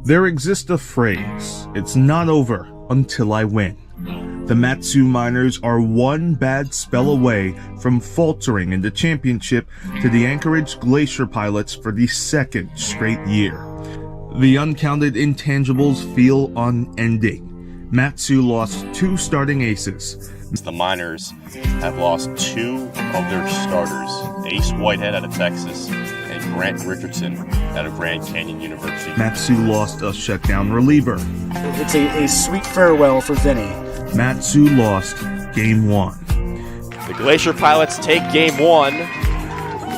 There exists a phrase, "It's not over until I win." The Mat-Su Miners are one bad spell away from faltering in the championship to the Anchorage Glacier Pilots for the second straight year. The uncounted intangibles feel unending. Mat-Su lost 2 starting aces. The Miners have lost 2 of their starters, Ace Whitehead out of Texas and Grant Richardson out of Grand Canyon University. Mat-Su lost a shutdown reliever. It's a sweet farewell for Vinny. Mat-Su lost Game 1. The Glacier Pilots take Game 1,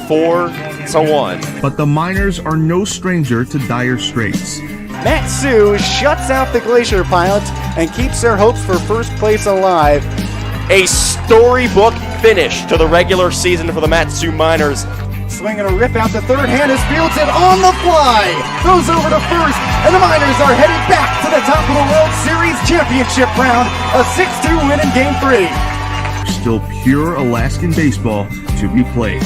4-1. But the Miners are no stranger to dire straits. Mat-Su shuts out the Glacier Pilots and keeps their hopes for first place alive. A storybook finish to the regular season for the Mat-Su Miners. Swinging a rip out to third, Hannes fields it on the fly, throws over to first, and the Miners are headed back to the top of the World Series championship round, a 6-2 win in Game 3. Still pure Alaskan baseball to be played.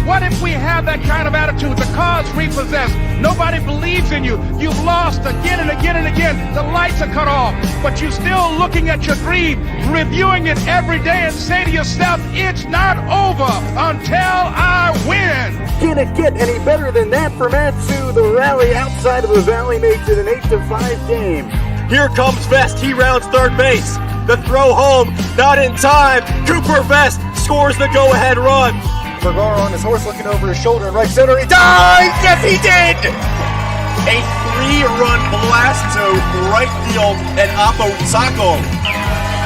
What if we have that kind of attitude? The cause we possess. Nobody believes in you. You've lost again and again and again. The lights are cut off, but you're still looking at your dream, reviewing it every day and say to yourself, it's not over until I win. Can it get any better than that for Mat-Su? The rally outside of the valley makes it an 8-5 game. Here comes Vest, he rounds third base. The throw home, not in time. Cooper Vest scores the go-ahead run. Vergara on his horse looking over his shoulder in right center. He dives! Yes, he did! A 3-run blast to right field and Apo Taco.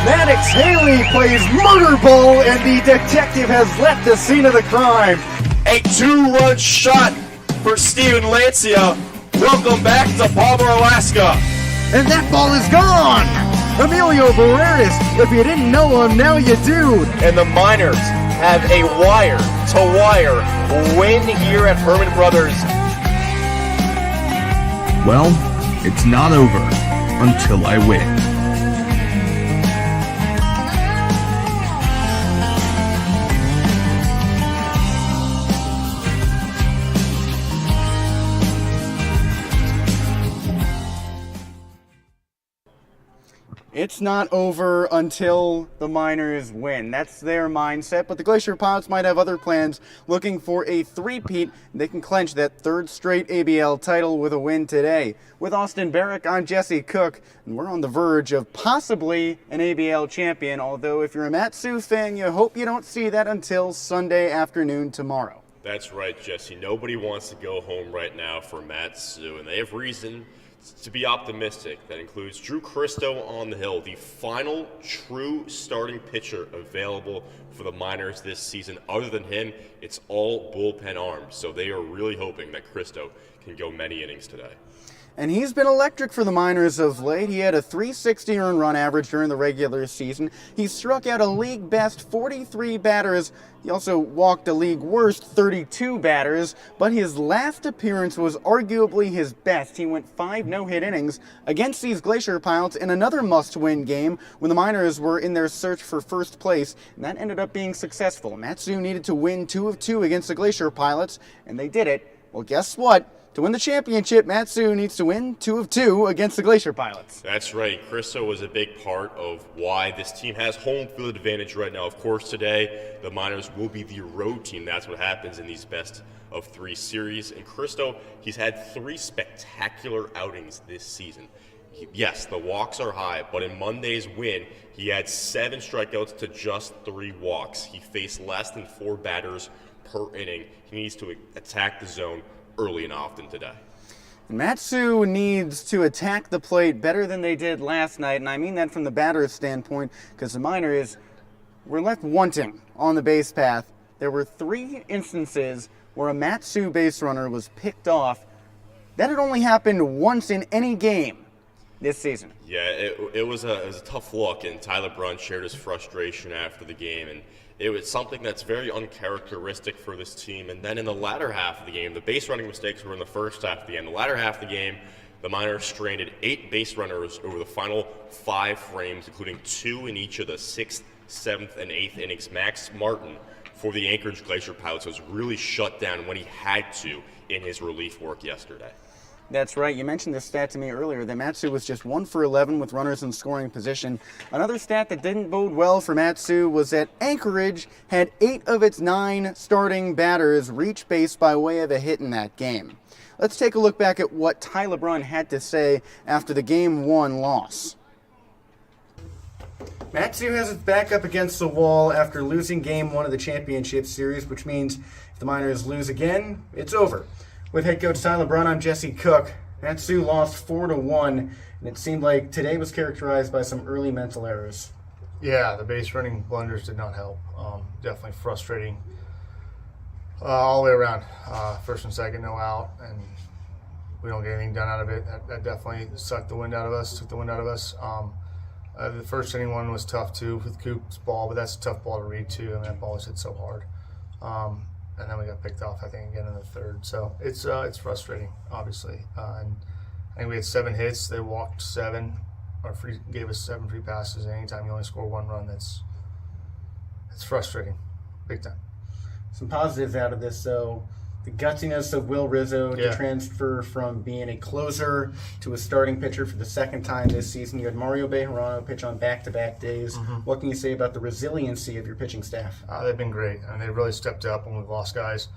Maddox Haley plays murder ball and the detective has left the scene of the crime. A 2-run shot for Steven Lancia. Welcome back to Palmer, Alaska. And that ball is gone! Emilio Barreras, if you didn't know him, now you do. And the Miners have a wire-to-wire win here at Herman Brothers. Well, it's not over until I win. It's not over until the Miners win. That's their mindset, but the Glacier Pilots might have other plans, looking for a three-peat. They can clinch that 3rd straight ABL title with a win today. With Austin Barach, I'm Jesse Cook, and we're on the verge of possibly an ABL champion, although if you're a Mat-Su fan, you hope you don't see that until Sunday afternoon tomorrow. That's right, Jesse. Nobody wants to go home right now for Mat-Su, and they have reason to be optimistic. That includes Drew Christo on the hill, the final true starting pitcher available for the Miners this season. Other than him, it's all bullpen arms, so they are really hoping that Christo can go many innings today. And he's been electric for the Miners of late. He had a .360 earned run average during the regular season. He struck out a league-best 43 batters. He also walked a league-worst 32 batters, but his last appearance was arguably his best. He went 5 no-hit innings against these Glacier Pilots in another must-win game when the Miners were in their search for first place, and that ended up being successful. Mat-Su needed to win 2 of 2 against the Glacier Pilots, and they did it. Well, guess what? To win the championship, Mat-Su needs to win 2 of 2 against the Glacier Pilots. That's right. Christo was a big part of why this team has home field advantage right now. Of course, today, the Miners will be the road team. That's what happens in these best of 3 series. And Christo, he's had 3 spectacular outings this season. Yes, the walks are high, but in Monday's win, he had 7 strikeouts to just 3 walks. He faced less than 4 batters per inning. He needs to attack the zone early and often today. Mat-Su needs to attack the plate better than they did last night, and I mean that from the batter's standpoint, because the Miners were left wanting on the base path. There were 3 instances where a Mat-Su base runner was picked off. That had only happened once in any game this season. Yeah, it was a tough look, and Tyler Brunn shared his frustration after the game, and it was something that's very uncharacteristic for this team. And then in the latter half of the game, the base running mistakes were in the first half of the game. The latter half of the game, the Miners stranded 8 base runners over the final 5 frames, including 2 in each of the 6th, 7th, and 8th innings. Max Martin for the Anchorage Glacier Pilots was really shut down when he had to in his relief work yesterday. That's right. You mentioned this stat to me earlier that Matsu was just 1 for 11 with runners in scoring position. Another stat that didn't bode well for Matsu was that Anchorage had 8 of its 9 starting batters reach base by way of a hit in that game. Let's take a look back at what Ty LeBrun had to say after the Game 1 loss. Matsu has its back up against the wall after losing Game 1 of the championship series, which means if the Miners lose again, it's over. With head coach Ty LeBrun, I'm Jesse Cook. Matsu lost 4-1, and it seemed like today was characterized by some early mental errors. Yeah, the base running blunders did not help. Definitely frustrating all the way around. First and second, no out, and we don't get anything done out of it. That definitely sucked the wind out of us, took the wind out of us. The first inning one was tough too with Coop's ball, but that's a tough ball to read too. I mean, that ball was hit so hard. And then we got picked off, I think, again in the third. So it's frustrating, obviously. And I think we had 7 hits. They walked 7, or gave us 7 free passes. And anytime you only score 1 run, it's frustrating, big time. Some positives out of this, though. The gutsiness of Will Rizzo to transfer from being a closer to a starting pitcher for the second time this season. You had Mario Bejarano pitch on back-to-back days. Mm-hmm. What can you say about the resiliency of your pitching staff? They've been great, and they've really stepped up when we've lost guys.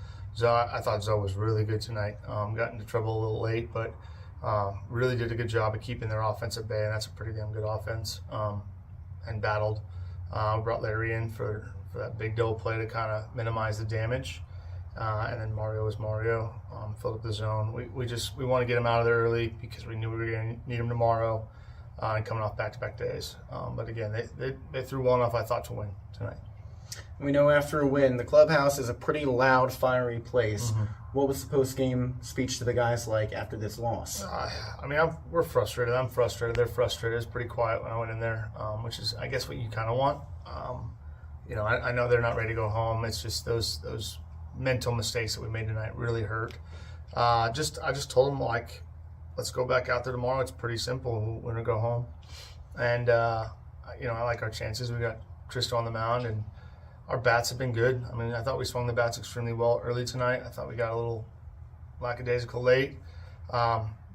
I thought Zoe was really good tonight. Got into trouble a little late, but really did a good job of keeping their offense at bay, and that's a pretty damn good offense, and battled. Brought Larry in for that big double play to kind of minimize the damage. And then Mario was Mario, filled up the zone. We want to get him out of there early because we knew we were going to need him tomorrow and coming off back-to-back days. But again, they threw well enough, I thought, to win tonight. We know after a win, the clubhouse is a pretty loud, fiery place. Mm-hmm. What was the post-game speech to the guys like after this loss? We're frustrated. I'm frustrated. They're frustrated. It's pretty quiet when I went in there, which is, I guess, what you kind of want. I know they're not ready to go home. It's just those mental mistakes that we made tonight really hurt. I just told them, like, let's go back out there tomorrow. It's pretty simple. We're gonna go home, and I like our chances. We got Tristo on the mound, and our bats have been good. I mean, I thought we swung the bats extremely well early tonight. I thought we got a little lackadaisical late.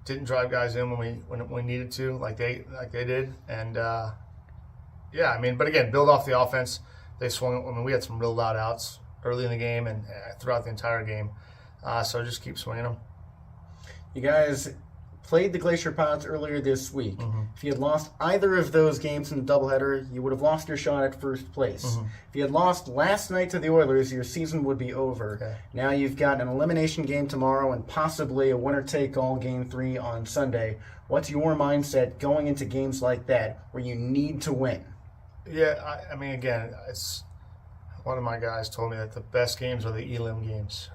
Didn't drive guys in when we needed to, like they did, and but again, build off the offense. They swung. I mean, we had some real loud outs early in the game and throughout the entire game. So just keep swinging them. You guys played the Glacier Pilots earlier this week. Mm-hmm. If you had lost either of those games in the doubleheader, you would have lost your shot at first place. Mm-hmm. If you had lost last night to the Oilers, your season would be over. Okay. Now you've got an elimination game tomorrow and possibly a winner-take-all Game 3 on Sunday. What's your mindset going into games like that where you need to win? Yeah, again, it's... One of my guys told me that the best games are the elim games,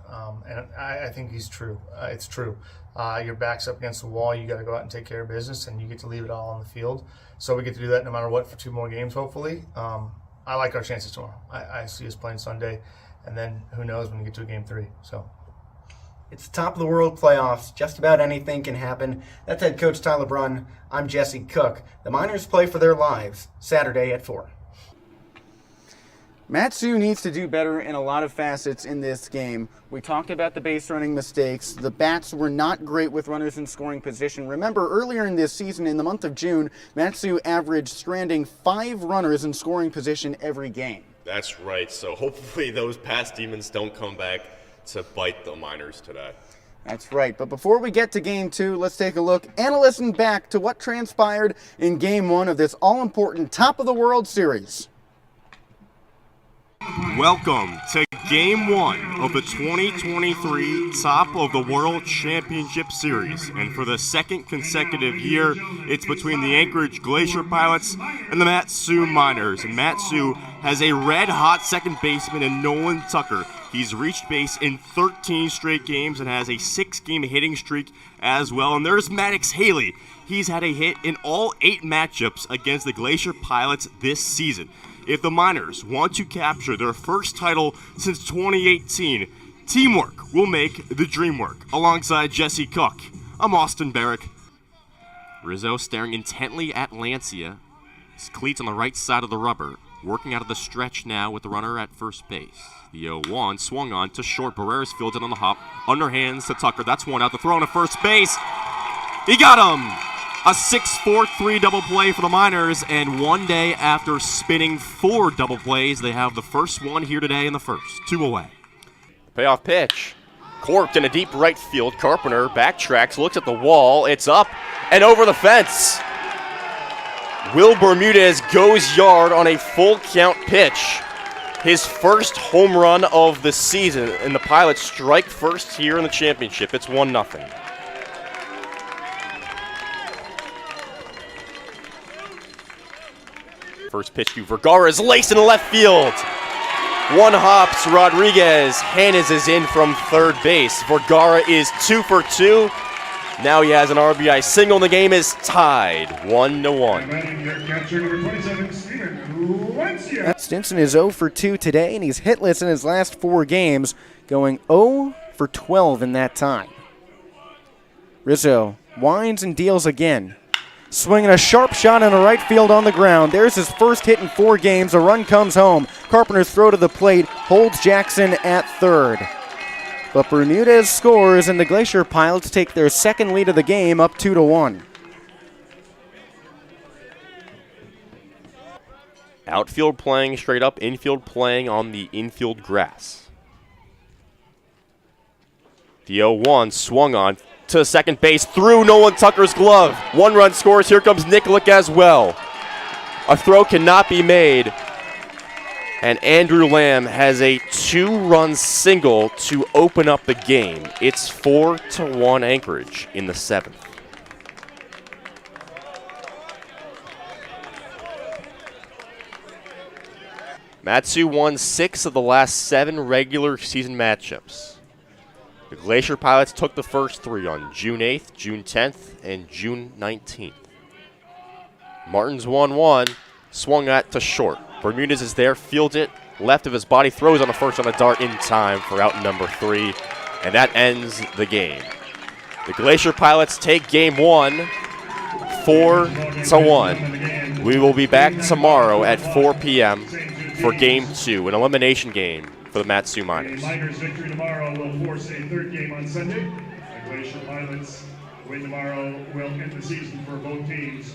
and I think he's true. It's true. Your back's up against the wall. You got to go out and take care of business, and you get to leave it all on the field. So we get to do that no matter what for 2 more games, hopefully. I like our chances tomorrow. I see us playing Sunday, and then who knows when we get to a Game 3. So it's the top of the world playoffs. Just about anything can happen. That's head coach Ty LeBrun. I'm Jesse Cook. The Miners play for their lives Saturday at 4. Matsu needs to do better in a lot of facets in this game. We talked about the base running mistakes. The bats were not great with runners in scoring position. Remember, earlier in this season, in the month of June, Matsu averaged stranding 5 runners in scoring position every game. That's right. So hopefully those past demons don't come back to bite the Miners today. That's right. But before we get to Game 2, let's take a look and listen back to what transpired in Game 1 of this all-important top-of-the-world series. Welcome to Game 1 of the 2023 Top of the World Championship Series. And for the second consecutive year, it's between the Anchorage Glacier Pilots and the Matsu Miners. And Matsu has a red-hot second baseman in Nolan Tucker. He's reached base in 13 straight games and has a 6-game hitting streak as well. And there's Maddox Haley. He's had a hit in all 8 matchups against the Glacier Pilots this season. If the Miners want to capture their first title since 2018, teamwork will make the dream work. Alongside Jesse Cook, I'm Austin Barach. Rizzo staring intently at Lancia. His cleats on the right side of the rubber. working out of the stretch now with the runner at first base. The 0-1 swung on to short. Barrera's fielded on the hop. Underhands to Tucker. That's one out. The throw on to first base. He got him! A 6-4-3 double play for the Miners, and one day after spinning 4 double plays, they have the first one here today in the first. 2 away. Payoff pitch. Corked in a deep right field. Carpenter backtracks, looks at the wall. It's up and over the fence. Will Bermudez goes yard on a full count pitch. His first home run of the season, and the Pilots strike first here in the championship. It's 1-0. First pitch to Vergara is laced in the left field. One hops Rodriguez. Hannes is in from third base. Vergara is 2 for 2. Now he has an RBI single, and the game is tied 1-1. Stinson is 0 for 2 today, and he's hitless in his last 4 games, going 0 for 12 in that time. Rizzo winds and deals again. Swinging a sharp shot in the right field on the ground. There's his first hit in 4 games. A run comes home. Carpenter's throw to the plate holds Jackson at third. But Bermudez scores, and the Glacier Pilots take their second lead of the game up 2-1. Outfield playing straight up, infield playing on the infield grass. The 0-1 swung on to second base through Nolan Tucker's glove. 1 run scores. Here comes Nikolic as well. A throw cannot be made. And Andrew Lamb has a 2-run single to open up the game. It's 4-1 Anchorage in the 7th. Matsu won 6 of the last 7 regular season matchups. The Glacier Pilots took the first 3 on June 8th, June 10th, and June 19th. Martin's 1-1, swung at to short. Bermudez is there, fields it, left of his body, throws on the first on a dart in time for out number 3, and that ends the game. The Glacier Pilots take game 1, 4-1. We will be back tomorrow at 4 p.m. for game 2, an elimination game for the Matsu Miners. The Miners' victory tomorrow will force a 3rd game on Sunday. The Glacier Pilots' win tomorrow will end the season for both teams.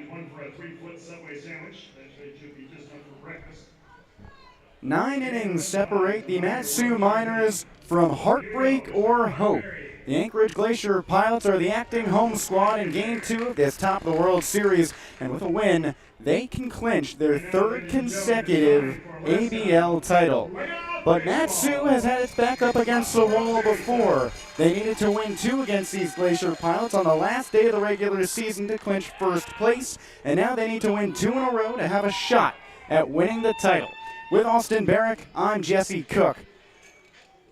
one for a 3-foot Subway sandwich. That should be just enough for breakfast. 9 innings separate the Mat-Su Miners from heartbreak or hope. The Anchorage Glacier Pilots are the acting home squad in Game 2 of this Top of the World Series, and with a win, they can clinch their third consecutive ABL title. But Mat-Su has had its back up against the wall before. They needed to win 2 against these Glacier Pilots on the last day of the regular season to clinch first place, and now they need to win 2 in a row to have a shot at winning the title. With Austin Barach, I'm Jesse Cook.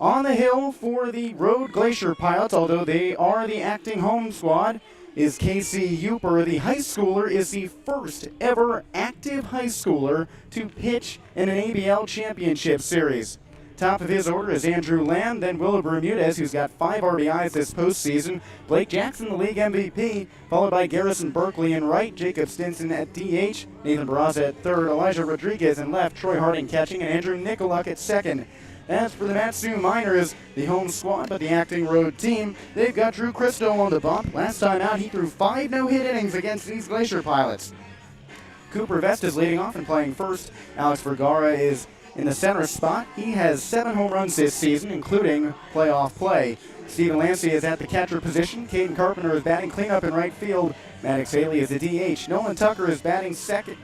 On the hill for the Road Glacier Pilots, although they are the acting home squad, is Casey Uper. The high schooler is the first ever active high schooler to pitch in an ABL championship series. Top of his order is Andrew Lamb, then Willow Bermudez, who's got 5 RBIs this postseason. Blake Jackson, the league MVP, followed by Garrison Berkeley in right, Jacob Stinson at DH, Nathan Barach at third, Elijah Rodriguez in left, Troy Harding catching, and Andrew Nicoluk at second. As for the Mat-Su Miners, the home squad, but the acting road team, they've got Drew Christo on the bump. Last time out, he threw 5 no-hit innings against these Glacier Pilots. Cooper Vest is leading off and playing first. Alex Vergara is in the center spot. He has 7 home runs this season, including playoff play. Steven Lancey is at the catcher position. Caden Carpenter is batting cleanup in right field. Maddox Haley is the DH. Nolan Tucker is batting sixth,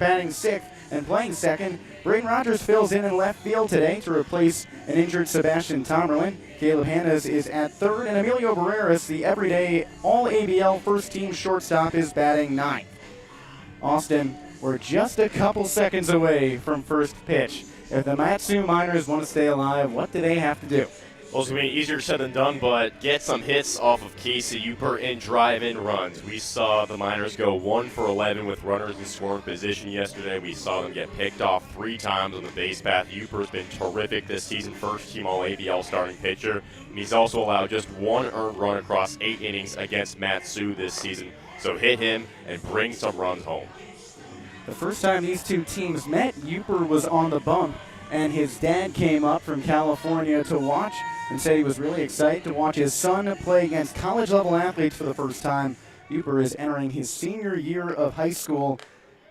and playing second. Braden Rogers fills in left field today to replace an injured Sebastian Tomerlin. Caleb Hannes is at third, and Emilio Barreras, the everyday All-ABL first-team shortstop, is batting ninth. Austin, we're just a couple seconds away from first pitch. If the Mat-Su Miners want to stay alive, what do they have to do? Well, it's going to be easier said than done, but get some hits off of Casey Uper and drive-in runs. We saw the Miners go 1 for 11 with runners in scoring position yesterday. We saw them get picked off 3 times on the base path. Uper's been terrific this season, first-team All-ABL starting pitcher. And he's also allowed just 1 earned run across 8 innings against Mat-Su this season. So hit him and bring some runs home. The first time these two teams met, Uper was on the bump, and his dad came up from California to watch and said he was really excited to watch his son play against college-level athletes for the first time. Uper is entering his senior year of high school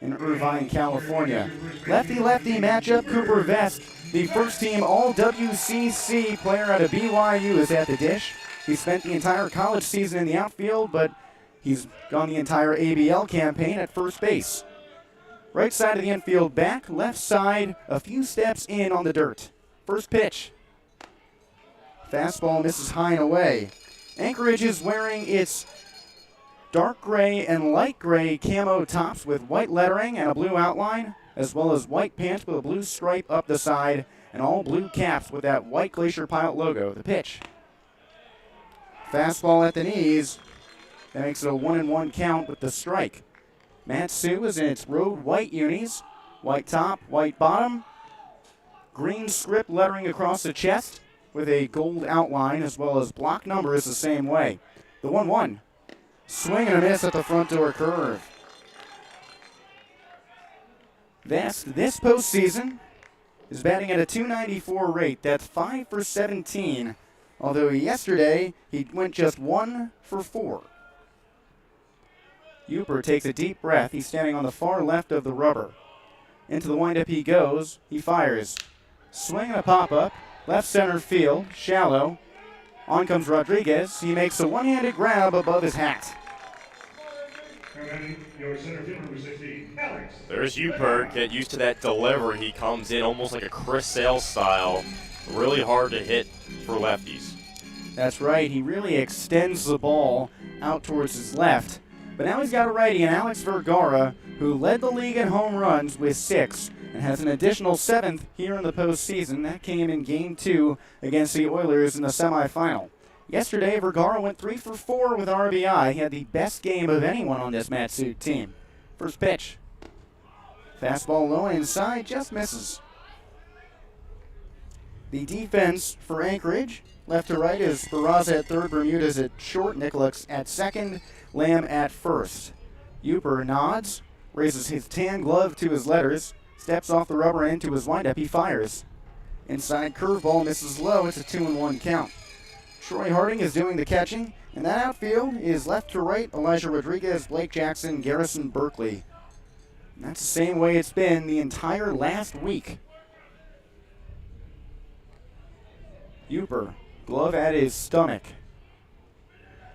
in Irvine, California. Lefty-lefty matchup, Cooper Vest, the first-team All-WCC player out of BYU, is at the dish. He spent the entire college season in the outfield, but he's gone the entire ABL campaign at first base. Right side of the infield back, left side a few steps in on the dirt. First pitch. Fastball misses high and away. Anchorage is wearing its dark gray and light gray camo tops with white lettering and a blue outline, as well as white pants with a blue stripe up the side, and all blue caps with that white Glacier Pilot logo. The pitch. Fastball at the knees. That makes it a 1-1 count with the strike. Mat-Su is in its road white unis, white top, white bottom, green script lettering across the chest with a gold outline, as well as block numbers the same way. The 1-1. Swing and a miss at the front door curve. Vest, this postseason, is batting at a .294 rate. That's 5 for 17, although yesterday he went just 1 for 4. Uper takes a deep breath. He's standing on the far left of the rubber. Into the windup he goes. He fires. Swing and a pop-up. Left center field. Shallow. On comes Rodriguez. He makes a one-handed grab above his hat. Your center fielder, number 16, Alex. There's Uper. Get used to that delivery. He comes in almost like a Chris Sale style. Really hard to hit for lefties. That's right. He really extends the ball out towards his left. But now he's got a righty in Alex Vergara, who led the league in home runs with 6 and has an additional 7th here in the postseason. That came in Game 2 against the Oilers in the semifinal. Yesterday, Vergara went 3 for 4 with RBI. He had the best game of anyone on this Mat-Su team. First pitch. Fastball low inside, just misses. The defense for Anchorage, left to right, is Barras at third, Bermudez at short, Nicoluk at second, Lamb at first. Uper nods, raises his tan glove to his letters, steps off the rubber into his windup. He fires. Inside curveball misses low. It's a 2-1 count. Troy Harding is doing the catching, and that outfield is left to right. Elijah Rodriguez, Blake Jackson, Garrison Berkeley. And that's the same way it's been the entire last week. Uper, glove at his stomach.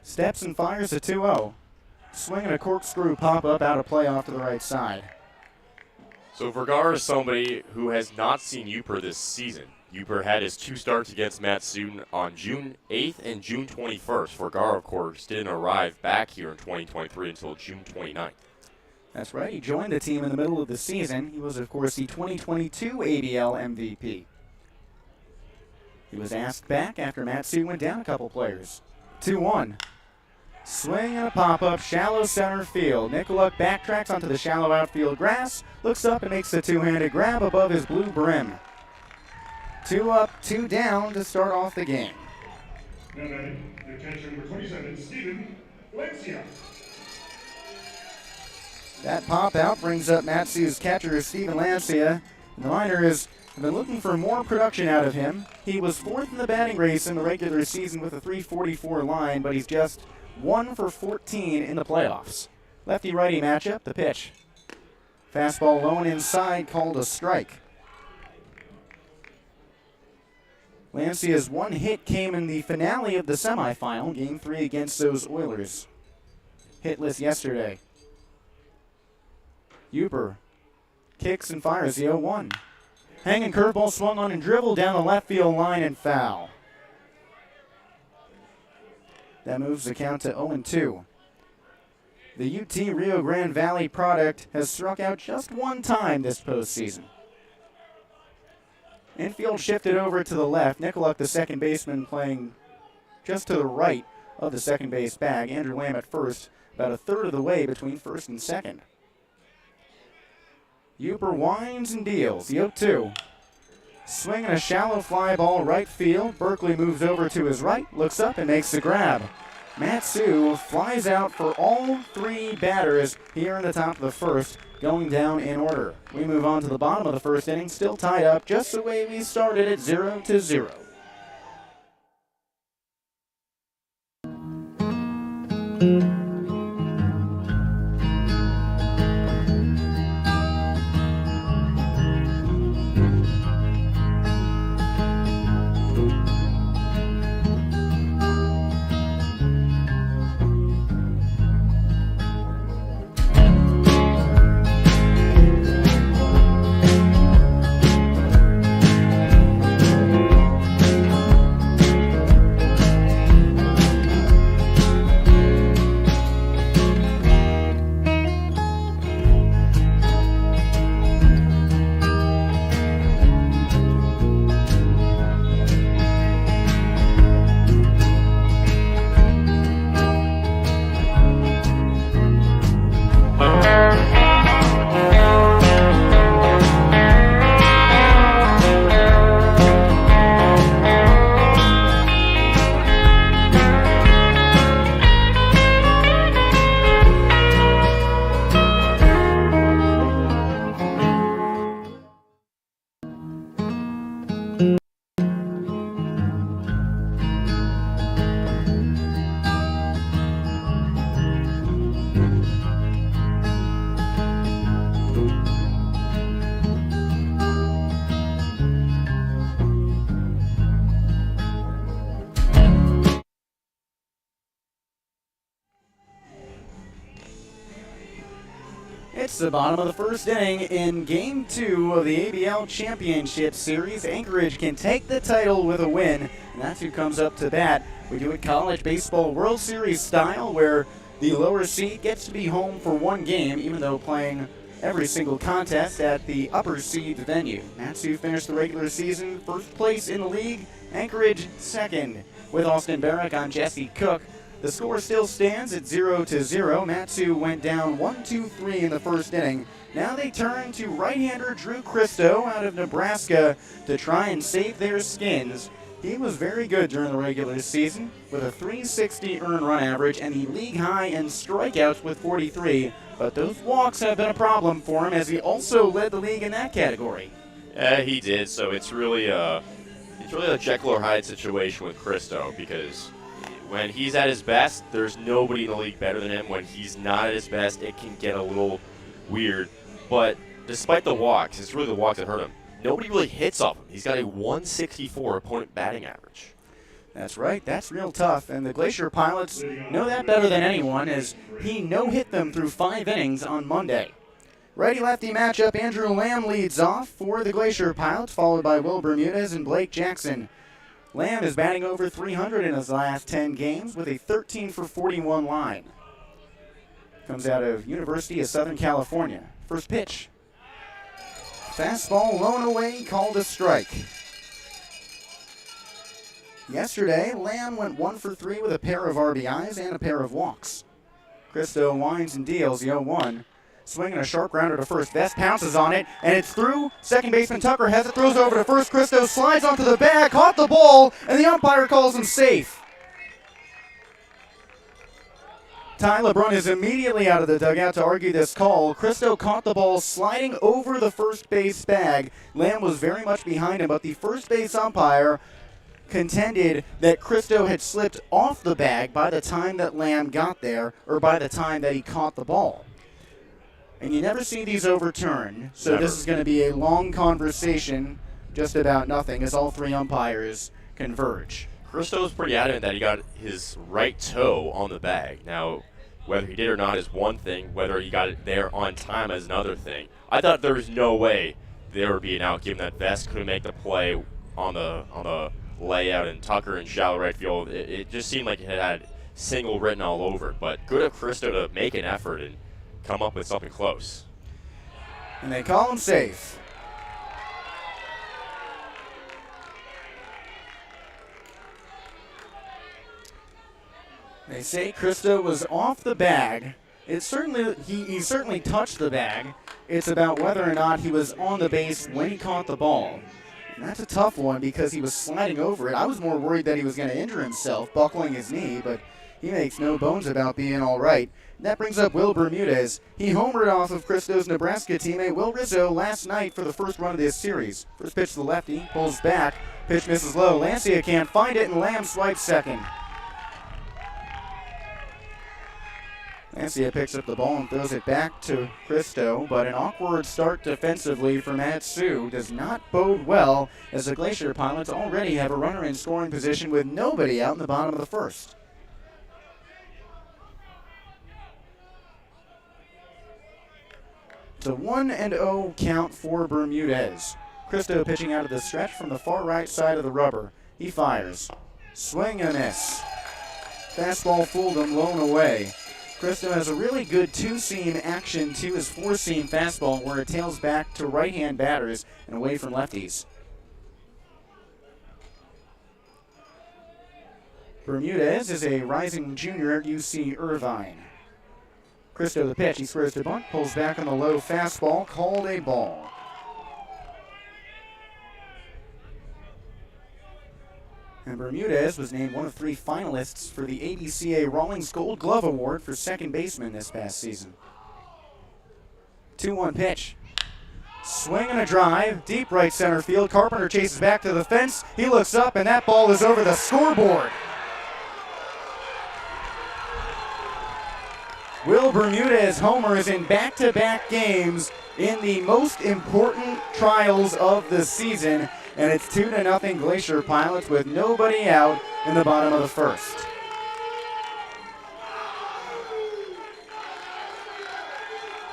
Steps and fires a 2-0. Swinging a corkscrew pop-up out of play off to the right side. So Vergara is somebody who has not seen Uper this season. Uper had his 2 starts against Matsoon on June 8th and June 21st. Vergara, of course, didn't arrive back here in 2023 until June 29th. That's right. He joined the team in the middle of the season. He was, of course, the 2022 ABL MVP. He was asked back after Matsoon went down a couple players. 2-1. Swing and a pop-up, shallow center field. Nikoluk backtracks onto the shallow outfield grass, looks up and makes a two-handed grab above his blue brim. 2 up, 2 down to start off the game. Now batting, the catcher number 27, Steven Valencia. That pop-out brings up Matsu's catcher, Steven Lancia. The Miners have been looking for more production out of him. He was 4th in the batting race in the regular season with a .344 line, but he's just 1 for 14 in the playoffs. Lefty-righty matchup, the pitch. Fastball low and inside, called a strike. Lancia's one hit came in the finale of the semifinal, Game 3 against those Oilers. Hitless yesterday. Uper kicks and fires the 0-1. Hanging curveball swung on and dribbled down the left field line and foul. That moves the count to 0-2. The UT Rio Grande Valley product has struck out just 1 time this postseason. Infield shifted over to the left. Nikoluk, the second baseman, playing just to the right of the second base bag. Andrew Lamb at first, about a third of the way between first and second. Uper winds and deals. The 0-2. Swinging a shallow fly ball right field. Berkeley moves over to his right, looks up and makes the grab. Matsu flies out for all 3 batters here in the top of the first, going down in order. We move on to the bottom of the first inning, still tied up just the way we started at 0-0. It's the bottom of the first inning in Game 2 of the ABL Championship Series. Anchorage can take the title with a win, and that's who comes up to bat. We do it College Baseball World Series style, where the lower seed gets to be home for 1 game, even though playing every single contest at the upper seed venue. Matsu finished the regular season first place in the league, Anchorage second. With Austin Barach on Jesse Cook, the score still stands at 0-0. Matsu went down 1-2-3 in the first inning. Now they turn to right-hander Drew Christo out of Nebraska to try and save their skins. He was very good during the regular season with a .360 earned run average and the league high in strikeouts with 43. But those walks have been a problem for him, as he also led the league in that category. Yeah, he did. So it's really a Jekyll or Hyde situation with Christo, because when he's at his best, there's nobody in the league better than him. When he's not at his best, it can get a little weird. But despite the walks, it's really the walks that hurt him. Nobody really hits off him. He's got a 164 opponent batting average. That's right. That's real tough. And the Glacier Pilots know that better than anyone, as he no-hit them through 5 innings on Monday. Righty-lefty matchup, Andrew Lamb leads off for the Glacier Pilots, followed by Will Bermudez and Blake Jackson. Lamb is batting over 300 in his last 10 games with a 13 for 41 line. Comes out of University of Southern California. First pitch. Fastball blown away, called a strike. Yesterday, Lamb went 1 for 3 with a pair of RBIs and a pair of walks. Cristo winds and deals the 0-1. Swinging a sharp grounder to first. Vest pounces on it, and it's through. Second baseman Tucker has it, throws over to first. Cristo slides onto the bag, caught the ball, and the umpire calls him safe. Ty LeBrun is immediately out of the dugout to argue this call. Cristo caught the ball sliding over the first base bag. Lamb was very much behind him, but the first base umpire contended that Cristo had slipped off the bag by the time that Lamb got there, or by the time that he caught the ball. And you never see these overturned, so Never. This is going to be a long conversation just about nothing as all 3 umpires converge. Cristo's pretty adamant that he got his right toe on the bag. Now, whether he did or not is one thing. Whether he got it there on time is another thing. I thought there was no way there would be an out, given that Vest couldn't make the play on the layout, and Tucker in shallow right field. It just seemed like it had single written all over it. But good of Cristo to make an effort and come up with something close. And they call him safe. They say Cristo was off the bag. He certainly touched the bag. It's about whether or not he was on the base when he caught the ball. And that's a tough one because he was sliding over it. I was more worried that he was going to injure himself, buckling his knee, but he makes no bones about being all right. That brings up Will Bermudez. He homered off of Cristo's Nebraska teammate Will Rizzo last night for the first run of this series. First pitch to the lefty, pulls back, pitch misses low. Lancia can't find it, and Lamb swipes second. Lancia picks up the ball and throws it back to Cristo, but an awkward start defensively for Matsu does not bode well, as the Glacier Pilots already have a runner in scoring position with nobody out in the bottom of the first. It's a 1-0 count for Bermudez. Cristo pitching out of the stretch from the far right side of the rubber. He fires. Swing and a miss. Fastball fooled him, blown away. Cristo has a really good 2-seam action to his 4-seam fastball, where it tails back to right-hand batters and away from lefties. Bermudez is a rising junior at UC Irvine. Cristo the pitch, he squares to bunt, pulls back on the low fastball, called a ball. And Bermudez was named one of 3 finalists for the ABCA Rawlings Gold Glove Award for second baseman this past season. 2-1 pitch. Swing and a drive, deep right center field. Carpenter chases back to the fence. He looks up, and that ball is over the scoreboard. Will Bermudez homers in back-to-back games in the most important trials of the season, and it's 2-0 Glacier Pilots with nobody out in the bottom of the first.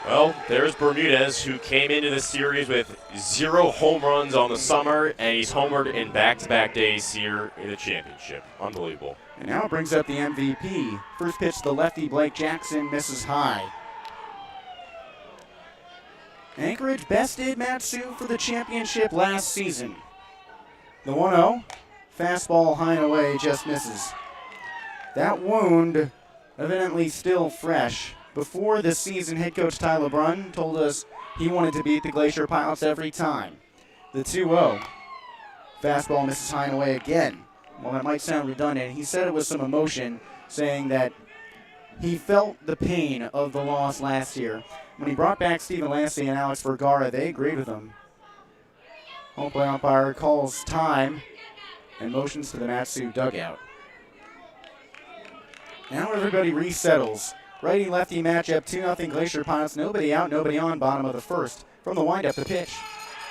Well, there's Bermudez, who came into the series with 0 home runs on the summer, and he's homered in back-to-back days here in the championship. Unbelievable. And now it brings up the MVP. First pitch to the lefty, Blake Jackson, misses high. Anchorage bested Matsu for the championship last season. The 1-0, fastball high and away, just misses. That wound, evidently still fresh. Before the season, head coach Ty LeBrun told us he wanted to beat the Glacier Pilots every time. The 2-0, fastball misses high and away again. Well, that might sound redundant. He said it with some emotion, saying that he felt the pain of the loss last year. When he brought back Stephen Lancey and Alex Vergara, they agreed with him. Home plate umpire calls time and motions to the Matsu dugout. Now everybody resettles. Righty-lefty matchup, 2-0 Glacier Pilots. Nobody out, nobody on, bottom of the first. From the windup, the pitch.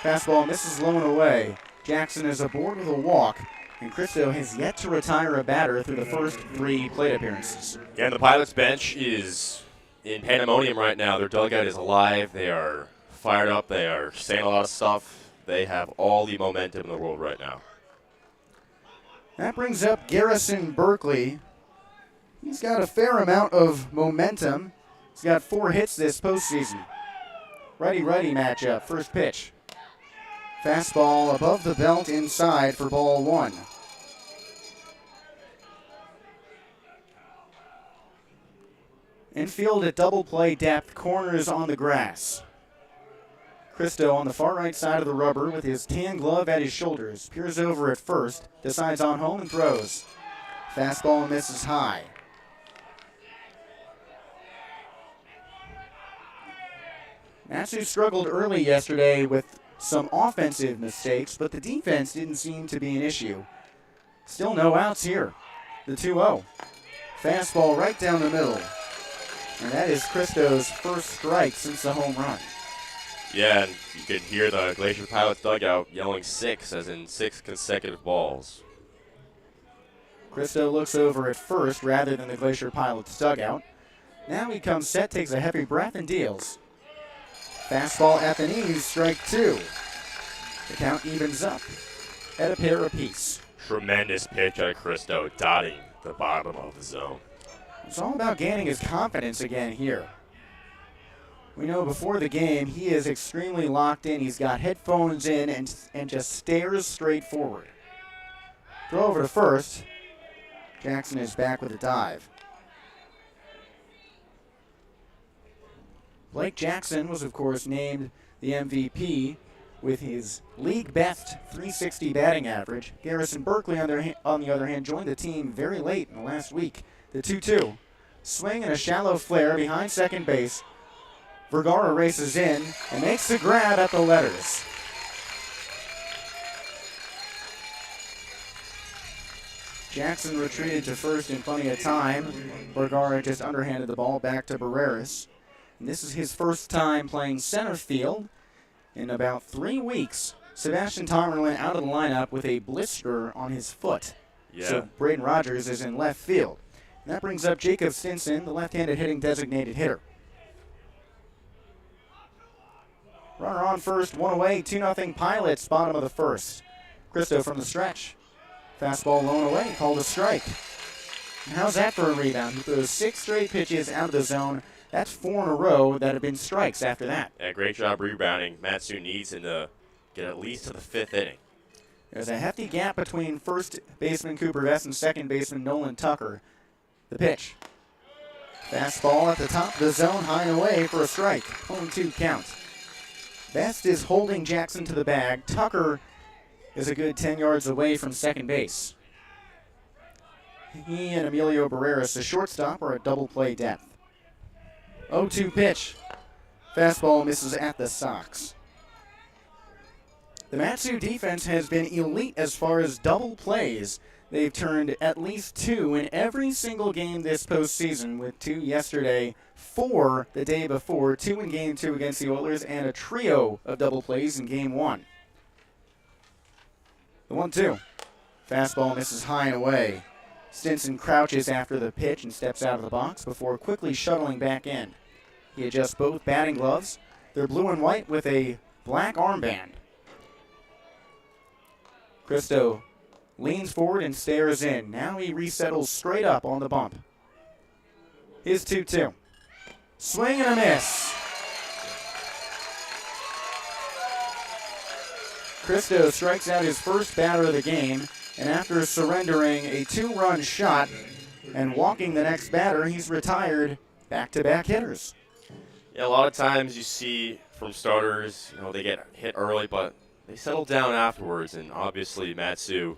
Fastball misses low and away. Jackson is aboard with a walk, and Cristo has yet to retire a batter through the first 3 plate appearances. Yeah, and the Pilots bench is in pandemonium right now. Their dugout is alive. They are fired up. They are saying a lot of stuff. They have all the momentum in the world right now. That brings up Garrison Berkeley. He's got a fair amount of momentum. He's got 4 hits this postseason. Righty-righty matchup, first pitch. Fastball above the belt inside for ball 1. Infield at double play depth, corners on the grass. Cristo on the far right side of the rubber with his tan glove at his shoulders. Peers over at first, decides on home and throws. Fastball misses high. Matsu struggled early yesterday with some offensive mistakes, but the defense didn't seem to be an issue. Still no outs here. The 2-0. Fastball right down the middle. And that is Cristo's first strike since the home run. Yeah, and you could hear the Glacier Pilots dugout yelling 6, as in 6 consecutive balls. Cristo looks over at first rather than the Glacier Pilots dugout. Now he comes set, takes a heavy breath, and deals. Fastball at the knees, strike 2. The count evens up at a pair apiece. Tremendous pitch out of Cristo, dotting the bottom of the zone. It's all about gaining his confidence again here. We know before the game he is extremely locked in. He's got headphones in and just stares straight forward. Throw over to first. Jackson is back with a dive. Blake Jackson was, of course, named the MVP with his league best .360 batting average. Garrison Berkeley, on the other hand, joined the team very late in the last week. The 2-2. Swing and a shallow flare behind second base. Vergara races in and makes the grab at the letters. Jackson retreated to first in plenty of time. Vergara just underhanded the ball back to Barreras. And this is his first time playing center field in about 3 weeks. Sebastian Tomerlin out of the lineup with a blister on his foot. Yeah. So Braden Rogers is in left field. And that brings up Jacob Stinson, the left-handed hitting designated hitter. Runner on first, 1 away, 2-0 Pilots, bottom of the first. Cristo from the stretch. Fastball low and away, called a strike. And how's that for a rebound? He throws 6 straight pitches out of the zone. That's 4 in a row that have been strikes after that. Yeah, great job rebounding. Matsu needs him to get at least to the 5th inning. There's a hefty gap between first baseman Cooper Vest and second baseman Nolan Tucker. The pitch. Fastball at the top of the zone, high and away for a strike. 0-2 count. Vest is holding Jackson to the bag. Tucker is a good 10 yards away from second base. He and Emilio Barreras, the shortstop, are at double play depth. 0-2 pitch. Fastball misses at the socks. The Matsu defense has been elite as far as double plays. They've turned at least 2 in every single game this postseason, with 2 yesterday, 4 the day before, 2 in Game 2 against the Oilers, and a trio of double plays in Game 1. The 1-2. Fastball misses high and away. Stinson crouches after the pitch and steps out of the box before quickly shuttling back in. He adjusts both batting gloves. They're blue and white with a black armband. Cristo leans forward and stares in. Now he resettles straight up on the bump. His 2-2. Swing and a miss. Cristo strikes out his first batter of the game, and after surrendering a 2-run shot and walking the next batter, he's retired back-to-back hitters. Yeah, a lot of times you see from starters, they get hit early, but they settle down afterwards, and obviously Matsu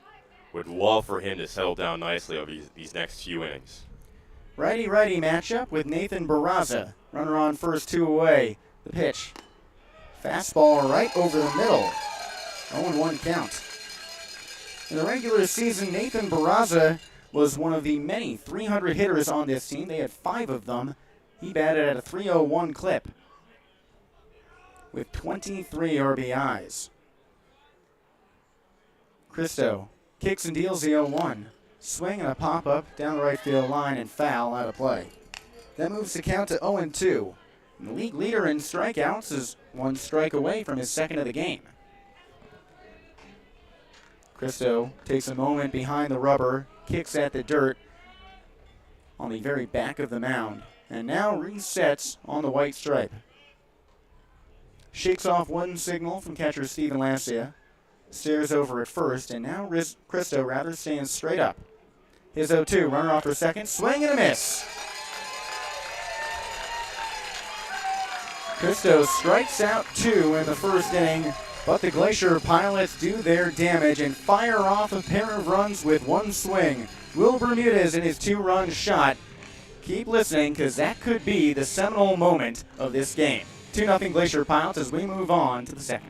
would love for him to settle down nicely over these next few innings. Righty-righty matchup with Nathan Barraza. Runner on first, 2 away. The pitch. Fastball right over the middle. 0-1 count. In the regular season, Nathan Barraza was one of the many 300 hitters on this team. They had 5 of them. He batted at a 301 clip with 23 RBIs. Cristo kicks and deals the 0-1. Swing and a pop-up down the right field line and foul out of play. That moves the count to 0-2. And the league leader in strikeouts is 1 strike away from his second of the game. Cristo takes a moment behind the rubber, kicks at the dirt on the very back of the mound, and now resets on the white stripe. Shakes off one signal from catcher Steven Lascia, stares over at first, and now Cristo stands straight up. His 0-2, runner off for second, swing and a miss. Cristo strikes out 2 in the first inning, but the Glacier Pilots do their damage and fire off a pair of runs with 1 swing. Will Bermudez in his 2-run shot. Keep listening, because that could be the seminal moment of this game. 2-0 Glacier Pilots as we move on to the second.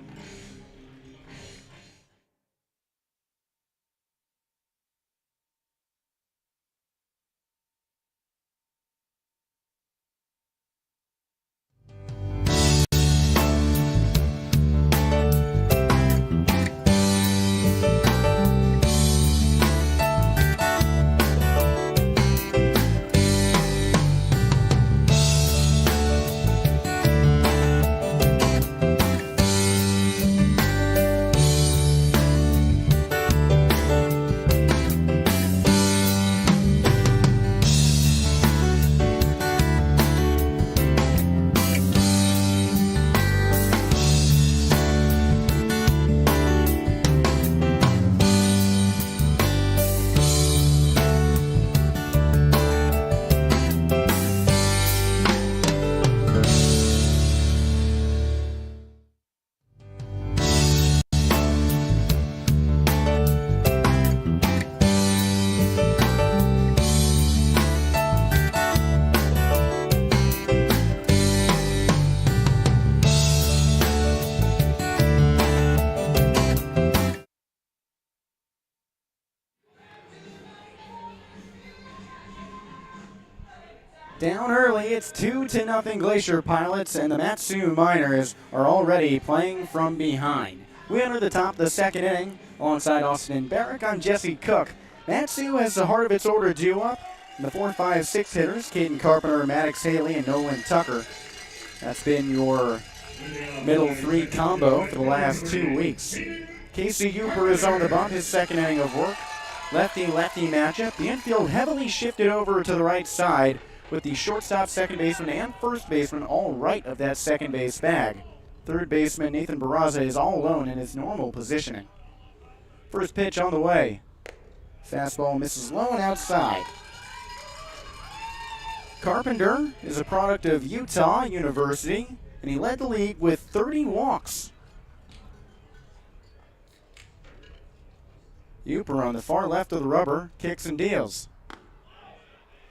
Down early, it's 2-0 Glacier Pilots, and the Matsu Miners are already playing from behind. We enter the top of the second inning alongside Austin and Barach. I'm Jesse Cook. Matsu has the heart of its order due up. And the 4, 5, 6 hitters, Caden Carpenter, Maddox Haley, and Nolan Tucker. That's been your middle 3 combo for the last 2 weeks. Casey Uper is on the bump, his second inning of work. Lefty-lefty matchup. The infield heavily shifted over to the right side, with the shortstop, second baseman, and first baseman all right of that second base bag. Third baseman Nathan Barraza is all alone in his normal positioning. First pitch on the way. Fastball misses low and outside. Carpenter is a product of Utah University, and he led the league with 30 walks. Uper on the far left of the rubber, kicks and deals.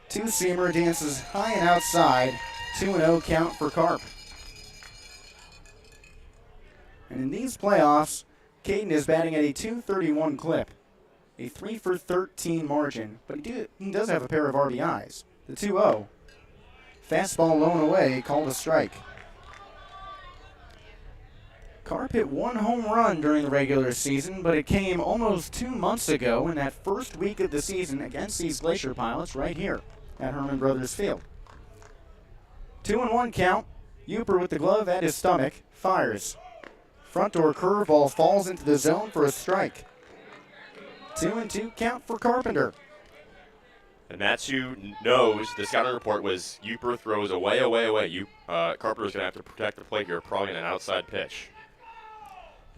2-seamer dances high and outside. 2-0 count for Carp. And in these playoffs, Caden is batting at a .231 clip, a 3 for 13 margin, but he does have a pair of RBIs. The 2-0. Fastball low and away, called a strike. Carp hit 1 home run during the regular season, but it came almost 2 months ago in that first week of the season against these Glacier Pilots right here at Herman Brothers Field. 2-1 count. Uper with the glove at his stomach, fires. Front door curveball falls into the zone for a strike. 2-2 count for Carpenter. And Matsu knows the scouting report was Uper throws away. Carpenter's going to have to protect the plate here, probably in an outside pitch.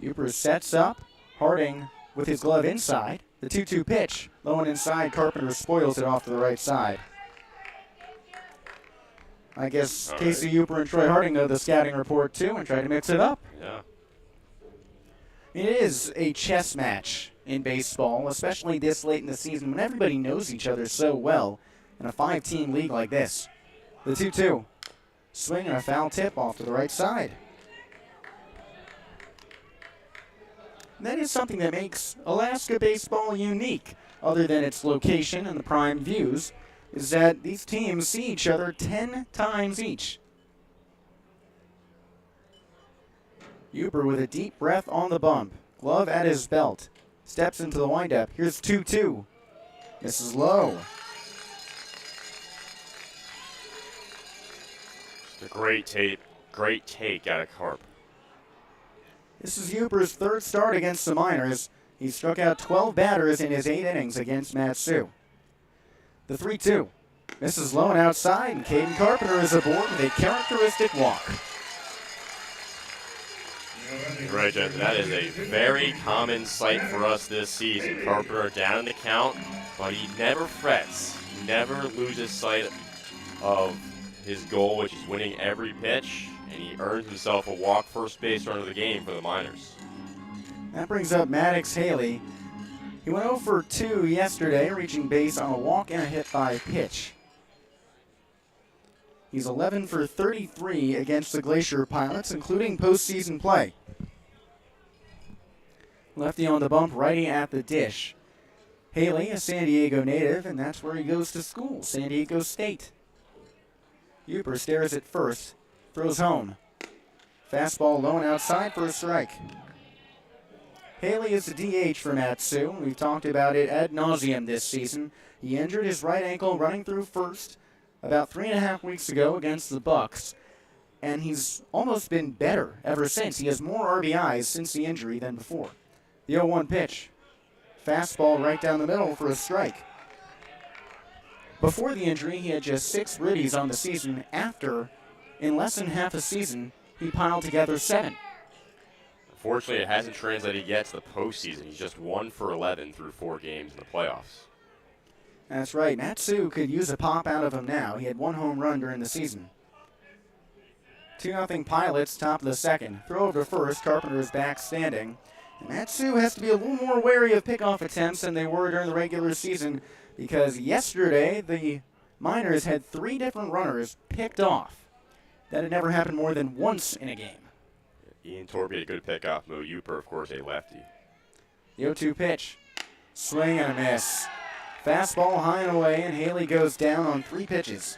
Uper sets up. Harding with his glove inside. The 2-2 pitch. Low and inside. Carpenter spoils it off to the right side. I guess Casey Uper and Troy Harding know the scouting report too and try to mix it up. Yeah. It is a chess match in baseball, especially this late in the season when everybody knows each other so well in a 5-team league like this. The 2-2. Swing and a foul tip off to the right side. And that is something that makes Alaska baseball unique, other than its location and the prime views. is that these teams see each other 10 times each. Huber with a deep breath on the bump. Glove at his belt. Steps into the windup. Here's 2-2. Misses low. Just a great take out of Carp. This is Huber's third start against the Miners. He struck out 12 batters in his 8 innings against Matsu. The 3-2. Misses low and outside, and Caden Carpenter is aboard with a characteristic walk. Right, Jensen, that is a very common sight for us this season. Carpenter down in the count, but he never frets. He never loses sight of his goal, which is winning every pitch, and he earns himself a walk first base run of the game for the Miners. That brings up Maddox Haley. He went 0 for 2 yesterday, reaching base on a walk and a hit by pitch. He's 11 for 33 against the Glacier Pilots, including postseason play. Lefty on the bump, righty at the dish. Haley, a San Diego native, and that's where he goes to school, San Diego State. Huber stares at first, throws home. Fastball low and outside for a strike. Haley is the DH for Matsu. We've talked about it ad nauseum this season. He injured his right ankle running through first about 3.5 weeks ago against the Bucks, and he's almost been better ever since. He has more RBIs since the injury than before. The 0-1 pitch. Fastball right down the middle for a strike. Before the injury, he had just 6 ribbies on the season. After, in less than half a season, he piled together 7. Unfortunately, it hasn't translated yet to the postseason. He's just 1 for 11 through 4 games in the playoffs. That's right. Matsu could use a pop out of him now. He had 1 home run during the season. 2-0 Pilots, top of the second. Throw over to first. Carpenter is back standing. And Matsu has to be a little more wary of pickoff attempts than they were during the regular season, because yesterday the Miners had 3 different runners picked off. That had never happened more than once in a game. Ian Torby had a good pickoff move. Huber, of course, a lefty. The 0-2 pitch. Swing and a miss. Fastball high and away, and Haley goes down on 3 pitches.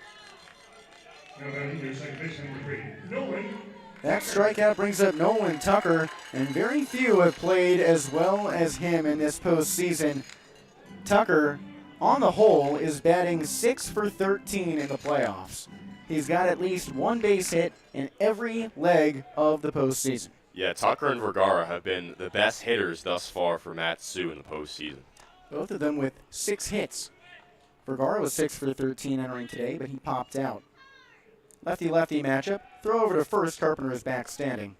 That strikeout brings up Nolan Tucker, and very few have played as well as him in this postseason. Tucker, on the whole, is batting 6 for 13 in the playoffs. He's got at least 1 base hit in every leg of the postseason. Yeah, Tucker and Vergara have been the best hitters thus far for Matsu in the postseason. Both of them with 6 hits. Vergara was 6 for 13 entering today, but he popped out. Lefty-lefty matchup. Throw over to first. Carpenter is back standing.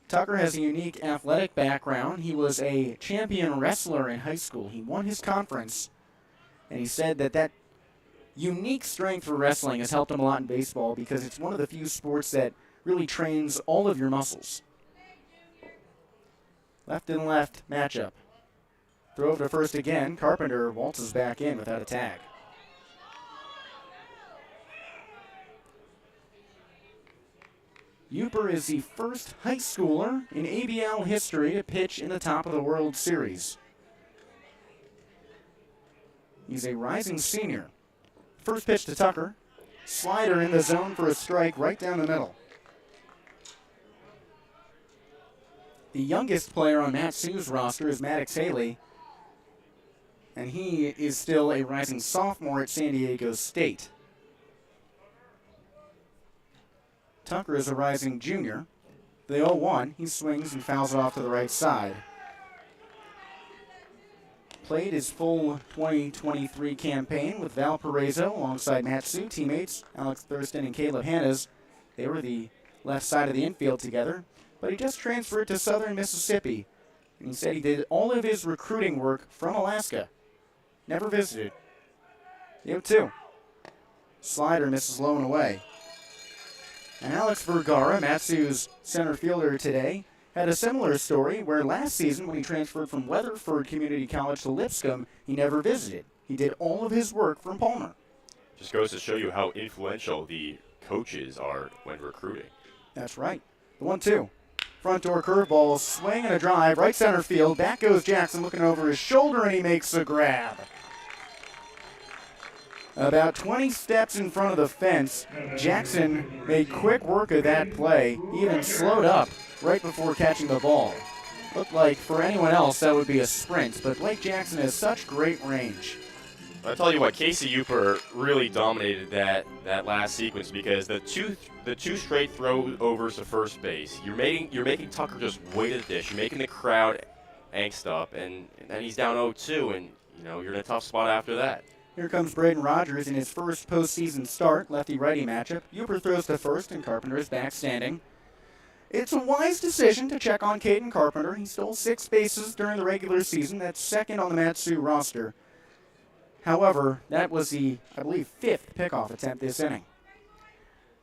Tucker has a unique athletic background. He was a champion wrestler in high school. He won his conference, and he said that unique strength for wrestling has helped him a lot in baseball because it's one of the few sports that really trains all of your muscles. Left and left matchup. Throw over to first again. Carpenter waltzes back in without a tag. Huber is the first high schooler in ABL history to pitch in the top of the World Series. He's a rising senior. First pitch to Tucker. Slider in the zone for a strike right down the middle. The youngest player on Matsu's roster is Maddox Haley, and he is still a rising sophomore at San Diego State. Tucker is a rising junior. The 0-1, he swings and fouls it off to the right side. Played his full 2023 campaign with Valparaiso alongside Matsu teammates Alex Thurston and Caleb Hannes. They were the left side of the infield together, but he just transferred to Southern Mississippi, and he said he did all of his recruiting work from Alaska. Never visited. The 0-2. Slider misses low and away. And Alex Vergara, Matsu's center fielder today, had a similar story where last season when he transferred from Weatherford Community College to Lipscomb, he never visited. He did all of his work from Palmer. Just goes to show you how influential the coaches are when recruiting. That's right. The 1-2. Front door curveball, swing and a drive, right center field. Back goes Jackson looking over his shoulder, and he makes a grab. About 20 steps in front of the fence, Jackson made quick work of that play. He even slowed up right before catching the ball. Looked like for anyone else that would be a sprint, but Blake Jackson has such great range. I'll tell you what, Casey Uper really dominated that last sequence because the two straight throwovers to first base. You're making Tucker just wait at the dish. You're making the crowd angst up, and then he's down 0-2, and you're in a tough spot after that. Here comes Braden Rogers in his first postseason start, lefty-righty matchup. Uper throws to first, and Carpenter is back standing. It's a wise decision to check on Caden Carpenter. He stole 6 bases during the regular season. That's second on the Mat-Su roster. However, that was the, I believe, 5th pickoff attempt this inning.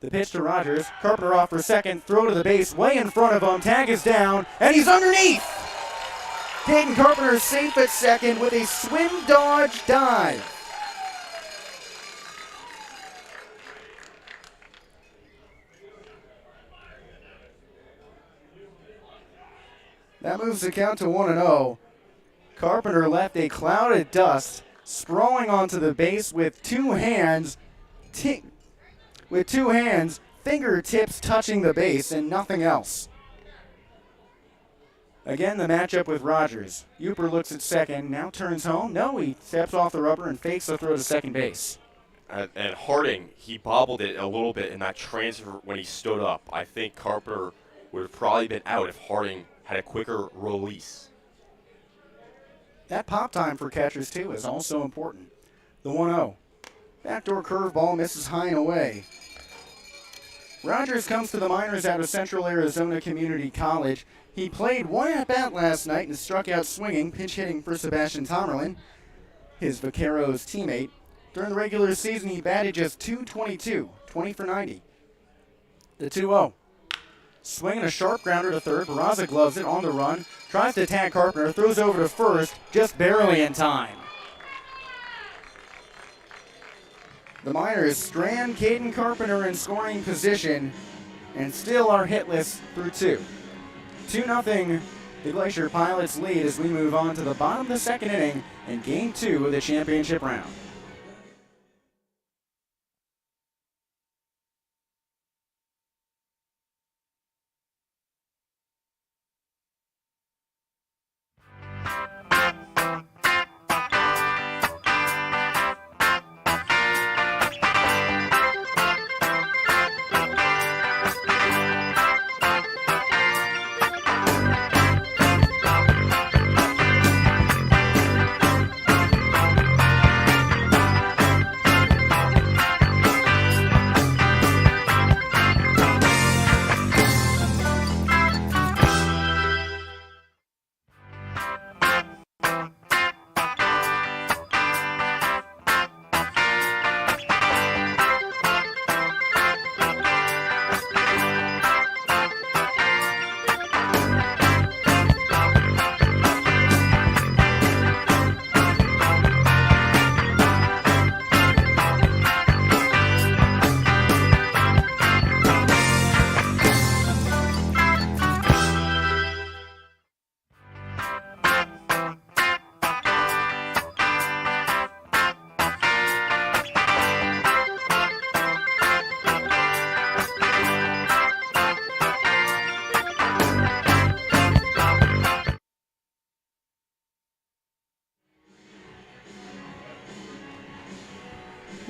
The pitch to Rogers. Carpenter off for second. Throw to the base, way in front of him. Tag is down, and he's underneath. Caden Carpenter is safe at second with a swim dodge dive. That moves the count to 1-0. Carpenter left a cloud of dust sprawling onto the base with two hands, fingertips touching the base and nothing else. Again, the matchup with Rogers. Uper looks at second, now turns home. No, he steps off the rubber and fakes the throw to second base. And Harding, he bobbled it a little bit in that transfer when he stood up. I think Carpenter would have probably been out if Harding had a quicker release. That pop time for catchers, too, is also important. The 1-0. Backdoor curveball misses high and away. Rogers comes to the minors out of Central Arizona Community College. He played one at-bat last night and struck out swinging, pinch hitting for Sebastian Tomerlin, his Vaqueros teammate. During the regular season, he batted just .222, 20 for 90. The 2-0. Swinging a sharp grounder to third. Barraza gloves it on the run. Tries to tag Carpenter. Throws over to first. Just barely in time. The Miners strand Caden Carpenter in scoring position and still are hitless through 2. 2-0 the Glacier Pilots lead as we move on to the bottom of the second inning in Game 2 of the championship round.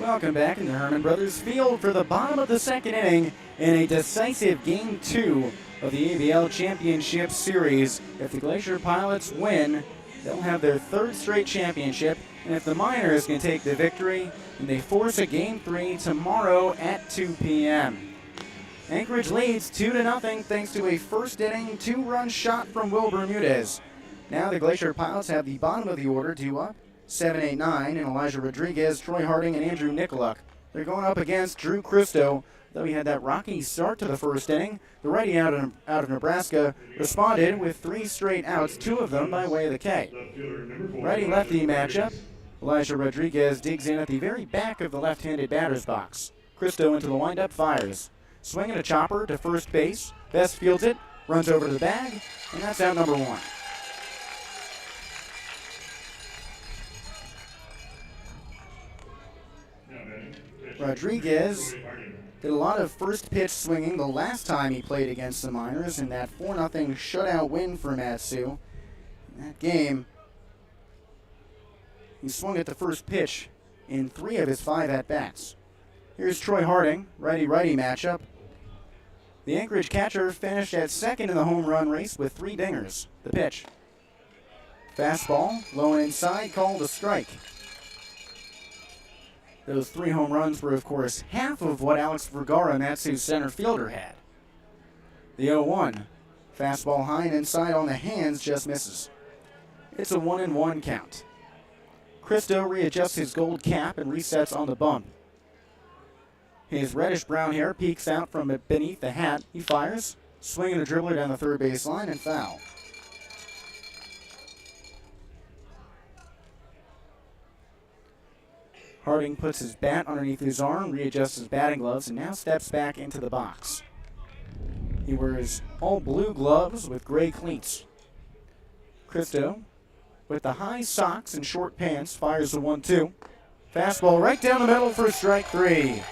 Welcome back into Herman Brothers Field for the bottom of the second inning in a decisive Game 2 of the ABL Championship Series. If the Glacier Pilots win, they'll have their 3rd straight championship, and if the Miners can take the victory, then they force a Game 3 tomorrow at 2 p.m. Anchorage leads 2-0 thanks to a first inning 2-run shot from Will Bermudez. Now the Glacier Pilots have the bottom of the order due up. 7, 8, 9, and Elijah Rodriguez, Troy Harding, and Andrew Nicoluk. They're going up against Drew Christo. Though he had that rocky start to the first inning, the righty out of Nebraska responded with 3 straight outs, 2 of them by way of the K. Righty-lefty matchup. Elijah Rodriguez digs in at the very back of the left-handed batter's box. Christo into the windup, fires. Swinging a chopper to first base. Best fields it, runs over to the bag, and that's out number 1. Rodriguez did a lot of first pitch swinging the last time he played against the Miners in that 4-0 shutout win for Mat-Su. In that game, he swung at the first pitch in 3 of his 5 at-bats. Here's Troy Harding, righty-righty matchup. The Anchorage catcher finished at second in the home run race with 3 dingers. The pitch. Fastball, low and inside, called a strike. Those 3 home runs were, of course, half of what Alex Vergara, Mat-Su's center fielder, had. The 0-1. Fastball high and inside on the hands, just misses. It's a 1-1 count. Cristo readjusts his gold cap and resets on the bump. His reddish-brown hair peeks out from beneath the hat. He fires, swinging a dribbler down the third base line and foul. Harding puts his bat underneath his arm, readjusts his batting gloves, and now steps back into the box. He wears all blue gloves with gray cleats. Cristo, with the high socks and short pants, fires the 1-2. Fastball right down the middle for strike 3.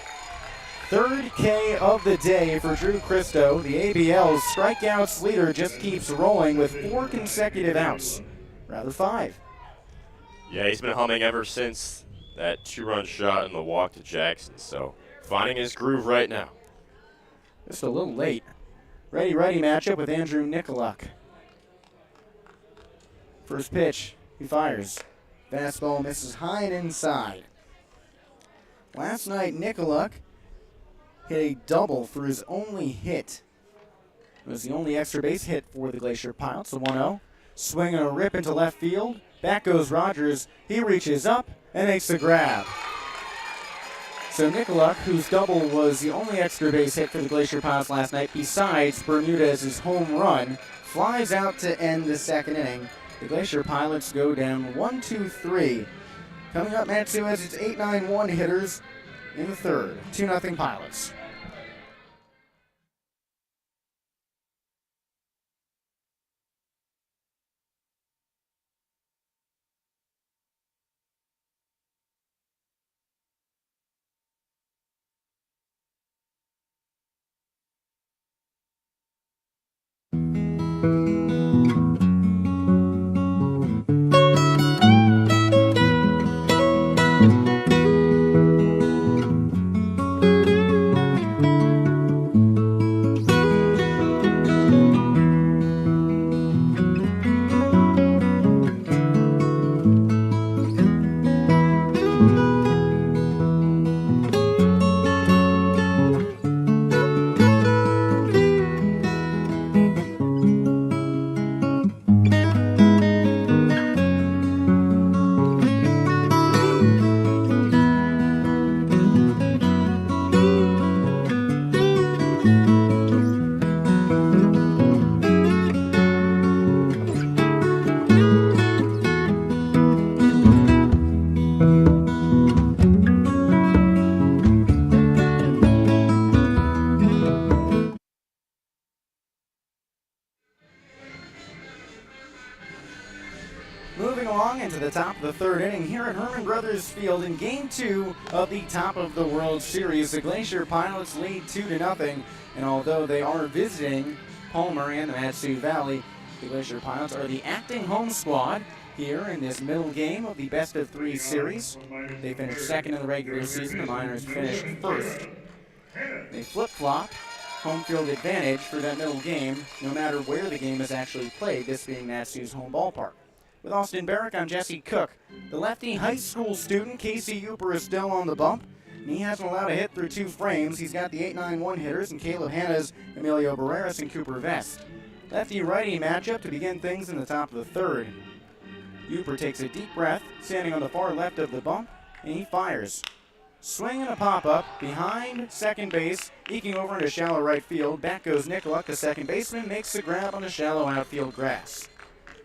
Third K of the day for Drew Cristo. The ABL's strikeouts leader just keeps rolling with 4 consecutive outs. Rather 5. Yeah, he's been humming ever since that 2-run shot and the walk to Jackson, so finding his groove right now. Just a little late. Righty-righty matchup with Andrew Nikoluk. First pitch, he fires. Fastball misses high and inside. Last night, Nikoluk hit a double for his only hit. It was the only extra base hit for the Glacier Pilots, the 1-0. Swing and a rip into left field. Back goes Rogers. He reaches up and makes the grab. So Nikoluk, whose double was the only extra base hit for the Glacier Pilots last night, besides Bermudez's home run, flies out to end the second inning. The Glacier Pilots go down 1-2-3. Coming up, Mat-Su has its 8-9-1 hitters in the third. 2-0 Pilots. Moving along into the top of the third inning here at Herman Brothers Field in Game 2 of the Top of the World Series. The Glacier Pilots lead 2-0, and although they are visiting Palmer and the Mat-Su Valley, the Glacier Pilots are the acting home squad here in this middle game of the best-of-3 series. They finished second in the regular season. The Miners finished first. They flip-flop home field advantage for that middle game, no matter where the game is actually played, this being Mat-Su's home ballpark. With Austin Barach, I'm Jesse Cook. The lefty high school student, Casey Uper, is still on the bump. And he hasn't allowed a hit through 2 frames. He's got the 8-9-1 hitters in Caleb Hanna's, Emilio Barreras, and Cooper Vest. Lefty-righty matchup to begin things in the top of the third. Uper takes a deep breath, standing on the far left of the bump, and he fires. Swing and a pop-up behind second base, eking over into shallow right field. Back goes Nikoluk, the second baseman, makes the grab on the shallow outfield grass.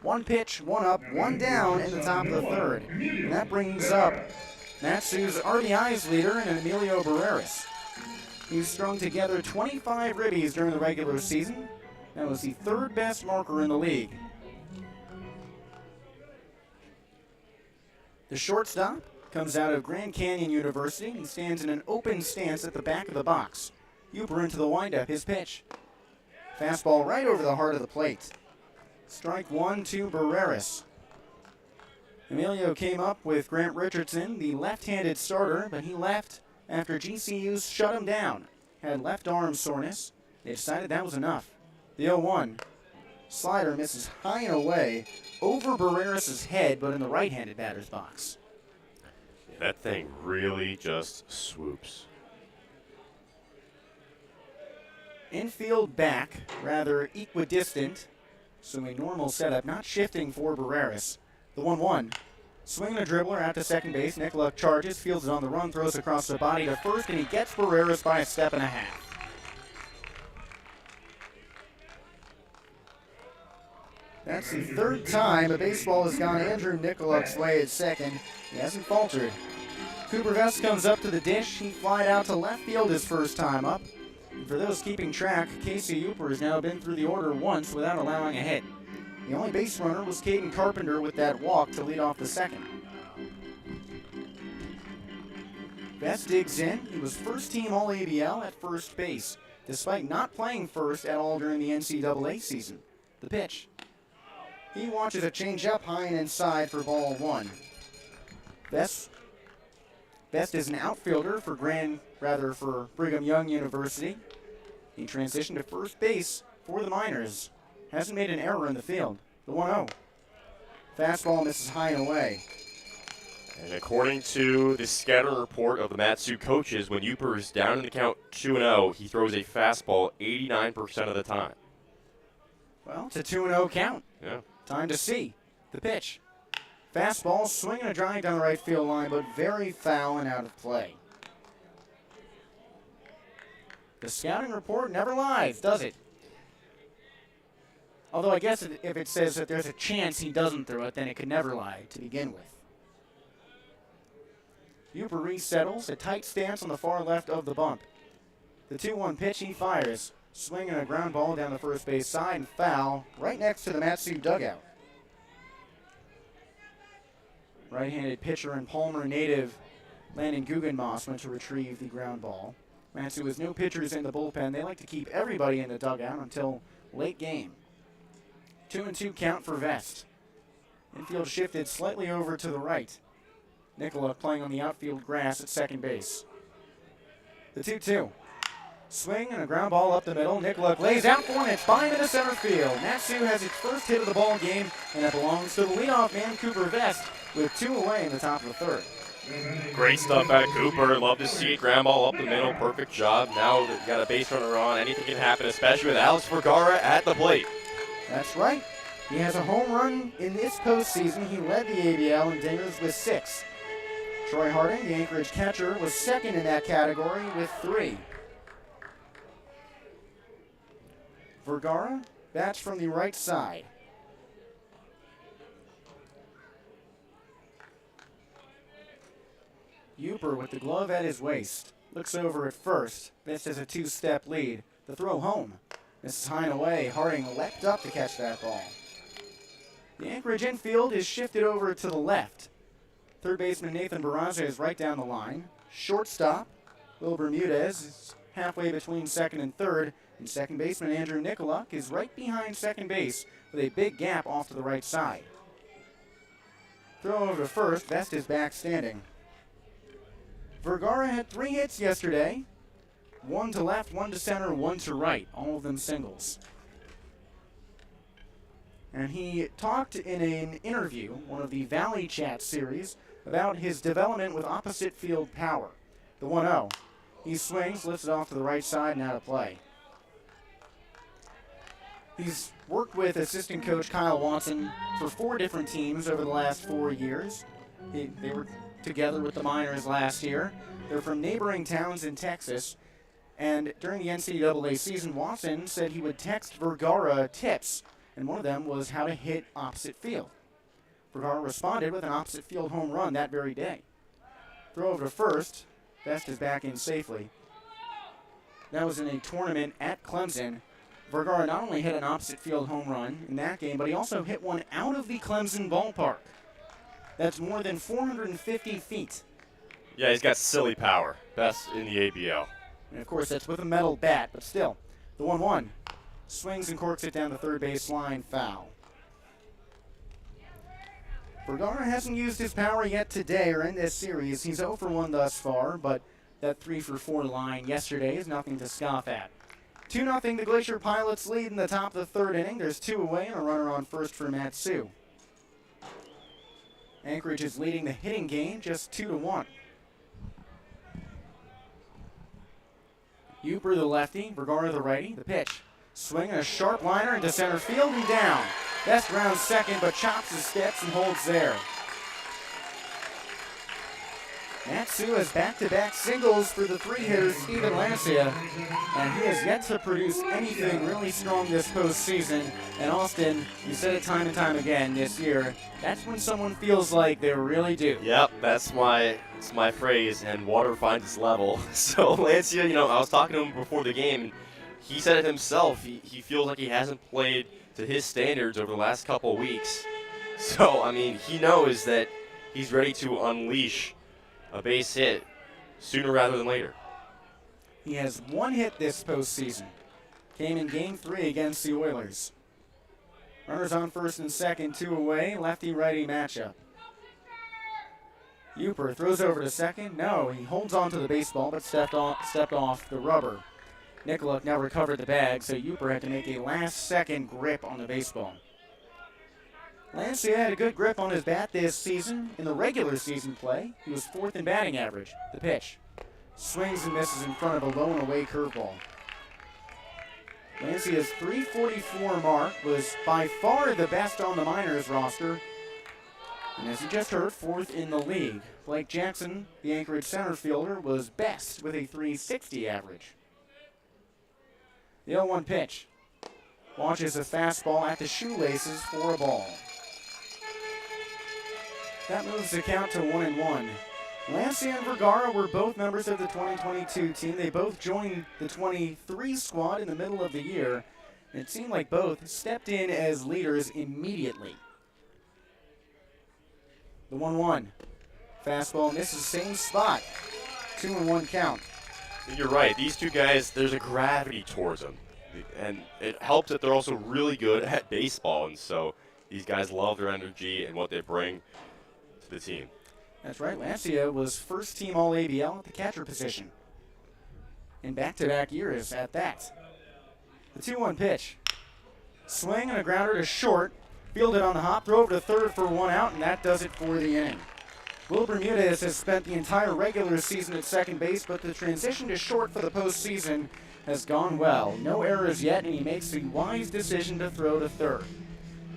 1 pitch, 1 up, 1 down in the top of the third. And that brings up Mat-Su's RBIs leader in Emilio Barreras. He's strung together 25 ribbies during the regular season. That was the 3rd best marker in the league. The shortstop, comes out of Grand Canyon University. He stands in an open stance at the back of the box. Uper into the windup, his pitch. Fastball right over the heart of the plate. Strike one to Barreras. Emilio came up with Grant Richardson, the left-handed starter, but he left after GCU's shut him down. Had left arm soreness. They decided that was enough. The 0-1. Slider misses high and away over Barreras' head, but in the right-handed batter's box. That thing really just swoops. Infield back, rather equidistant, so a normal setup, not shifting for Barreras. The 1-1. Swinging a dribbler out to second base. Nicola charges, fields it on the run, throws across the body to first, and he gets Barreras by a step and a half. That's the third time a baseball has gone Andrew Nicoluk's way at second. He hasn't faltered. Cooper Vest comes up to the dish. He flied out to left field his first time up. And for those keeping track, Casey Uper has now been through the order once without allowing a hit. The only base runner was Caden Carpenter with that walk to lead off the second. Vest digs in. He was first-team All-ABL at first base, despite not playing first at all during the NCAA season. The pitch. He watches a changeup high and inside for ball one. Vest is an outfielder for Brigham Young University. He transitioned to first base for the Miners. Hasn't made an error in the field. The 1-0. Fastball misses high and away. And according to the scouting report of the Matsu coaches, when Uper is down in the count 2-0, he throws a fastball 89% of the time. Well, it's a 2-0 count. Yeah. Time to see. The pitch. Fastball swinging a drive down the right field line, but very foul and out of play. The scouting report never lies, does it? Although I guess if it says that there's a chance he doesn't throw it, then it could never lie to begin with. Uper resettles, a tight stance on the far left of the bump. The 2-1 pitch, he fires. Swinging a ground ball down the first base side and foul right next to the Matsu dugout. Right-handed pitcher and Palmer native Landon Guggenmoss went to retrieve the ground ball. Matsu has no pitchers in the bullpen. They like to keep everybody in the dugout until late game. 2-2 count for Vest. Infield shifted slightly over to the right. Nicola playing on the outfield grass at second base. The 2-2. Swing and a ground ball up the middle. Nicola lays out for it. It's by into center field. Matsu has its first hit of the ball game, and it belongs to the leadoff man, Cooper Vest, with 2 away in the top of the third. Great stuff out of Cooper. Love to see it. Ground ball up the middle. Perfect job. Now that you got a base runner on, anything can happen, especially with Alex Vergara at the plate. That's right. He has a home run in this postseason. He led the ABL in dingers with 6. Troy Harding, the Anchorage catcher, was second in that category with 3. Vergara bats from the right side. Uper with the glove at his waist. Looks over at first. This is a 2-step lead. The throw home. This is high and away. Harding leapt up to catch that ball. The Anchorage infield is shifted over to the left. Third baseman Nathan Barraza is right down the line. Shortstop Will Bermudez is halfway between second and third. And second baseman Andrew Nicoluk is right behind second base with a big gap off to the right side. Throw over to first. Vest is back standing. Vergara had 3 hits yesterday. 1 to left, 1 to center, 1 to right. All of them singles. And he talked in an interview, one of the Valley Chat series, about his development with opposite field power. The 1-0. He swings, lifts it off to the right side, and out of play. He's worked with assistant coach Kyle Watson for 4 different teams over the last 4 years. They were together with the Miners last year. They're from neighboring towns in Texas. And during the NCAA season, Watson said he would text Vergara tips, and one of them was how to hit opposite field. Vergara responded with an opposite field home run that very day. Throw over to first. Vest is back in safely. That was in a tournament at Clemson. Vergara not only hit an opposite field home run in that game, but he also hit one out of the Clemson ballpark. That's more than 450 feet. Yeah, he's got silly power. Best in the ABL. And of course, that's with a metal bat, but still. The 1-1. Swings and corks it down the third base line, foul. Vergara hasn't used his power yet today or in this series. He's 0 for 1 thus far, but that 3 for 4 line yesterday is nothing to scoff at. 2-0, the Glacier Pilots lead in the top of the third inning. There's 2 away and a runner on first for Matsu. Anchorage is leading the hitting game just 2-1. Uper the lefty, Vergara the righty. The pitch. Swing and a sharp liner into center field and down. Best round second, but chops his steps and holds there. Matsu has back-to-back singles for the 3-hitter Steven Lancia, and he has yet to produce anything really strong this postseason. And Austin, you said it time and time again this year, that's when someone feels like they really do. Yep, it's my phrase, and water finds its level. So Lancia, I was talking to him before the game, and he said it himself. He feels like he hasn't played to his standards over the last couple of weeks. So, he knows that he's ready to unleash a base hit sooner rather than later. He has 1 hit this postseason. Came in Game 3 against the Oilers. Runners on first and second, 2 away, lefty-righty matchup. Uper throws over to second. No, he holds on to the baseball, but stepped off the rubber. Nikoluk now recovered the bag, so Uper had to make a last-second grip on the baseball. Lancia had a good grip on his bat this season. In the regular season play, he was 4th in batting average. The pitch. Swings and misses in front of a low and away curveball. Lancia's .344 mark was by far the best on the minors roster. And as you just heard, 4th in the league. Blake Jackson, the Anchorage center fielder, was best with a .360 average. The 0-1 pitch. Launches a fastball at the shoelaces for a ball. That moves the count to 1-1. Lancia and Vergara were both members of the 2022 team. They both joined the 23 squad in the middle of the year. And it seemed like both stepped in as leaders immediately. The 1-1. Fastball misses same spot. 2-1 count. You're right. These two guys, there's a gravity towards them. And it helps that they're also really good at baseball. And so these guys love their energy and what they bring to the team. That's right. Lancia was first team All-ABL at the catcher position in back-to-back years at that. The 2-1 pitch. Swing and a grounder to short. Fielded on the hop, throw over to third for 1 out, and that does it for the inning. Will Bermudez has spent the entire regular season at second base, but the transition to short for the postseason has gone well. No errors yet, and he makes the wise decision to throw to third.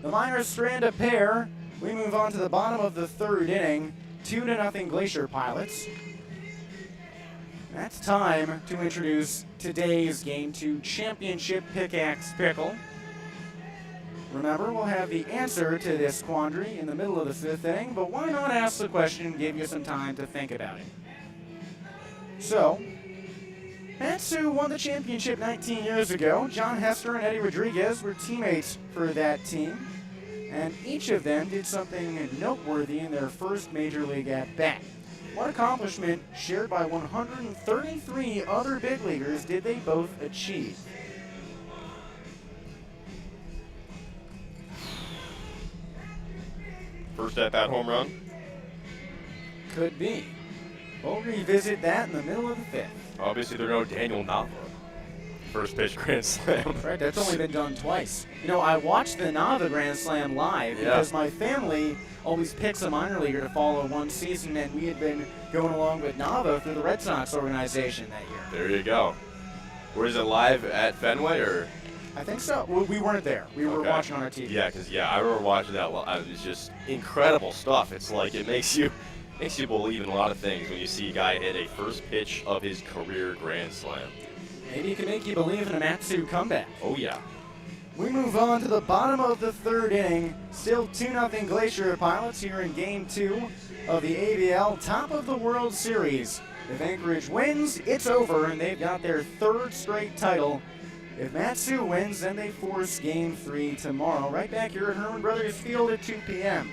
The Miners strand a pair. We move on to the bottom of the third inning. 2-0 Glacier Pilots. That's time to introduce today's Game 2 Championship Pickaxe Pickle. Remember, we'll have the answer to this quandary in the middle of the fifth inning, but why not ask the question and give you some time to think about it? So, Matsu won the championship 19 years ago. John Hester and Eddie Rodriguez were teammates for that team, and each of them did something noteworthy in their first major league at-bat. What accomplishment shared by 133 other big leaguers did they both achieve? First at-bat home run? Could be. We'll revisit that in the middle of the fifth. Obviously, there's no Daniel Nava. First pitch grand slam. Right, that's only been done twice. You know, I watched the Nava Grand Slam live because my family always picks a minor leaguer to follow one season, and we had been going along with Nava through the Red Sox organization that year. There you go. Was it live at Fenway, or? I think so. We weren't there. We were watching on our TV. Yeah, because I remember watching that. It's just incredible stuff. It's like it makes you believe in a lot of things when you see a guy hit a first pitch of his career grand slam. Maybe it can make you believe in a Matsu comeback. Oh yeah. We move on to the bottom of the third inning. Still 2-0 Glacier Pilots here in Game 2 of the ABL Top of the World Series. If Anchorage wins, it's over, and they've got their third straight title. If Matsu wins, then they force Game 3 tomorrow, right back here at Herman Brothers Field at 2 p.m.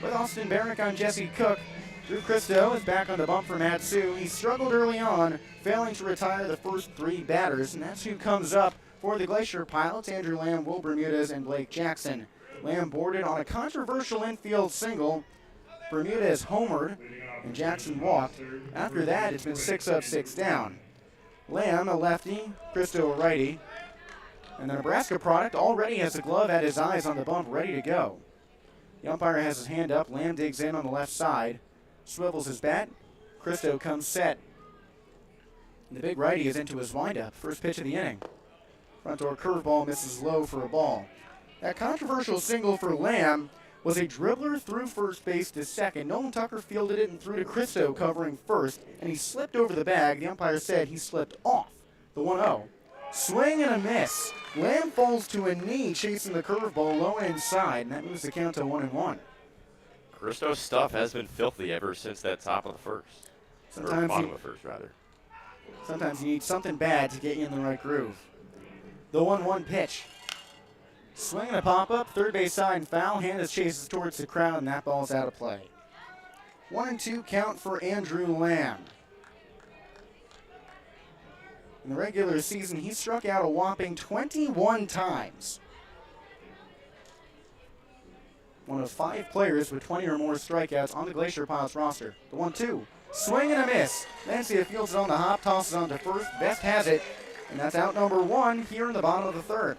with Austin Barach on Jesse Cook. Drew Christo is back on the bump for Matsu. He struggled early on, failing to retire the first 3 batters, and that's who comes up for the Glacier Pilots: Andrew Lamb, Will Bermudez, and Blake Jackson. Lamb boarded on a controversial infield single. Bermudez homered, and Jackson walked. After that, it's been 6 up, 6 down. Lamb, a lefty, Christo, a righty. And the Nebraska product already has a glove at his eyes on the bump, ready to go. The umpire has his hand up. Lamb digs in on the left side, swivels his bat. Christo comes set. And the big righty is into his windup. First pitch of the inning. Front door curveball misses low for a ball. That controversial single for Lamb was a dribbler through first base to second. Nolan Tucker fielded it and threw to Christo covering first, and he slipped over the bag. The umpire said he slipped off the 1-0. Swing and a miss. Lamb falls to a knee chasing the curveball low and inside, and that moves the count to 1-1. Christo's stuff has been filthy ever since that top of the first. Or bottom of the first, rather. Sometimes you need something bad to get you in the right groove. The 1-1 pitch. Swing and a pop-up, third base side and foul. Hannes chases towards the crowd, and that ball's out of play. 1-2 count for Andrew Lamb. In the regular season, he struck out a whopping 21 times. One of 5 players with 20 or more strikeouts on the Glacier Pilots roster. The 1-2. Swing and a miss. Lancia fields it on the hop, tosses on to first. Best has it, and that's out number 1 here in the bottom of the third.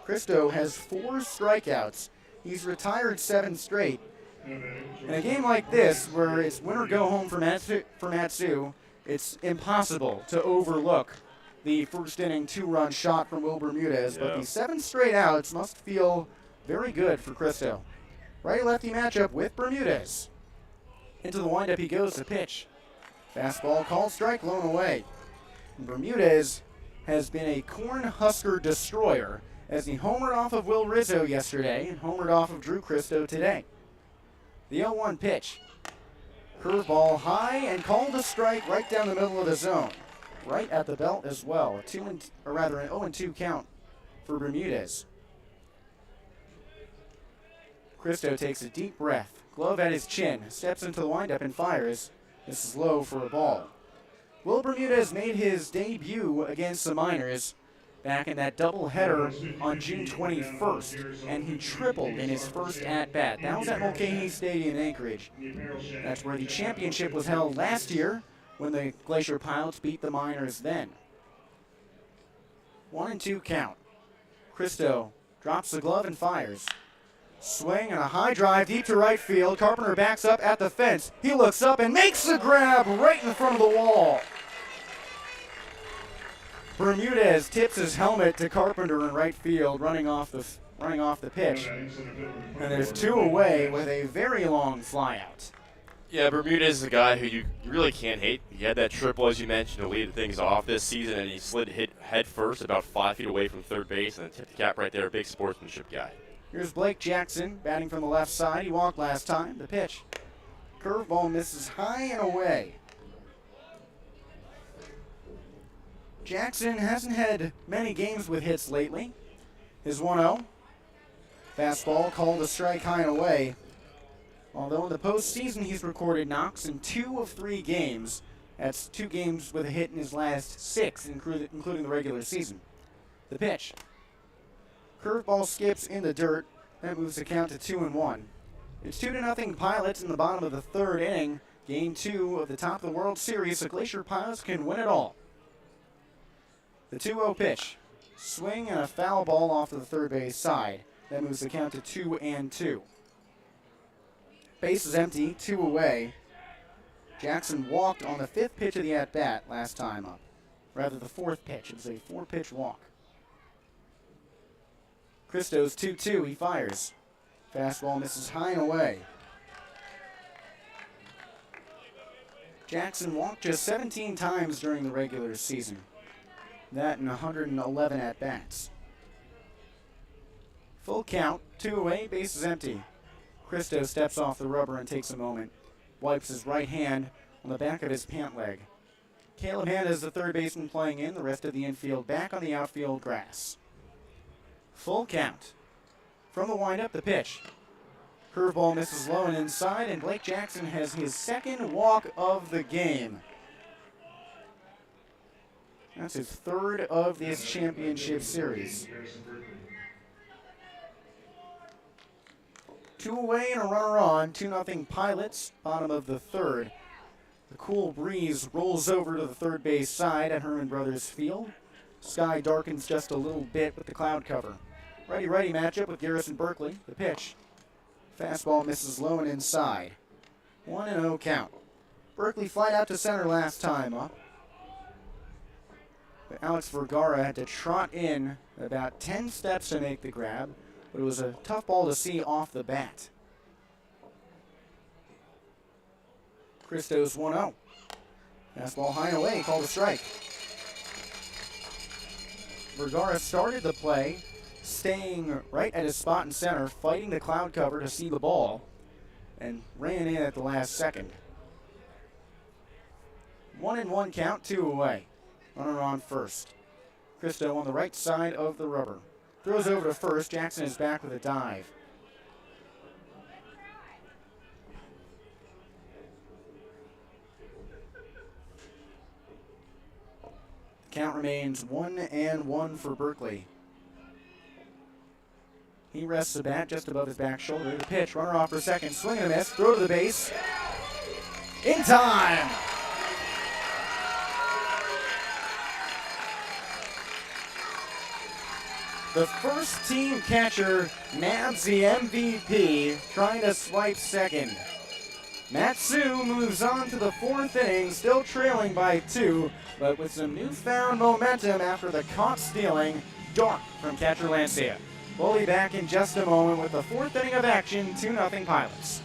Christo has 4 strikeouts. He's retired 7 straight. In a game like this, where it's win or go home for Matsu, it's impossible to overlook the first inning 2-run shot from Will Bermudez. But the 7 straight outs must feel very good for Christo. Righty-lefty matchup with Bermudez. Into the windup he goes to pitch. Fastball called strike, blown away. And Bermudez has been a Cornhusker destroyer, as he homered off of Will Rizzo yesterday and homered off of Drew Christo today. The 0-1 pitch. Curveball high and called a strike right down the middle of the zone. Right at the belt as well. An 0-2 count for Bermudez. Christo takes a deep breath. Glove at his chin. Steps into the windup and fires. This is low for a ball. Will Bermudez made his debut against the Miners back in that doubleheader on June 21st, and he tripled in his first at-bat. That was at Mulcahy Stadium in Anchorage. That's where the championship was held last year when the Glacier Pilots beat the Miners then. 1-2 count. Christo drops the glove and fires. Swing and a high drive deep to right field. Carpenter backs up at the fence. He looks up and makes the grab right in front of the wall. Bermudez tips his helmet to Carpenter in right field, running off the pitch. And there's 2 away with a very long flyout. Yeah, Bermudez is a guy who you really can't hate. He had that triple, as you mentioned, to lead things off this season, and he hit head first about 5 feet away from third base, and tipped the cap right there. A big sportsmanship guy. Here's Blake Jackson batting from the left side. He walked last time. The pitch. Curveball misses high and away. Jackson hasn't had many games with hits lately. His 1-0. Fastball called a strike high and away. Although in the postseason he's recorded knocks in 2 of 3 games. That's 2 games with a hit in his last 6, including the regular season. The pitch. Curveball skips in the dirt. That moves the count to 2-1. It's 2-0 Pilots in the bottom of the third inning. Game 2 of the top of the World Series. The Glacier Pilots can win it all. The 2-0 pitch. Swing and a foul ball off to the third base side. That moves the count to 2-2. Base is empty, 2 away. Jackson walked on the 5th pitch of the at-bat last time up. Rather, the 4th pitch. It was a 4-pitch walk. Christo's 2-2. He fires. Fastball misses high and away. Jackson walked just 17 times during the regular season. That in 111 at-bats. Full count, 2 away, base is empty. Christo steps off the rubber and takes a moment. Wipes his right hand on the back of his pant leg. Caleb Hand is the third baseman playing in, the rest of the infield back on the outfield grass. Full count. From the windup, the pitch. Curveball misses low and inside, and Blake Jackson has his second walk of the game. That's his third of this championship series. 2 away and a runner on, 2-0 Pilots, bottom of the third. The cool breeze rolls over to the third base side at Herman Brothers Field. Sky darkens just a little bit with the cloud cover. Righty-righty matchup with Garrison Berkeley. The pitch. Fastball misses low and inside. 1-0 count. Berkeley flied out to center last time up. But Alex Vergara had to trot in about 10 steps to make the grab, but it was a tough ball to see off the bat. Christo's 1-0. Fastball high and away, called a strike. Vergara started the play, staying right at his spot in center, fighting the cloud cover to see the ball, and ran in at the last second. 1-1 count, 2 away. Runner on first. Christo on the right side of the rubber. Throws over to first. Jackson is back with a dive. The count remains 1-1 for Berkeley. He rests the bat just above his back shoulder. The pitch, runner off for second. Swing and a miss. Throw to the base. In time! The first team catcher nabs the MVP, trying to swipe second. Matsu moves on to the 4th inning, still trailing by 2, but with some newfound momentum after the caught stealing dart from catcher Lancia. We'll be back in just a moment with the 4th inning of action, 2-0 Pilots.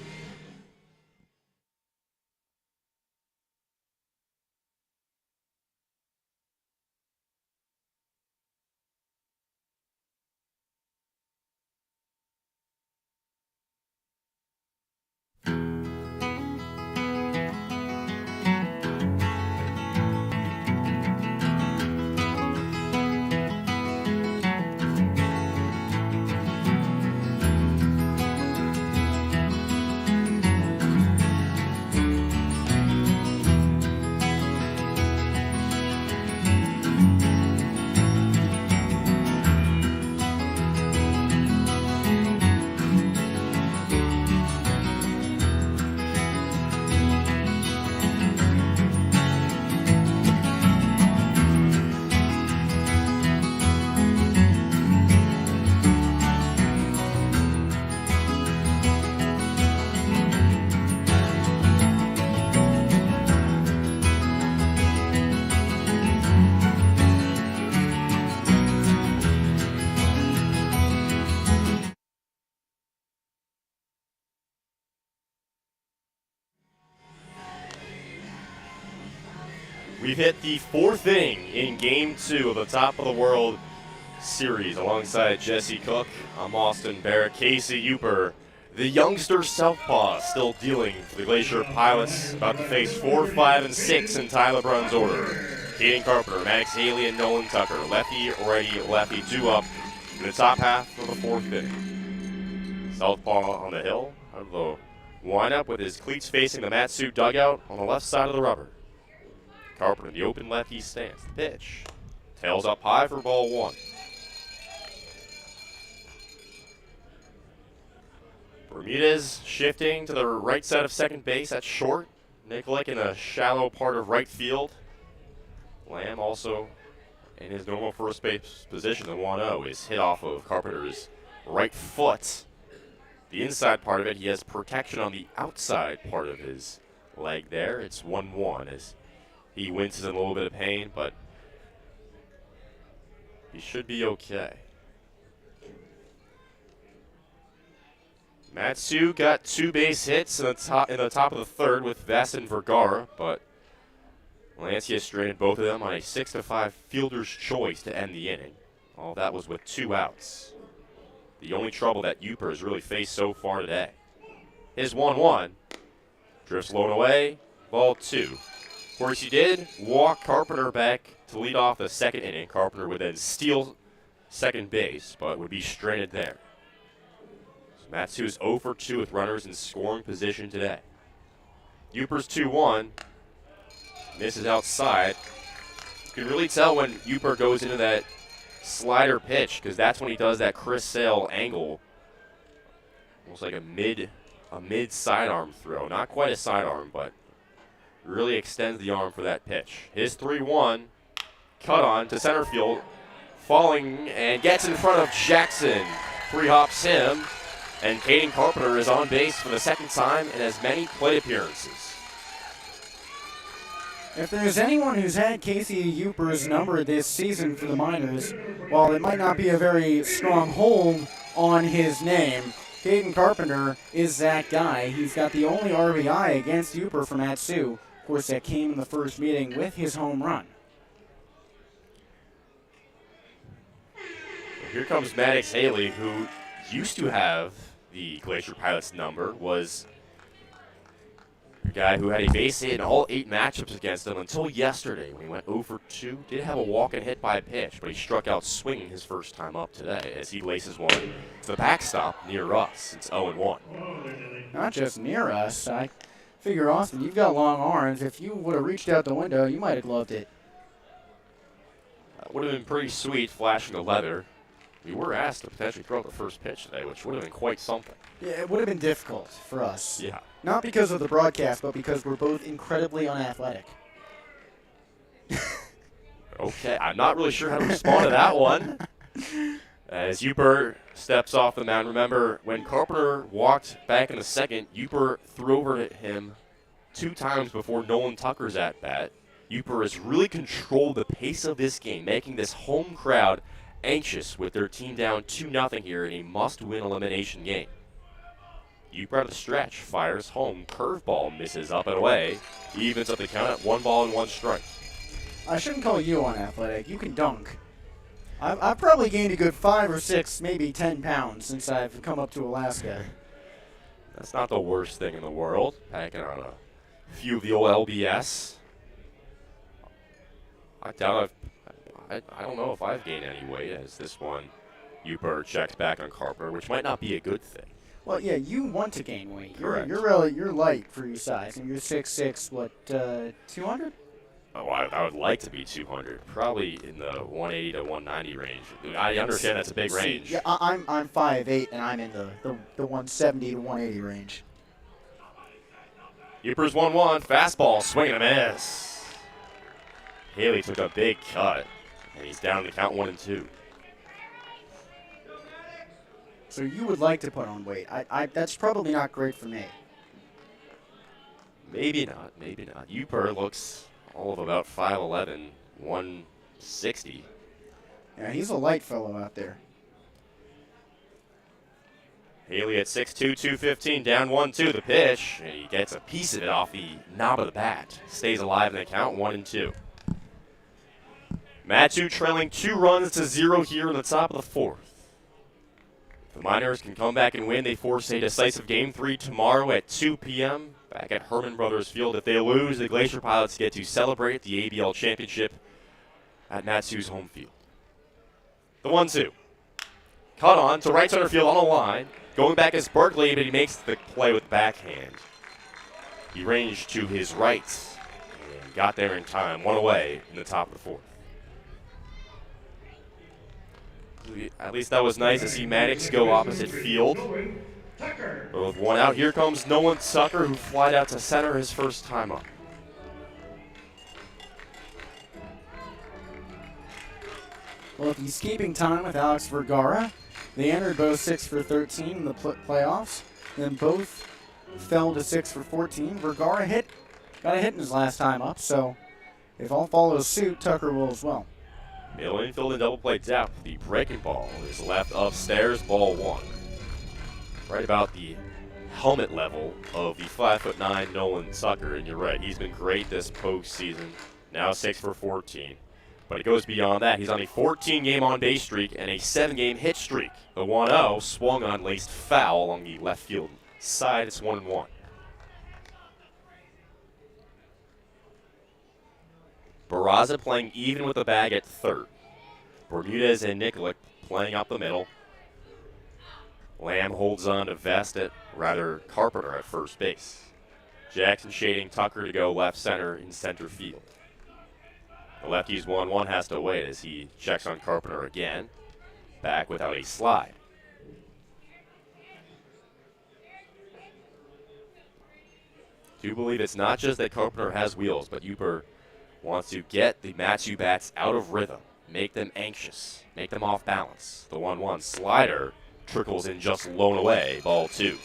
We've hit the 4th inning in Game 2 of the Top of the World Series. Alongside Jesse Cook, I'm Austin Barrett. Casey Uper, the youngster southpaw, still dealing for the Glacier Pilots, about to face 4, 5, and 6 in Tyler Brunn's order. Caden Carpenter, Max Haley, and Nolan Tucker. Lefty, righty, lefty, 2 up in the top half of the 4th inning. Southpaw on the hill out of the windup with his cleats facing the Matsu dugout on the left side of the rubber. Carpenter in the open lefty stance. The pitch. Tails up high for ball 1. Bermudez shifting to the right side of second base at short. Nikolic in a shallow part of right field. Lamb also in his normal first base position. The 1-0 is hit off of Carpenter's right foot. The inside part of it, he has protection on the outside part of his leg there. It's 1-1 as he winces in a little bit of pain, but he should be okay. Matsu got 2 base hits in the top of the 3rd with Vastin Vergara, but Lancia stranded both of them on a 6-5 fielder's choice to end the inning. All that was with 2 outs. The only trouble that Uper has really faced so far today. His 1-1 drifts low and away, ball 2. Of course, he did walk Carpenter back to lead off the 2nd inning. Carpenter would then steal second base, but would be stranded there. Matsu is 0 for 2 with runners in scoring position today. Uper's 2-1. Misses outside. You can really tell when Uper goes into that slider pitch because that's when he does that Chris Sale angle. Almost like a mid sidearm throw. Not quite a sidearm, but really extends the arm for that pitch. His 3-1. Cut on to center field. Falling and gets in front of Jackson. 3-hops him. And Caden Carpenter is on base for the second time in as many plate appearances. If there's anyone who's had Casey Uper's number this season for the Miners, while it might not be a very strong hold on his name, Caden Carpenter is that guy. He's got the only RBI against Uper for Matsu. Of course, that came in the first meeting with his home run. Here comes Maddox Haley, who used to have the Glacier Pilots number, was a guy who had a base hit in all 8 matchups against them until yesterday when he went 0 for 2. Did have a walk and hit by a pitch, but he struck out swinging his first time up today as he laces one to the backstop near us. It's 0-1. Not just near us. I figure, Austin, you've got long arms. If you would have reached out the window, you might have gloved it. That would have been pretty sweet, flashing the leather. We were asked to potentially throw out the first pitch today, which would have been quite something. Yeah, it would have been difficult for us. Yeah. Not because of the broadcast, but because we're both incredibly unathletic. Okay, I'm not really sure how to respond to that one. As Uper steps off the mound, remember, when Carpenter walked back in the second, Uper threw over to him 2 times before Nolan Tucker's at bat. Uper has really controlled the pace of this game, making this home crowd anxious with their team down 2-0 here in a must-win elimination game. Uper at the stretch, fires home, curveball misses up and away, evens up the count at 1 ball and 1 strike. I shouldn't call you unathletic. You can dunk. I've probably gained a good 5 or 6, maybe 10 pounds since I've come up to Alaska. That's not the worst thing in the world. Packing on a few of the old LBS. I don't know if I've gained any weight as this one. Uper checks back on Carpenter, which might not be a good thing. Well, yeah, you want to gain weight. Correct. You're light for your size, and you're 6'6", what, 200? Oh, I would like to be 200, probably in the 180 to 190 range. I understand that's a big range. Yeah, I'm 5'8", and I'm in the 170 to 180 range. Uper's 1-1, fastball, swing and a miss. Haley took a big cut, and he's down to count 1-2. So you would like to put on weight. That's probably not great for me. Maybe not. Uper looks all of about 5'11", 160. Yeah, he's a light fellow out there. Haley at 6'2", 215, down 1-2. The pitch, and he gets a piece of it off the knob of the bat. Stays alive in the count, 1-2. Matsu trailing 2 runs to 0 here in the top of the 4th. If the Miners can come back and win, they force a decisive Game 3 tomorrow at 2 p.m. back at Herman Brothers Field. If they lose, the Glacier Pilots get to celebrate the ABL Championship at Matsu's home field. The 1-2. Cut on to right center field on the line. Going back is Berkeley, but he makes the play with backhand. He ranged to his right and got there in time. 1 away in the top of the 4th. At least that was nice to see Maddox go opposite field. But with 1 out, here comes Nolan Tucker, who flied out to center his first time up. Well, if he's keeping time with Alex Vergara, they entered both 6 for 13 in the playoffs. Then both fell to 6 for 14. Vergara got a hit in his last time up, so if all follows suit, Tucker will as well. Middle infield and double play depth. The breaking ball is left upstairs, ball 1. Right about the helmet level of the 5'9" Nolan Tucker, and you're right, he's been great this postseason. Now 6 for 14. But it goes beyond that. He's on a 14-game on-base streak and a 7-game hit streak. The 1-0 swung on, laced foul along the left field side. It's 1-1. Barraza playing even with the bag at third. Bermudez and Nikolic playing up the middle. Lamb holds on to Carpenter at first base. Jackson shading Tucker to go left center in center field. The lefty's 1-1 has to wait as he checks on Carpenter again. Back without a slide. Do believe it's not just that Carpenter has wheels, but Uper wants to get the Matsu bats out of rhythm, make them anxious, make them off balance. The 1-1 slider trickles in just blown away, ball 2.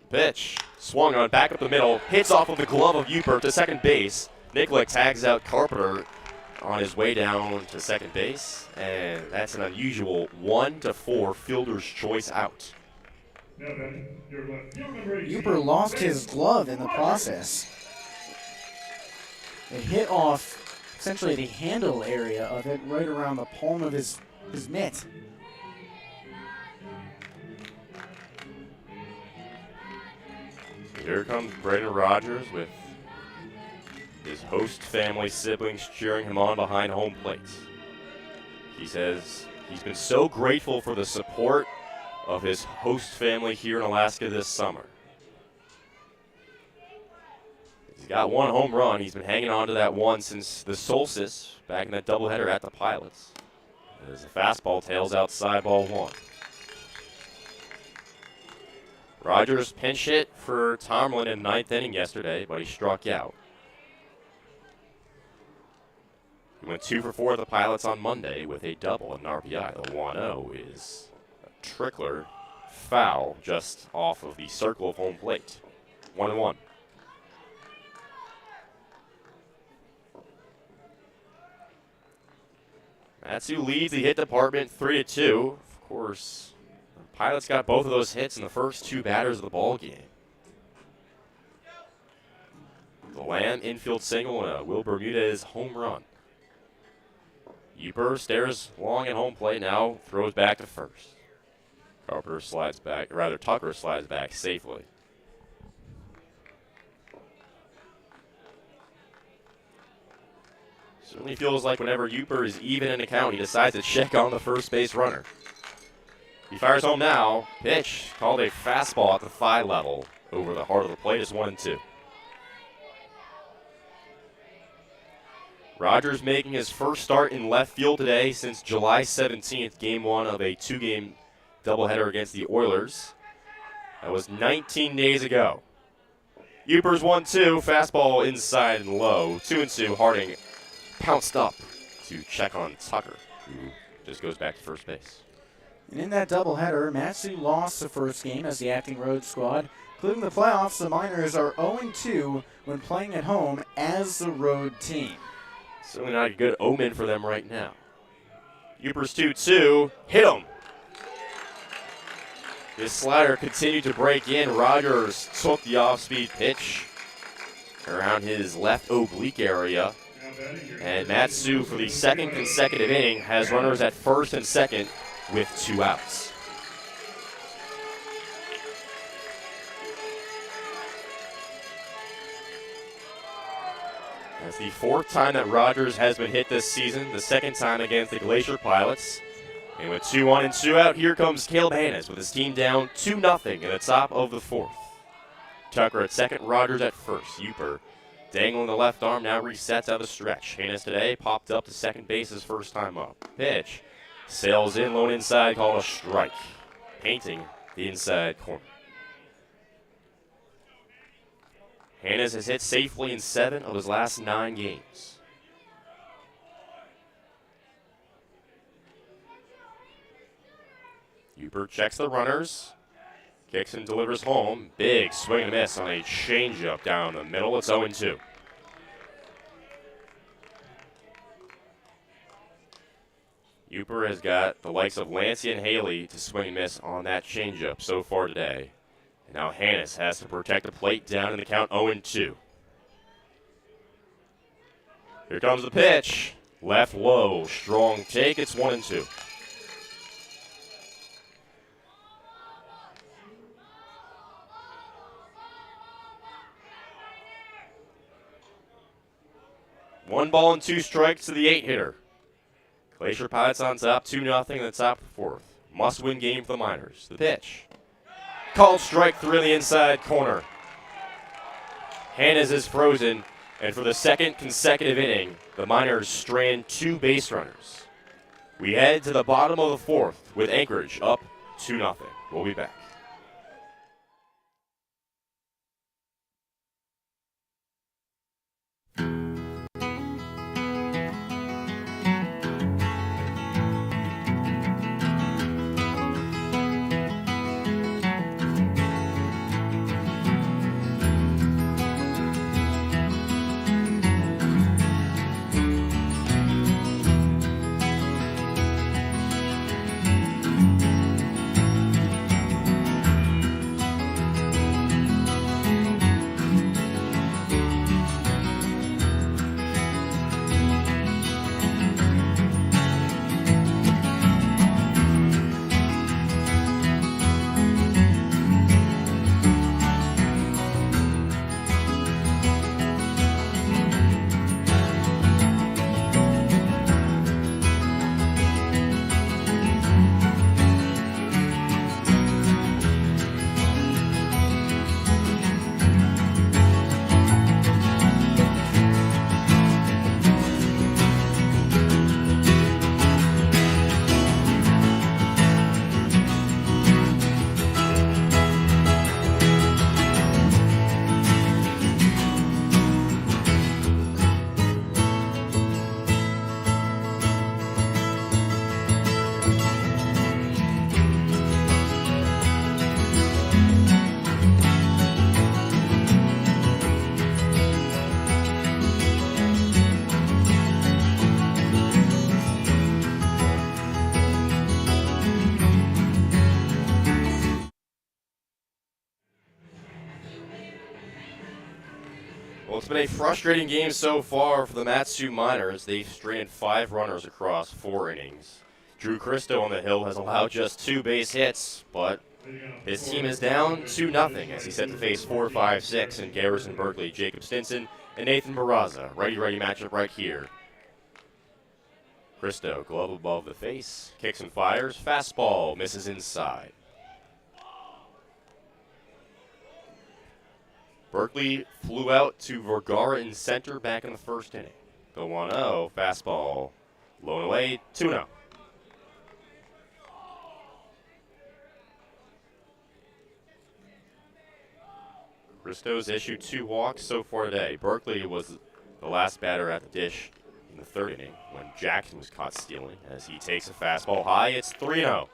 Pitch swung on back up the middle, hits off of the glove of Uper to second base. Nikolic tags out Carpenter on his way down to second base, and that's an unusual 1-4 fielder's choice out. Uper lost his glove in the process. It hit off essentially the handle area of it right around the palm of his mitt. Here comes Brendan Rogers with his host family siblings cheering him on behind home plate. He says he's been so grateful for the support of his host family here in Alaska this summer. He's got 1 home run. He's been hanging on to that one since the solstice back in that doubleheader at the Pilots. As the fastball tails outside, ball 1. Rogers pinch hit for Tomlin in the 9th inning yesterday, but he struck out. He went 2 for 4 at the Pilots on Monday with a double and an RBI. The 1-0 is a trickler foul just off of the circle of home plate. 1-1. Matsu leads the hit department 3-2. Of course, the Pilots got both of those hits in the first 2 batters of the ball game. The Lamb infield single and a Will Bermudez home run. Uper stares long at home plate, now throws back to first. Tucker slides back safely. Certainly feels like whenever Uper is even in a count, he decides to check on the first base runner. He fires home now. Pitch called a fastball at the thigh level over the heart of the plate is 1-2. Rogers making his first start in left field today since July 17th, game 1 of a 2-game doubleheader against the Oilers. That was 19 days ago. Uper's 1-2, fastball inside and low. 2-2, Harding pounced up to check on Tucker, who just goes back to first base. And in that doubleheader, Matsu lost the first game as the acting road squad. Including the playoffs, the Miners are 0-2 when playing at home as the road team. Certainly not a good omen for them right now. Uper's 2-2, hit him. This slider continued to break in. Rogers took the off-speed pitch around his left oblique area. And Matsu, for the second consecutive inning, has runners at first and second with 2 outs. That's the 4th time that Rogers has been hit this season, the 2nd time against the Glacier Pilots. And with 2-1 and 2 out, here comes Caleb Hannes with his team down 2-0 in the top of the 4th. Tucker at second, Rogers at first. Uper dangling the left arm, now resets out the stretch. Hannes today popped up to second base his first time up. Pitch sails in, low and inside, called a strike. Painting the inside corner. Hannes has hit safely in 7 of his last 9 games. Uper checks the runners. Kicks and delivers home. Big swing and miss on a changeup down the middle. It's 0-2. Uper has got the likes of Lancey and Haley to swing and miss on that changeup so far today. And now Hannes has to protect the plate down in the count 0-2. Here comes the pitch. Left low, strong take. It's 1-2. 1 ball and 2 strikes to the 8-hitter. Glacier Pilots on top, 2-0 in the top of the 4th. Must-win game for the Miners. The pitch. Called strike 3 in the inside corner. Hannes is frozen, and for the second consecutive inning, the Miners strand 2 base runners. We head to the bottom of the 4th with Anchorage up 2-0. We'll be back. Well, it's been a frustrating game so far for the Matsu Miners. They've stranded 5 runners across 4 innings. Drew Christo on the hill has allowed just 2 base hits, but his team is down 2-0 as he's set to face 4, 5, 6 in Garrison Berkeley, Jacob Stinson, and Nathan Barraza. Righty-righty matchup right here. Christo, glove above the face, kicks and fires, fastball, misses inside. Berkeley flew out to Vergara in center back in the first inning. The 1-0, fastball, blown away, 2-0. Christo's issued 2 walks so far today. Berkeley was the last batter at the dish in the 3rd inning when Jackson was caught stealing. As he takes a fastball high, it's 3-0.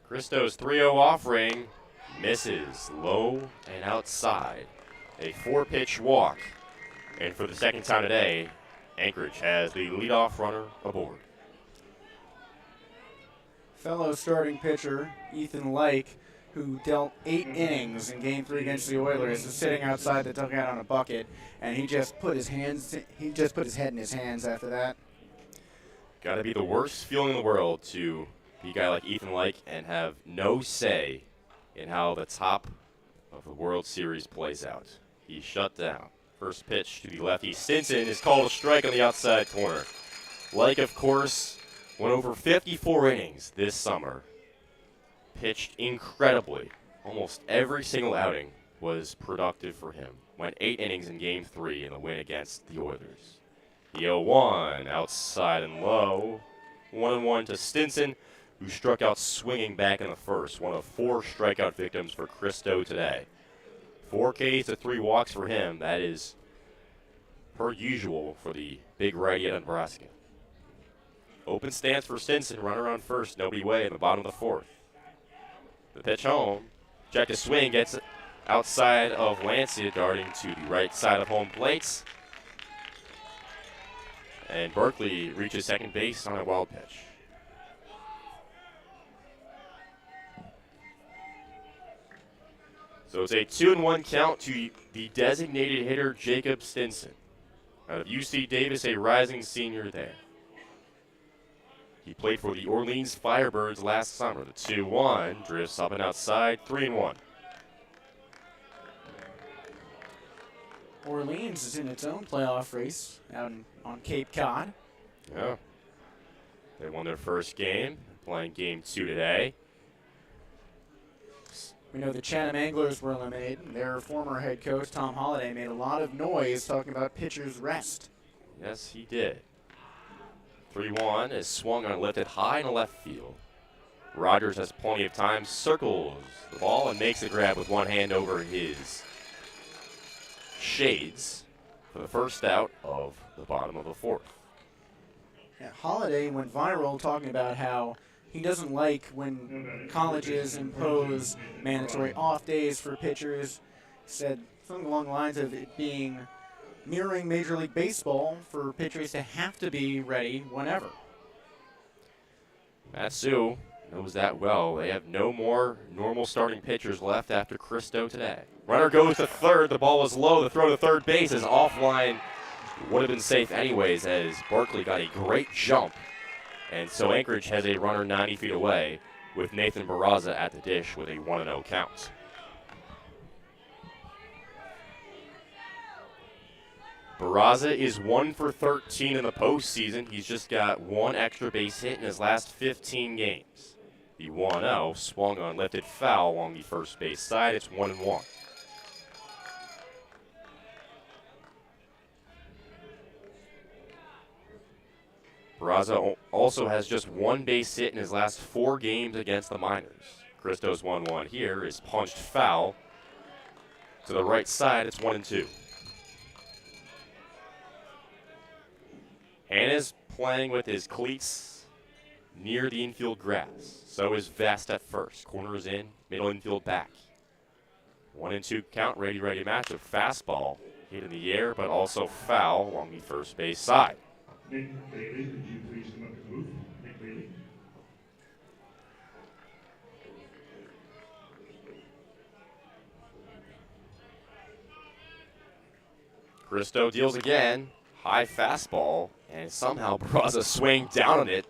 Christo's 3-0 offering misses low and outside. A 4-pitch walk. And for the second time today, Anchorage has the leadoff runner aboard. Fellow starting pitcher Ethan Lake, who dealt 8 innings in Game 3 against the Oilers, is sitting outside the dugout on a bucket, and he just put his head in his hands after that. Got to be the worst feeling in the world to be a guy like Ethan Lake and have no say in how the top of the World Series plays out. He's shut down. First pitch to the lefty. Stinson is called a strike on the outside corner. Lake, of course, went over 54 innings this summer. Pitched incredibly. Almost every single outing was productive for him. Went 8 innings in Game 3 in the win against the Oilers. The 0-1 outside and low. 1-1 to Stinson, who struck out swinging back in the first. One of 4 strikeout victims for Christo today. 4 Ks to 3 walks for him. That is per usual for the big righty out of Nebraska. Open stance for Stinson. Runner on first. Nobody away in the bottom of the 4th. The pitch home. Check to swing. Gets it outside of Lancia, darting to the right side of home plate. And Berkeley reaches second base on a wild pitch. So it's a 2-1 count to the designated hitter, Jacob Stinson. Out of UC Davis, a rising senior there. He played for the Orleans Firebirds last summer. The 2-1 drifts up and outside, 3-1. Orleans is in its own playoff race out on Cape Cod. Yeah. They won their first game, playing game 2 today. We know the Chatham Anglers were eliminated. Their former head coach, Tom Holliday, made a lot of noise talking about pitchers' rest. Yes, he did. 3-1 is swung on, lifted high in the left field. Rogers has plenty of time, circles the ball and makes the grab with one hand over his shades for the first out of the bottom of the fourth. Yeah, Holliday went viral talking about how he doesn't like when colleges impose mandatory off days for pitchers. He said something along the lines of it being mirroring Major League Baseball for pitchers to have to be ready whenever. Matsu knows that well. They have no more normal starting pitchers left after Cristo today. Runner goes to third. The ball was low. The throw to third base is offline. Would have been safe anyways, as Barkley got a great jump. And so Anchorage has a runner 90 feet away with Nathan Barraza at the dish with a 1-0 count. Barraza is 1 for 13 in the postseason. He's just got one extra base hit in his last 15 games. The 1-0 swung on, lifted foul along the first base side. It's 1-1. Barraza also has just one base hit in his last 4 games against the Miners. Cristo's 1-1 here is punched foul to the right side. It's 1-2. Hannah's playing with his cleats near the infield grass. So is Vest at first. Corner is in, middle infield back. 1-2 count, ready matchup. Fastball hit in the air, but also foul along the first base side. Nick Bailey, could you please come up to the booth? Nick Bailey. Cristo deals again. High fastball, and somehow Barraza swing down on it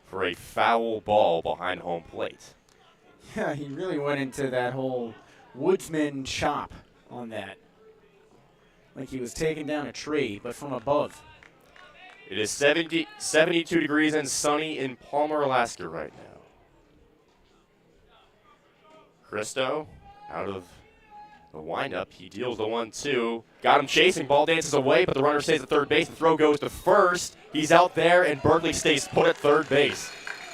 for a foul ball behind home plate. Yeah, he really went into that whole woodsman chop on that. Like he was taking down a tree, but from above. It is 72 degrees and sunny in Palmer, Alaska right now. Cristo out of the windup. He deals the 1-2. Got him chasing. Ball dances away, but the runner stays at third base. The throw goes to first. He's out there, and Berkeley stays put at third base.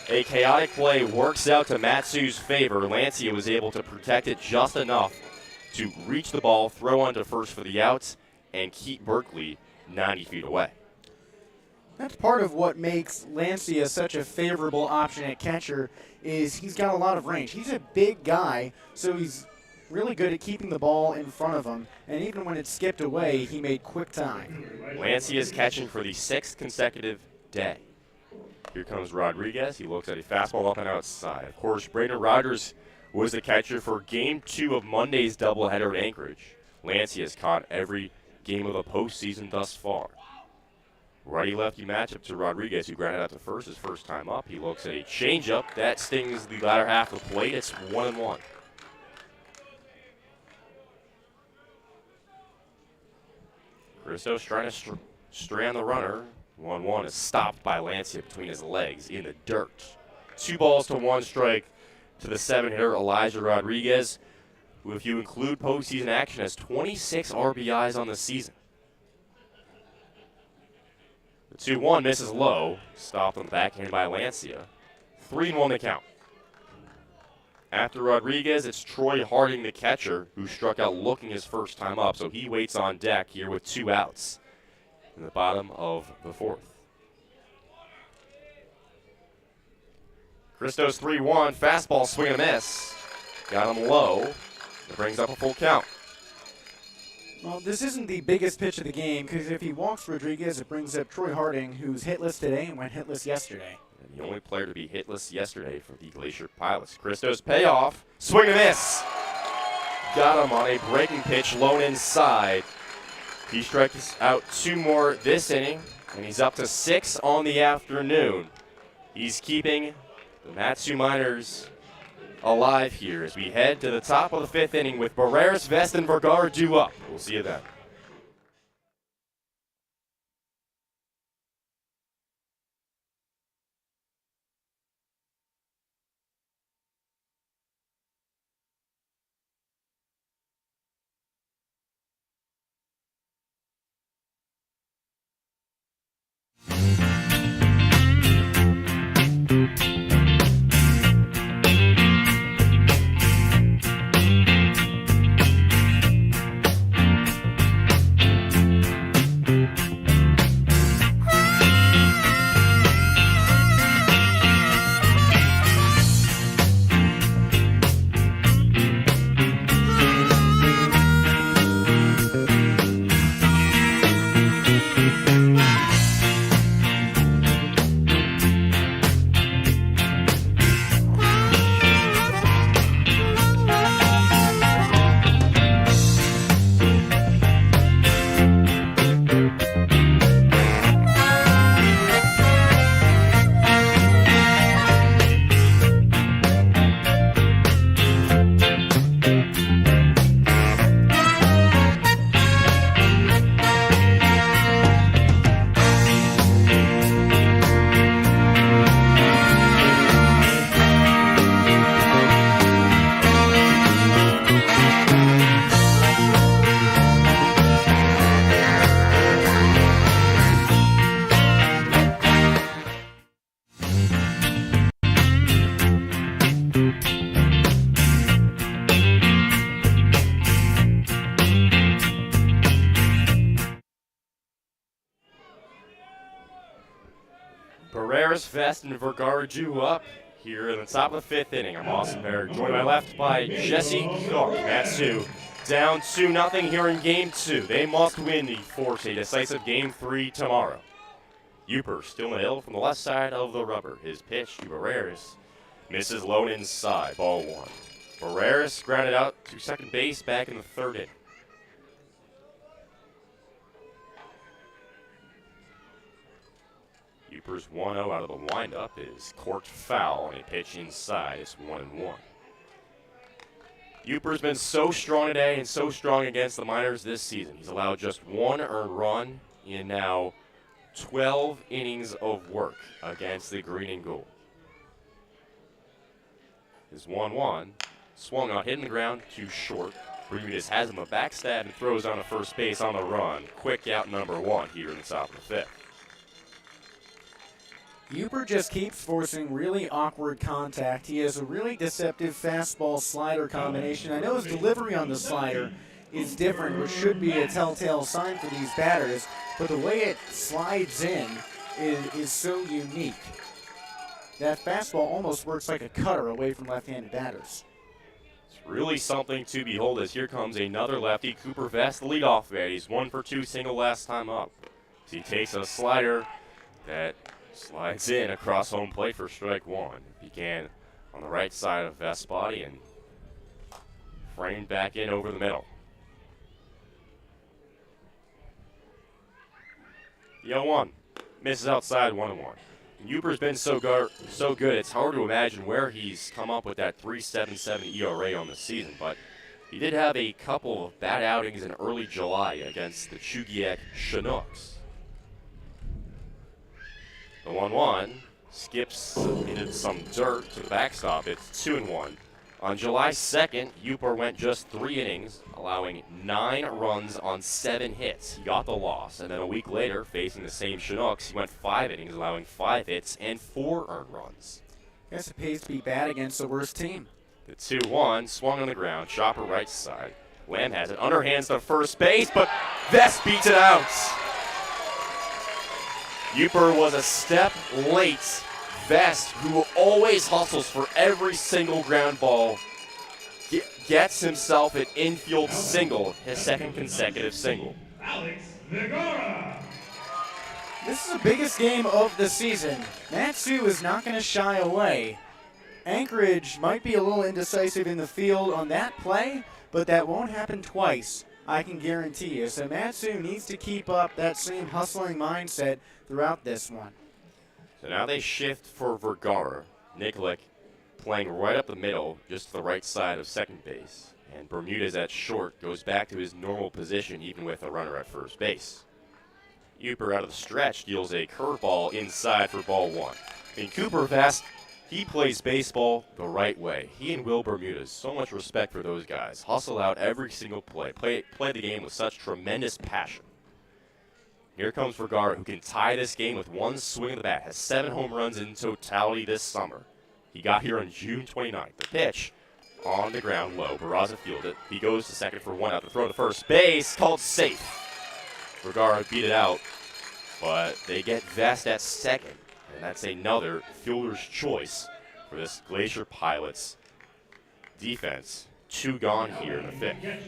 A chaotic play works out to Matsu's favor. Lancia was able to protect it just enough to reach the ball, throw on to first for the outs, and keep Berkeley 90 feet away. That's part of what makes Lancia such a favorable option at catcher is he's got a lot of range. He's a big guy, so he's really good at keeping the ball in front of him. And even when it skipped away, he made quick time. Lancia is catching for the 6th consecutive day. Here comes Rodriguez. He looks at a fastball up and outside. Of course, Brandon Rogers was the catcher for Game 2 of Monday's doubleheader at Anchorage. Lancia has caught every game of the postseason thus far. Righty-lefty matchup to Rodriguez, who grounded out to first his first time up. He looks at a changeup. That stings the latter half of the plate. It's 1-1. Cristo's trying to stray on the runner. 1-1 is stopped by Lancia between his legs in the dirt. 2 balls to 1 strike to the 7-hitter Elijah Rodriguez, who, if you include postseason action, has 26 RBIs on the season. The 2-1 misses low, stopped on the backhand by Lancia. 3-1 the count. After Rodriguez, it's Troy Harding, the catcher, who struck out looking his first time up, so he waits on deck here with 2 outs in the bottom of the 4th. Cristo's 3-1, fastball swing and a miss. Got him low. It brings up a full count. Well, this isn't the biggest pitch of the game because if he walks Rodriguez, it brings up Troy Harding, who's hitless today and went hitless yesterday. And the only player to be hitless yesterday for the Glacier Pilots. Cristo's payoff. Swing and miss. Got him on a breaking pitch, low inside. He strikes out 2 more this inning, and he's up to 6 on the afternoon. He's keeping the Matsu Miners alive here as we head to the top of the fifth inning with Barreras, Vest, and Vergara due up. We'll see you then. Barreras, Vest, and Vergara due up here in the top of the fifth inning. I'm Austin Barrett, joined by left by Jesse Cook. Matsu down 2-0 here in Game 2. They must win to force a decisive Game 3 tomorrow. Uper still in the hill from the left side of the rubber. His pitch to Barreras misses low and inside, ball one. Barreras grounded out to second base back in the third inning. Uper's 1-0 out of the windup is corked foul, and a pitch inside is 1-1. Uper's been so strong today and so strong against the Miners this season. He's allowed just one earned run in now 12 innings of work against the green and gold. His 1-1 swung on, hitting the ground too short. Bermudez has him a backstab and throws on to first base on the run. Quick out number one here in the top of the fifth. Uper just keeps forcing really awkward contact. He has a really deceptive fastball-slider combination. I know his delivery on the slider is different, which should be a telltale sign for these batters, but the way it slides in is so unique. That fastball almost works like a cutter away from left-handed batters. It's really something to behold as here comes another lefty, Cooper Vest, the leadoff man. He's 1 for 2 single last time up. He takes a slider that slides in across home plate for strike one. It began on the right side of Vest's body and framed back in over the middle. The 0-1 misses outside 1-1. Uper's been so good, it's hard to imagine where he's come up with that 3.77 ERA on the season, but he did have a couple of bad outings in early July against the Chugiak Chinooks. The 1-1 skips into some dirt to the backstop. It's 2-1. On July 2nd, Uper went just 3 innings, allowing 9 runs on 7 hits. He got the loss, and then a week later, facing the same Chinooks, he went 5 innings, allowing 5 hits and 4 earned runs. Guess it pays to be bad against the worst team. The 2-1 swung on the ground, chopper right side. Lamb has it, underhands to first base, but Vest beats it out. Uper was a step late. Vest, who always hustles for every single ground ball, gets himself an infield single, his second consecutive single. Alex Vergara. This is the biggest game of the season. Matsu is not going to shy away. Anchorage might be a little indecisive in the field on that play, but that won't happen twice, I can guarantee you. So Matsu needs to keep up that same hustling mindset throughout this one. So now they shift for Vergara. Nikolic playing right up the middle, just to the right side of second base. And Bermudez at short goes back to his normal position, even with a runner at first base. Cooper out of the stretch deals a curveball inside for ball one. I mean, Cooper Vast, he plays baseball the right way. He and Will Bermudez, so much respect for those guys. Hustle out every single play the game with such tremendous passion. Here comes Vergara, who can tie this game with one swing of the bat. Has 7 home runs in totality this summer. He got here on June 29th. The pitch on the ground low. Barraza fielded it. He goes to second for 1 out. The throw to first base, called safe. Vergara beat it out, but they get Vest at second. And that's another fielder's choice for this Glacier Pilots defense. 2 gone here in the 5th.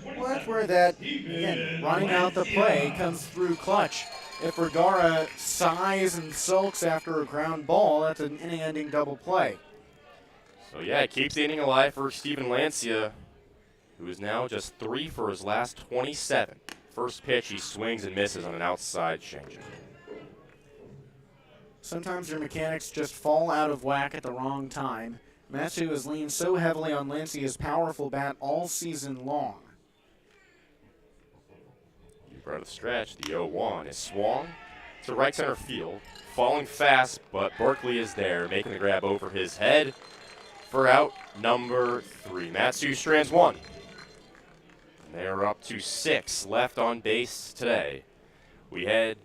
Well, that's where that, again, running out the play comes through clutch. If Vergara sighs and sulks after a ground ball, that's an inning-ending double play. So, yeah, it keeps the inning alive for Steven Lancia, who is now just 3 for his last 27. First pitch, he swings and misses on an outside changeup. Sometimes your mechanics just fall out of whack at the wrong time. Matsu has leaned so heavily on Lancia's powerful bat all season long. Out of the stretch, the 0-1 is swung to right center field, falling fast, but Berkeley is there, making the grab over his head for out number 3. Matsu strands 1. And they are up to 6 left on base today. We head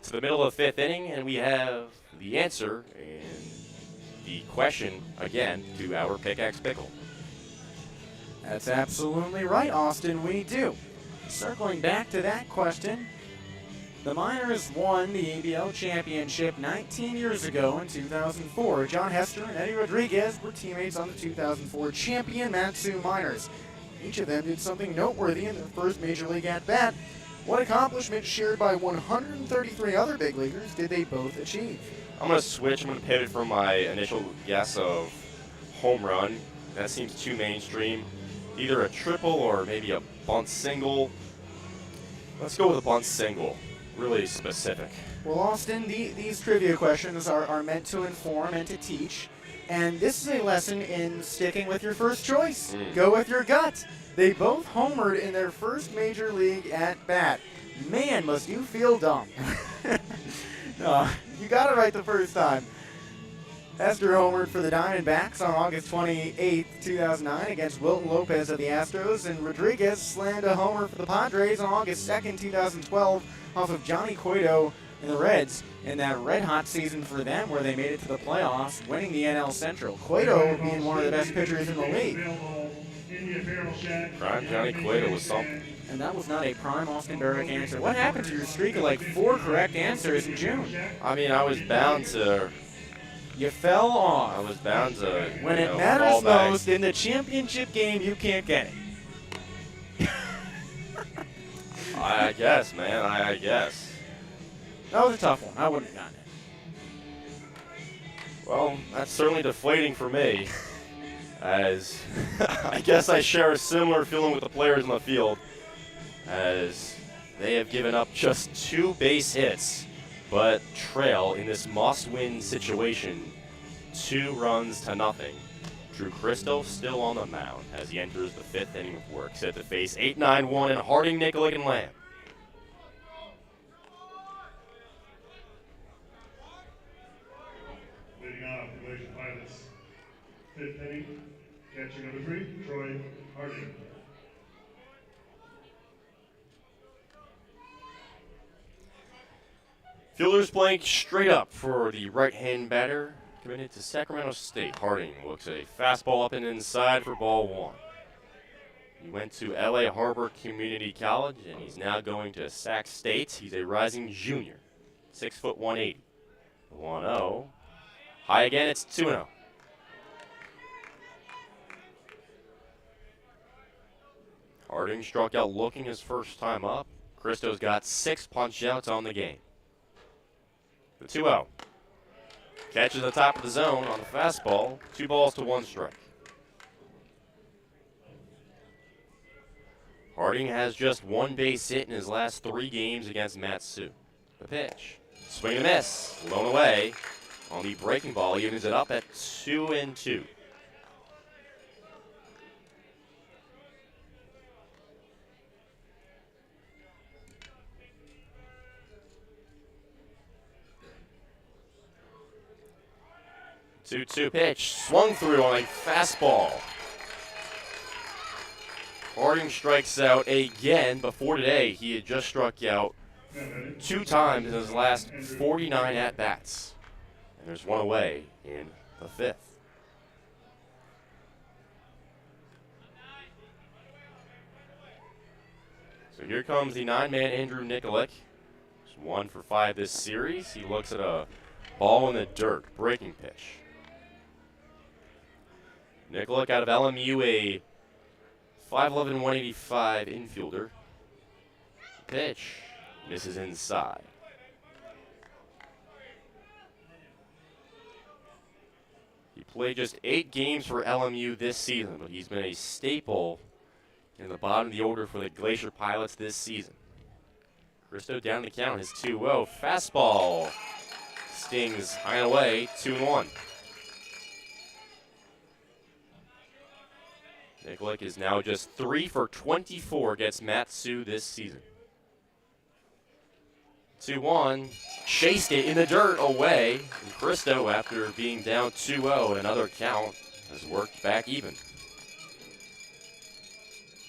to the middle of the 5th inning, and we have the answer and the question again to our Pickaxe Pickle. That's absolutely right, Austin, we do. Circling back to that question, the Miners won the ABL championship 19 years ago in 2004. John Hester and Eddie Rodriguez were teammates on the 2004 champion Matsu Miners. Each of them did something noteworthy in their first major league at-bat. What accomplishment shared by 133 other big leaguers did they both achieve? I'm going to switch. I'm going to pivot from my initial guess of home run. That seems too mainstream. Either a triple or maybe a bunt single. Let's go with a bunt single. Really specific. Well, Austin, these trivia questions are meant to inform and to teach. And this is a lesson in sticking with your first choice. Go with your gut. They both homered in their first major league at-bat. Man, must you feel dumb. No, you got it right the first time. Hester homered for the Diamondbacks on August 28, 2009 against Wilton Lopez of the Astros, and Rodriguez slammed a homer for the Padres on August 2, 2012 off of Johnny Cueto and the Reds in that red-hot season for them where they made it to the playoffs, winning the NL Central. Cueto being one of the best pitchers in the league. Prime Johnny Cueto was something. And that was not a prime Austin Barach answer. What happened to your streak of like 4 correct answers in June? I mean, I was bound to... You fell off. I was bound to... When it matters most, in the championship game, you can't get it. I guess, man. I guess. That was a tough one. I wouldn't have gotten it. Well, that's certainly deflating for me, as I guess I share a similar feeling with the players on the field, as they have given up just 2 base hits, but trail in this must-win situation 2 runs to nothing. Drew Christo still on the mound as he enters the 5th inning of work, set to face 8-9-1 and Harding, Nikolic, and Lamb. Leading off, the Glacier Pilots. 5th inning, catcher number 3, Troy Harding. Fielders playing straight up for the right-hand batter, committed to Sacramento State. Harding looks at a fastball up and inside for ball 1. He went to LA Harbor Community College, and he's now going to Sac State. He's a rising junior, 6 foot 180. 1-0. High again, it's 2-0. Harding struck out looking his first time up. Christo's got 6 punch-outs on the game. The 2-0. Catches the top of the zone on the fastball. 2 balls to 1 strike. Harding has just 1 base hit in his last 3 games against Matsu. The pitch. Swing and miss. Blown away. on the breaking ball. He evens it up at 2-2. Two pitch, swung through on a fastball. Harding strikes out again, but for today, he had just struck out 2 times in his last 49 at-bats. And there's one away in the 5th. So here comes the 9-man Andrew Nikolic. He's 1 for 5 this series. He looks at a ball in the dirt, breaking pitch. Nikolic out of LMU, a 5'11", 185 infielder. Pitch misses inside. He played just 8 games for LMU this season, but he's been a staple in the bottom of the order for the Glacier Pilots this season. Cristo down the count, his 2-0. Fastball stings high and away, 2-1. Nikolic is now just 3 for 24 against Matsu this season. 2-1, chased it in the dirt away. And Cristo, after being down 2-0 in another count, has worked back even.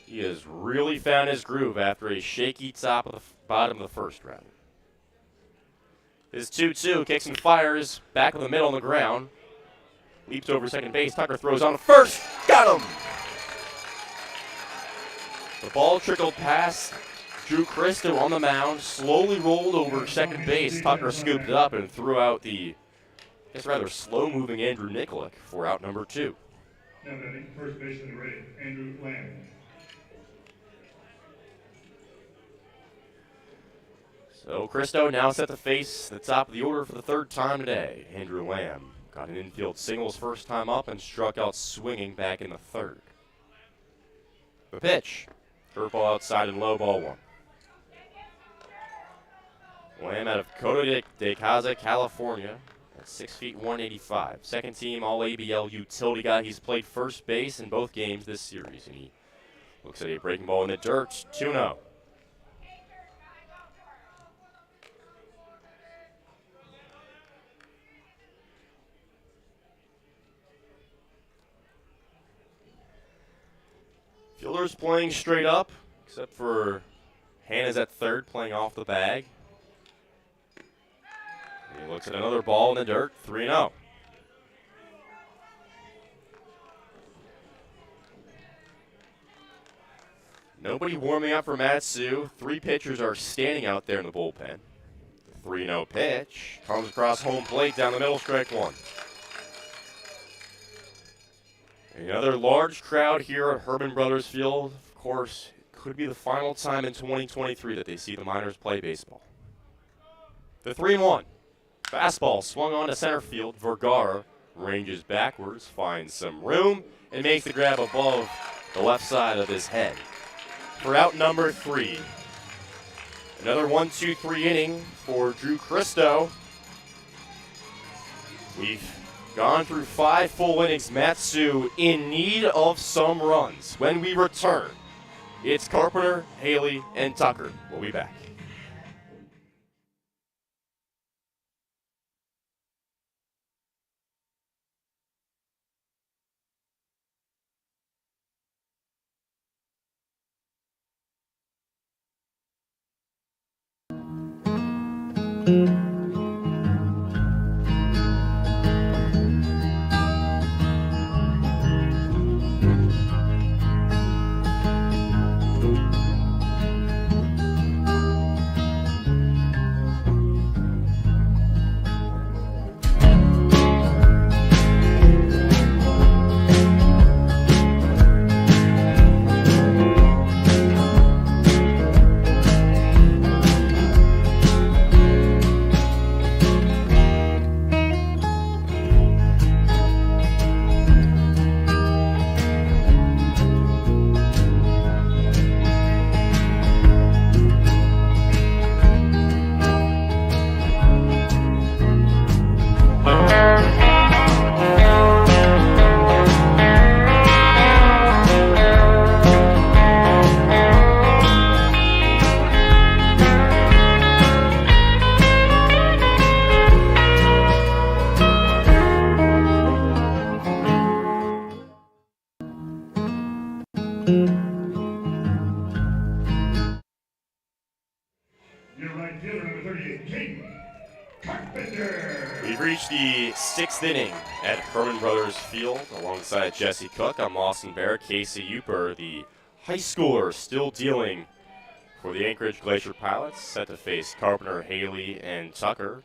He has really found his groove after a shaky top of the bottom of the first round. His 2-2 kicks and fires, back of the middle on the ground. Leaps over second base, Tucker throws on first, got him! The ball trickled past Drew Cristo on the mound, slowly rolled over second base. Tucker scooped it up and threw out the, I guess, rather slow-moving Andrew Nikolic for out number 2. Now batting first baseman ready, Andrew Lamb. So Cristo now set to face the top of the order for the 3rd time today. Andrew Lamb got an infield single his first time up and struck out swinging back in the 3rd. The pitch. Curveball outside and low, ball 1. Lamb out of Coto de Casa, California, at 6 feet 185. Second team All-ABL utility guy. He's played first base in both games this series, and he looks at a breaking ball in the dirt, 2-0. Fielders playing straight up, except for Hannah's at 3rd, playing off the bag. He looks at another ball in the dirt, 3-0. Nobody warming up for Matsu. 3 pitchers are standing out there in the bullpen. The 3-0 pitch comes across home plate down the middle, strike 1. Another large crowd here at Herman Brothers Field. Of course, it could be the final time in 2023 that they see the Miners play baseball. The 3-1. Fastball swung on to center field. Vergara ranges backwards, finds some room, and makes the grab above the left side of his head. For out number 3. Another 1-2-3 inning for Drew Cristo. We've gone through 5 full innings. Matsu in need of some runs. When we return, it's Carpenter, Haley, and Tucker. We'll be back. Your right fielder, number 38, King Carpenter. We've reached the 6th inning at Herman Brothers Field alongside Jesse Cook. I'm Austin Barach. Casey Uper, the high schooler, still dealing for the Anchorage Glacier Pilots, set to face Carpenter, Haley, and Tucker.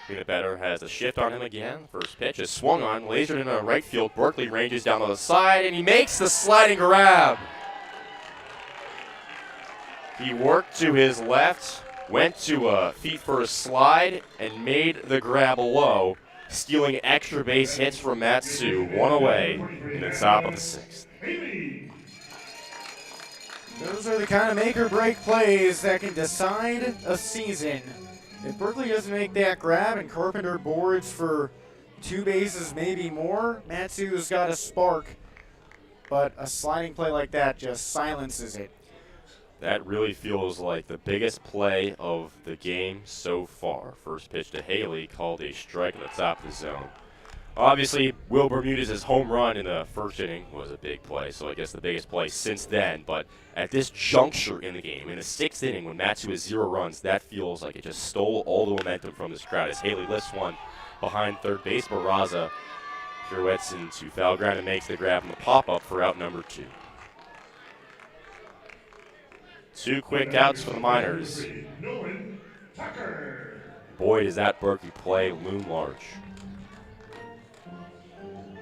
Peanut Butter has a shift on him again. First pitch is swung on, lasered into right field. Berkeley ranges down to the side, and he makes the sliding grab. He worked to his left, went to feet for a slide, and made the grab low, stealing extra base hits from Matsu. One away in the top of the 6th. Those are the kind of make-or-break plays that can decide a season. If Berkeley doesn't make that grab and Carpenter boards for 2 bases, maybe more, Matsu's got a spark, but a sliding play like that just silences it. That really feels like the biggest play of the game so far. First pitch to Haley, called a strike at the top of the zone. Obviously, Will Bermudez' home run in the first inning was a big play, so I guess the biggest play since then. But at this juncture in the game, in the 6th inning, when Matsu has 0 runs, that feels like it just stole all the momentum from this crowd as Haley lifts one behind third base. Barraza pirouettes into foul ground and makes the grab in the pop-up for out number 2. 2 quick outs for the Miners. Boy, does that Berkeley play loom large.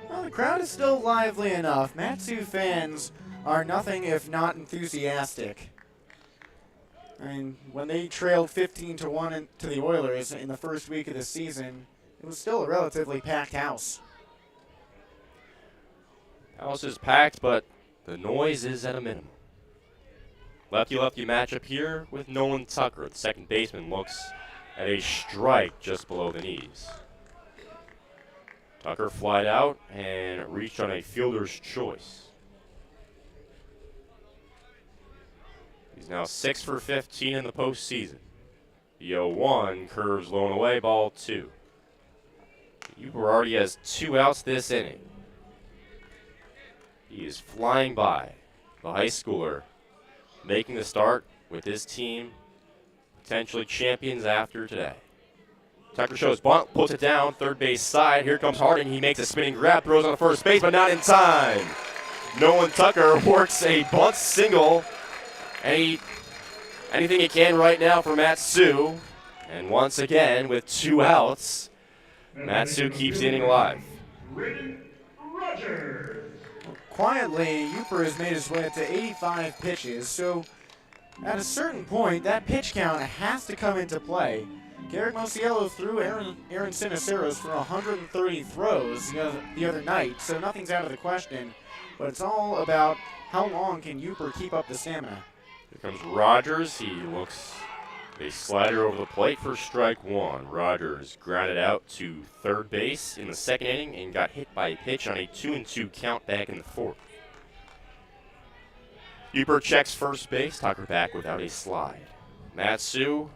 Well, the crowd is still lively enough. Matsu fans are nothing if not enthusiastic. I mean, when they trailed 15-1 to the Oilers in the first week of the season, it was still a relatively packed house. House is packed, but the noise is at a minimum. Lefty-lefty matchup here with Nolan Tucker. The second baseman looks at a strike just below the knees. Tucker flied out and reached on a fielder's choice. He's now 6 for 15 in the postseason. The 0-1 curves low and away, ball 2. Uber already has 2 outs this inning. He is flying by the high schooler, making the start with his team, potentially champions after today. Tucker shows bunt, puts it down, third base side. Here comes Harding. He makes a spinning grab, throws on the first base, but not in time. Nolan Tucker works a bunt single. Anything he can right now for Matsu. And once again, with 2 outs, Matsu keeps the inning alive. Quietly, Uper has made his way up to 85 pitches, so at a certain point, that pitch count has to come into play. Garrett Mosiello threw Aaron Siniceros for 130 throws the other night, so nothing's out of the question. But it's all about how long can Uper keep up the stamina. Here comes Rogers. He looks a slider over the plate for strike 1. Rogers grounded out to third base in the second inning and got hit by a pitch on a 2-2 count back in the 4th. Uper checks first base. Tucker back without a slide. Matsu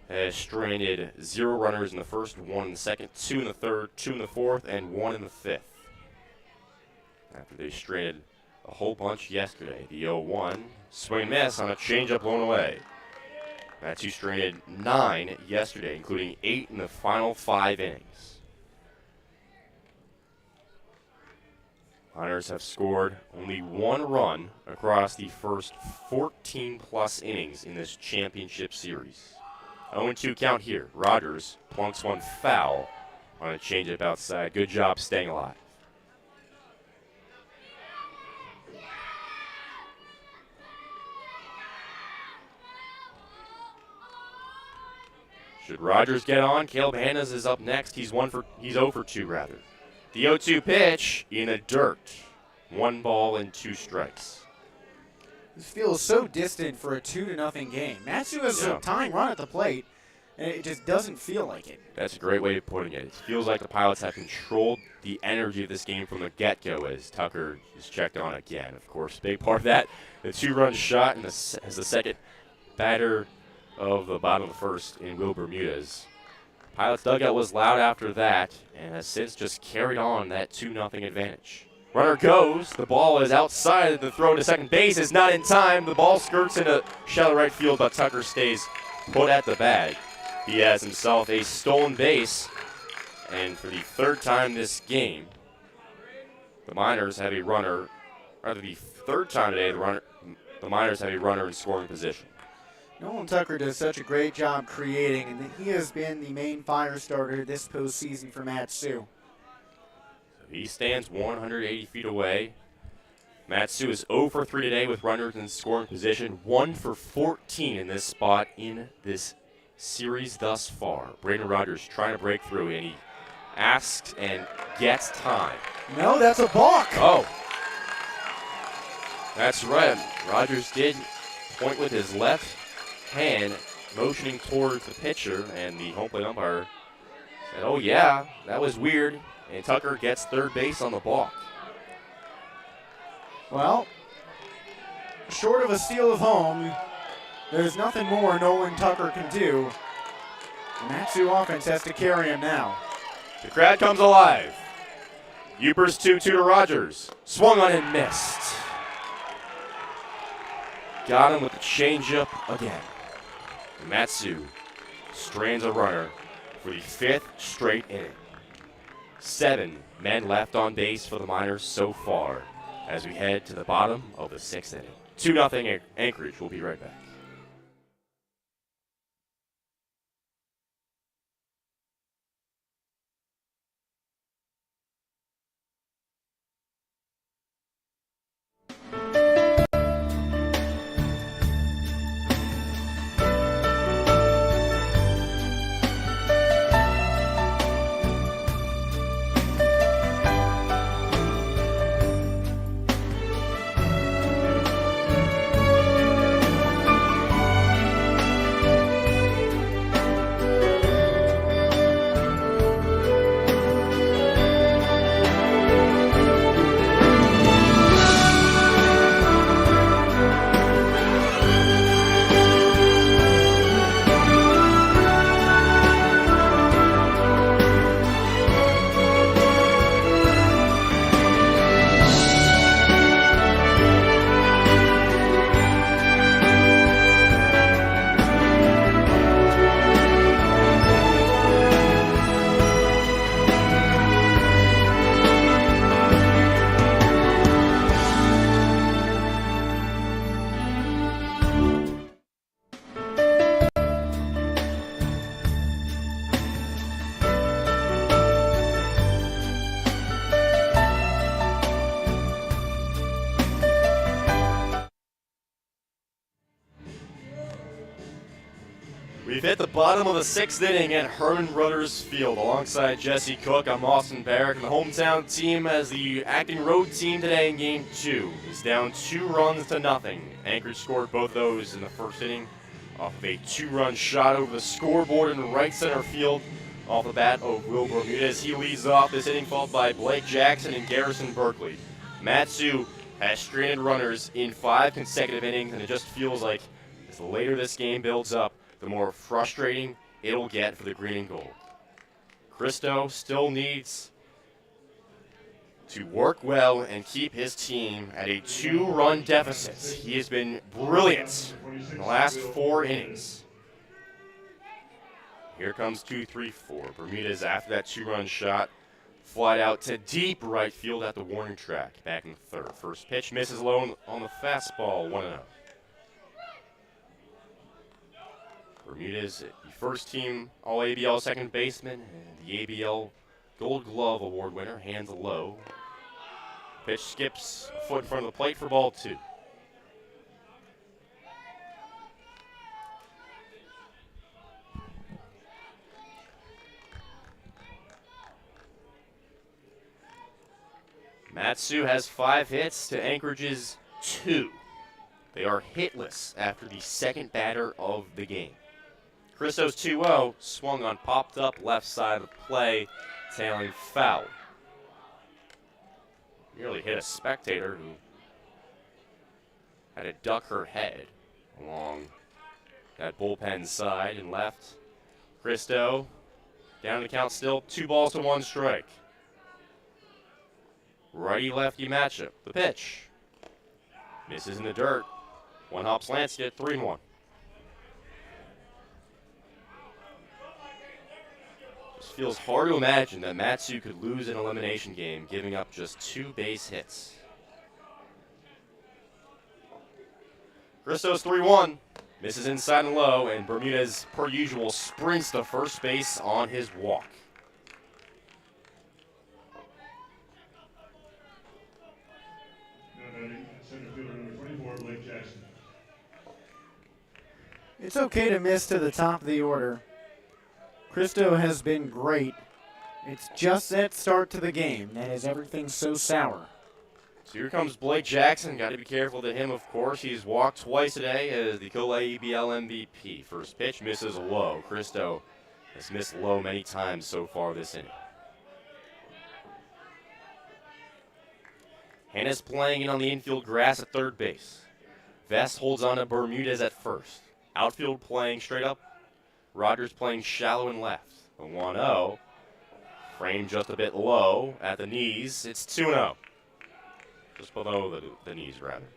has stranded 0 runners in the first, 1 in the second, 2 in the third, 2 in the fourth, and 1 in the 5th. After they stranded a whole bunch yesterday. The 0-1 swing and miss on a changeup blown away. Matsu stranded 9 yesterday, including 8 in the final 5 innings. Miners have scored only 1 run across the first 14-plus innings in this championship series. 0-2 count here. Rogers plunks one foul on a changeup outside. Good job staying alive. Should Rogers get on, Caleb Hannes is up next. He's 0 for 2 rather. The 0-2 pitch in the dirt. 1 ball and 2 strikes. This feels so distant for a 2-0 game. Matsu has a tying run at the plate, and it just doesn't feel like it. That's a great way of putting it. It feels like the Pilots have controlled the energy of this game from the get-go as Tucker is checked on again. Of course, big part of that, the 2-run shot as the second batter of the bottom of the first in Will Bermudez. Pilots dugout was loud after that and has since just carried on that 2-0 advantage. Runner goes. The ball is outside. The throw to second base is not in time. The ball skirts into shallow right field, but Tucker stays put at the bag. He has himself a stolen base. And for the third time this game, the Miners have a runner, or the third time today, the Miners have a runner in scoring position. Nolan Tucker does such a great job creating, and he has been the main fire starter this postseason for Matsu. He stands 180 feet away. Matsu is 0 for 3 today with runners in scoring position, 1 for 14 in this spot in this series thus far. Braden Rogers trying to break through, and he asks and gets time. No, that's a balk. Oh, that's right. Rogers did point with his left hand, motioning towards the pitcher, and the home plate umpire said, "Oh yeah, that was weird." And Tucker gets third base on the balk. Well, short of a steal of home, there's nothing more Nolan Tucker can do. The Matsu offense has to carry him now. The crowd comes alive. Upers 2-2 to Rogers. Swung on and missed. Got him with the changeup again. Matsu strands a runner for the 5th straight inning. 7 men left on base for the Miners so far as we head to the bottom of the 6th inning. 2-0 Anchorage. We'll be right back. We've hit the bottom of the 6th inning at Herman Brothers Field. Alongside Jesse Cook, I'm Austin Barach. And the hometown team, as the acting road team today in Game 2, is down 2-0. Anchorage scored both those in the first inning off of a 2-run shot over the scoreboard in right center field off the bat of Will Bermudez. He leads off this inning, followed by Blake Jackson and Garrison Berkeley. Matsu has stranded runners in 5 consecutive innings, and it just feels like as the later this game builds up, the more frustrating it'll get for the green and gold. Christo still needs to work well and keep his team at a 2-run deficit. He has been brilliant in the last 4 innings. Here comes 2-3-4. Bermudez, after that 2-run shot, flied out to deep right field at the warning track back in the 3rd. First pitch misses low on the fastball, 1-0. Bermudez, the first team All-ABL second baseman and the ABL Gold Glove Award winner, hands low. Pitch skips a foot in front of the plate for ball 2. Matsu has 5 hits to Anchorage's 2. They are hitless after the second batter of the game. Christo's 2-0, swung on, popped up left side of the play, tailing foul. Nearly hit a spectator who had to duck her head along that bullpen side and left. Christo down the count still, 2 balls to 1 strike. Righty-lefty matchup. The pitch. Misses in the dirt. One hop slants, get 3-1. Just feels hard to imagine that Matsu could lose an elimination game, giving up just 2 base hits. Christo's 3-1. Misses inside and low, and Bermudez, per usual, sprints to first base on his walk. Center fielder number 24, Blake Jackson. It's okay to miss to the top of the order. Christo has been great. It's just that start to the game that has everything so sour. So here comes Blake Jackson. Got to be careful to him, of course. He's walked twice today as the Cola EBL MVP. First pitch misses low. Christo has missed low many times so far this inning. Hannes playing in on the infield grass at third base. Vest holds on to Bermudez at first. Outfield playing straight up. Rogers playing shallow and left. The 1-0. Frame just a bit low at the knees. It's 2-0. Just below the knees, rather.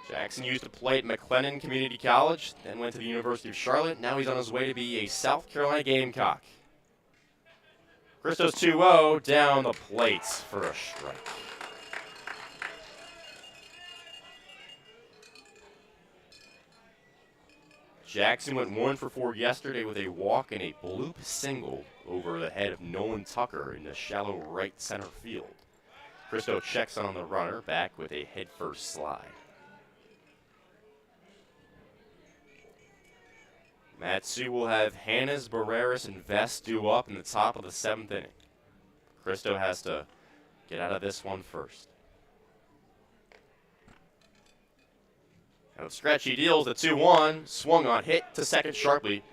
Jackson used to play at McLennan Community College, then went to the University of Charlotte. Now he's on his way to be a South Carolina Gamecock. Christo's 2-0 down the plate for a strike. Jackson went 1 for 4 yesterday with a walk and a bloop single over the head of Nolan Tucker in the shallow right center field. Christo checks on the runner, back with a head-first slide. Matsu will have Hannes, Barreras, and Vest due up in the top of the 7th inning. Christo has to get out of this one first. Now stretch, he deals the 2-1, swung on, hit to second sharply.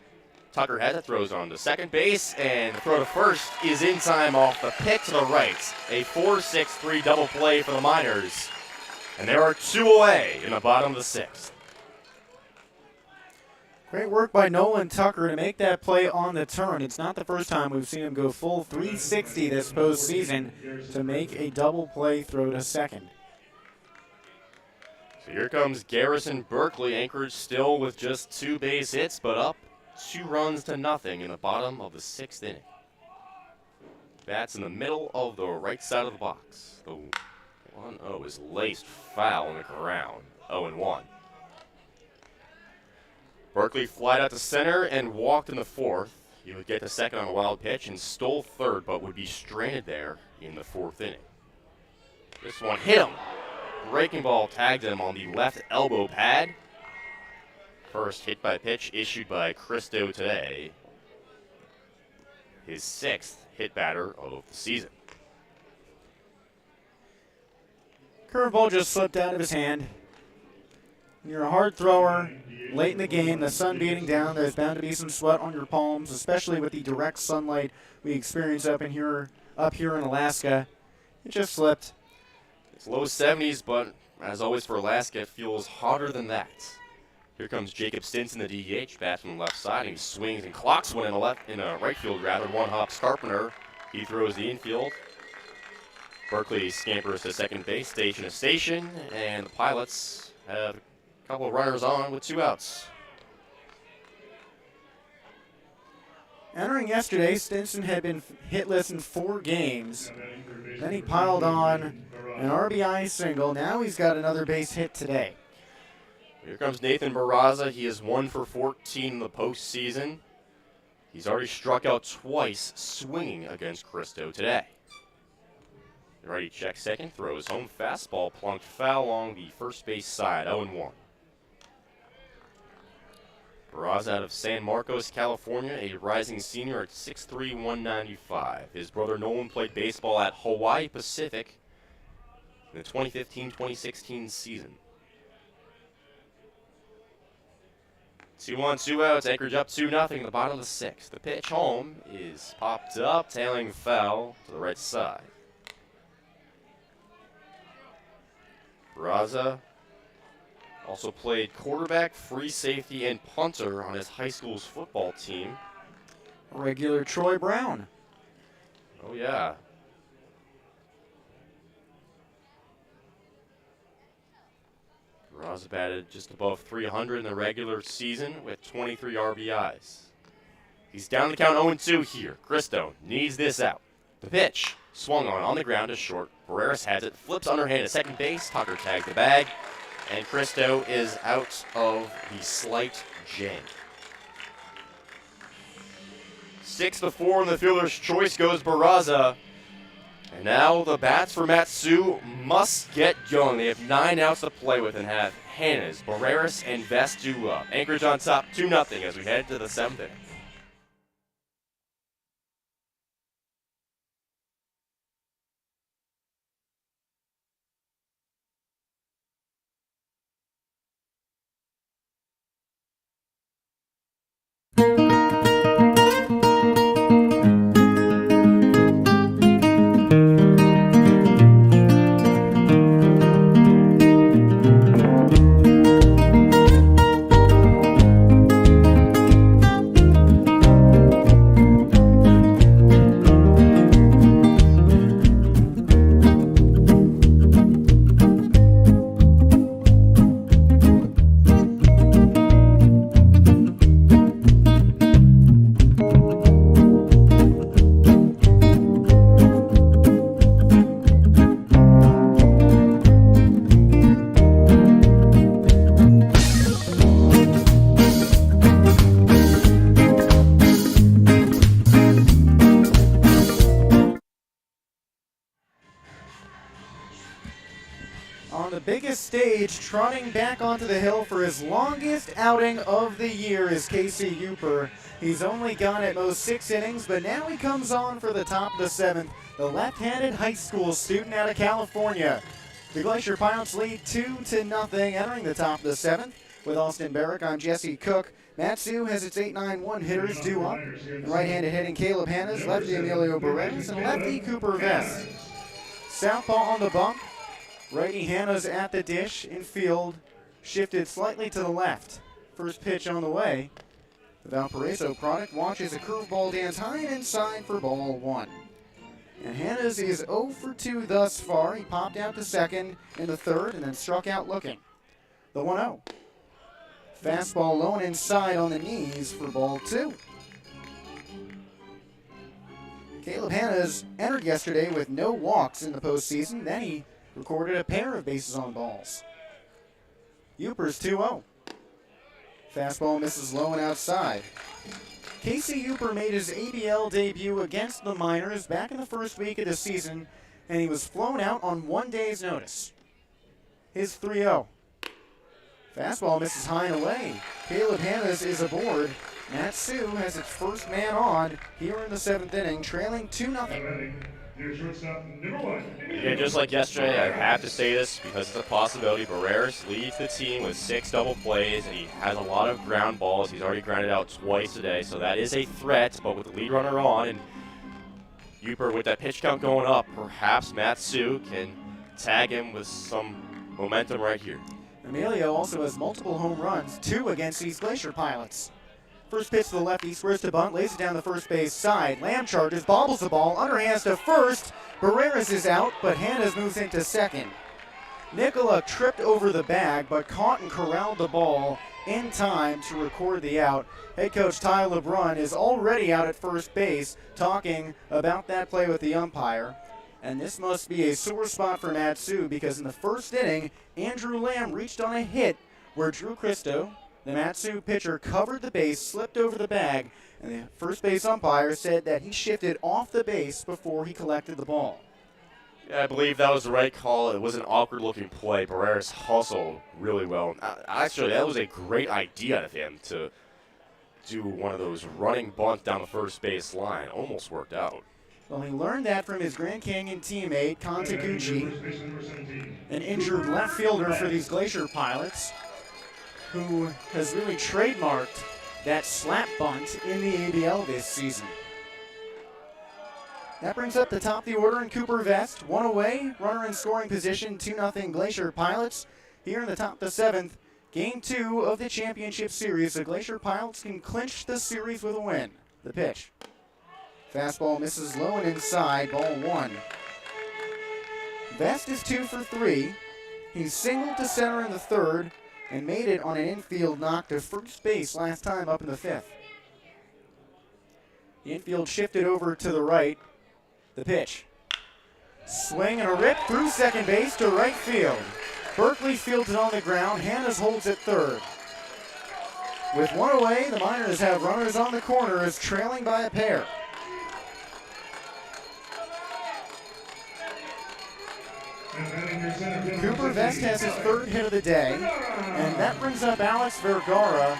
Tucker has it, throws on to second base, and the throw to first is in time off the pick to the right. A 4-6-3 double play for the Miners. And there are 2 away in the bottom of the 6th. Great work by Nolan Tucker to make that play on the turn. It's not the first time we've seen him go full 360 this postseason to make a double play throw to second. So here comes Garrison Berkeley. Anchorage still with just 2 base hits, but up 2 runs to nothing in the bottom of the 6th inning. Bats in the middle of the right side of the box. The 1-0 is laced foul on the ground. 0-1. Berkeley flied out to center and walked in the 4th. He would get to second on a wild pitch and stole third, but would be stranded there in the 4th inning. This one hit him. Breaking ball tagged him on the left elbow pad. First hit by pitch issued by Christo today. His 6th hit batter of the season. Curveball just slipped out of his hand. When you're a hard thrower, late in the game, the sun beating down, there's bound to be some sweat on your palms, especially with the direct sunlight we experience up here in Alaska. It just slipped. It's low 70s, but as always for Alaska, it feels hotter than that. Here comes Jacob Stinson, the DH, bat from the left side. He swings and clocks one in a right field rather. One hops Carpenter. He throws the infield. Berkeley scampers to second base, station to station, and the Pilots have a couple of runners on with 2 outs. Entering yesterday, Stinson had been hitless in 4 games. Then he piled on an RBI single. Now he's got another base hit today. Here comes Nathan Barraza. He is 1 for 14 in the postseason. He's already struck out twice swinging against Christo today. The righty checks second, throws home fastball, plunked foul along the first base side, 0-1. Barraza out of San Marcos, California, a rising senior at 6'3", 195. His brother Nolan played baseball at Hawaii Pacific in the 2015-2016 season. 2-1, 2 outs. Anchorage up 2-0 in the bottom of the 6th. The pitch home is popped up, tailing foul to the right side. Barraza also played quarterback, free safety, and punter on his high school's football team. Regular Troy Brown. Oh, yeah. also batted just above 300 in the regular season with 23 RBIs. He's down the count 0-2 here. Cristo needs this out. The pitch swung on the ground is short. Barreras has it, flips underhand to second base. Tucker tags the bag, and Cristo is out of the slight jam. 6-4 in the fielder's choice goes Barraza. And now the bats for Matsu must get going. They have 9 outs to play with and have Hannes, Barreras, and Vestu up. Anchorage on top 2-0 as we head to the 7th inning. On the biggest stage, trotting back onto the hill for his longest outing of the year is Casey Uper. He's only gone at most 6 innings, but now he comes on for the top of the 7th, the left-handed high school student out of California. The Glacier Pilots lead 2-0 entering the top of the 7th. With Austin Barach, I'm Jesse Cook. Matsu has its 8-9-1 hitters due up. And right-handed hitting Caleb Hannes, lefty Emilio Berettes, and lefty Cooper Vest. Southpaw on the bump. Righty Hanna's at the dish in field, shifted slightly to the left. First pitch on the way. The Valparaiso product watches a curveball dance high and inside for ball 1. And Hanna's is 0 for 2 thus far. He popped out to second in the 3rd and then struck out looking. The 1-0. Fastball low and inside on the knees for ball 2. Caleb Hanna's entered yesterday with no walks in the postseason. Then he recorded a pair of bases on balls. Uper's 2-0. Fastball misses low and outside. Casey Uper made his ABL debut against the Miners back in the first week of the season, and he was flown out on 1 day's notice. His 3-0. Fastball misses high and away. Caleb Hannes is aboard. Matsu has its first man on here in the 7th inning, trailing 2-0. Yeah, just like yesterday, I have to say this because it's a possibility. Barreras leads the team with 6 double plays, and he has a lot of ground balls. He's already grounded out twice today, so that is a threat. But with the lead runner on and Uper with that pitch count going up, perhaps Matsu can tag him with some momentum right here. Emilio also has multiple home runs, 2 against these Glacier Pilots. First pitch to the lefty, squares to bunt, lays it down the first base side. Lamb charges, bobbles the ball, underhands to first. Barreras is out, but Hannes moves into second. Nicola tripped over the bag, but caught and corralled the ball in time to record the out. Head coach Ty LeBrun is already out at first base, talking about that play with the umpire. And this must be a sore spot for Matsu, because in the first inning, Andrew Lamb reached on a hit where Drew Cristo, the Matsu pitcher, covered the base, slipped over the bag, and the first base umpire said that he shifted off the base before he collected the ball. Yeah, I believe that was the right call. It was an awkward-looking play. Barreras hustled really well. Actually, that was a great idea of him to do one of those running bunts down the first base line. Almost worked out. Well, he learned that from his Grand Canyon teammate, Kantaguchi, an injured left fielder for these Glacier Pilots, who has really trademarked that slap bunt in the ABL this season. That brings up the top of the order in Cooper Vest. 1 away, runner in scoring position, 2-0 Glacier Pilots. Here in the top of the 7th, Game 2 of the championship series. The Glacier Pilots can clinch the series with a win. The pitch. Fastball misses low and inside, ball 1. Vest is 2 for 3. He's singled to center in the 3rd, and made it on an infield knock to first base last time up in the 5th. The infield shifted over to the right. The pitch. Swing and a rip through second base to right field. Berkeley fields it on the ground. Hannes holds at third. With one away, the Miners have runners on the corners, trailing by a pair. Cooper Vest has his third hit of the day, and that brings up Alex Vergara,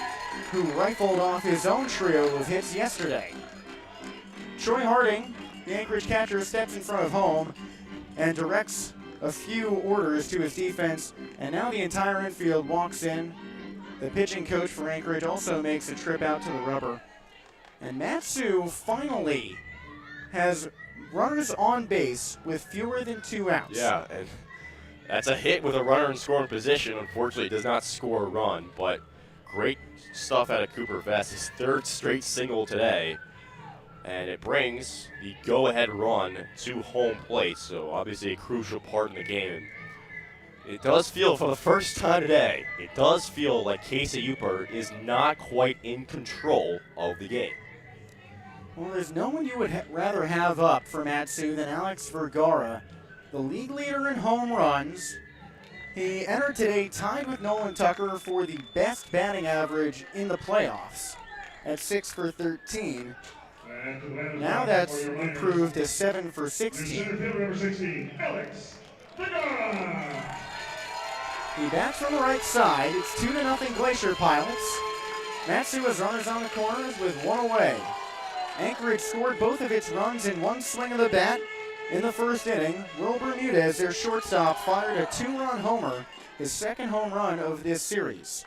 who rifled off his own trio of hits yesterday. Troy Harding, the Anchorage catcher, steps in front of home and directs a few orders to his defense, and now the entire infield walks in. The pitching coach for Anchorage also makes a trip out to the rubber. And Matsu finally has runners on base with fewer than 2 outs. Yeah, and that's a hit with a runner in scoring position. Unfortunately, does not score a run, but great stuff out of Cooper Vest. His 3rd straight single today. And it brings the go-ahead run to home plate, so obviously a crucial part in the game. It does feel, for the first time today, it does feel like Casey Uper is not quite in control of the game. Well, there's no one you would rather have up for Matsu than Alex Vergara, the league leader in home runs. He entered today tied with Nolan Tucker for the best batting average in the playoffs at 6 for 13. Now that's improved to 7 for 16. Number 16, Alex Vergara. He bats from the right side. It's 2-0 Glacier Pilots. Matsu has runners on the corners with one away. Anchorage scored both of its runs in one swing of the bat in the first inning. Will Bermudez, their shortstop, fired a 2-run homer, his 2nd home run of this series.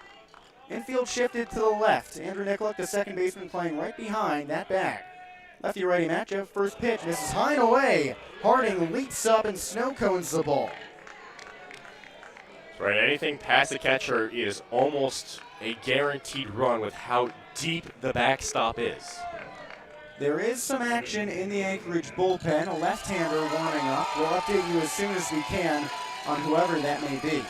Infield shifted to the left. Andrew Nicolak, the second baseman, playing right behind that bag. Lefty-righty matchup. First pitch misses high and away. Harding leaps up and snow cones the ball. Right, anything past the catcher is almost a guaranteed run with how deep the backstop is. There is some action in the Anchorage bullpen. A left-hander warming up. We'll update you as soon as we can on whoever that may be.